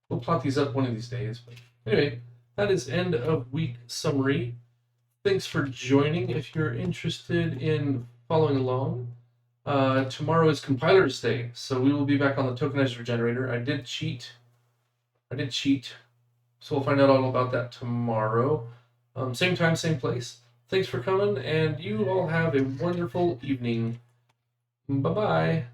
We'll plot these up one of these days. But anyway, that is end of week summary. Thanks for joining. If you're interested in following along, tomorrow is Compiler's Day, so we will be back on the tokenizer generator. I did cheat. So we'll find out all about that tomorrow. Same time, same place. Thanks for coming, and you all have a wonderful evening. Bye-bye.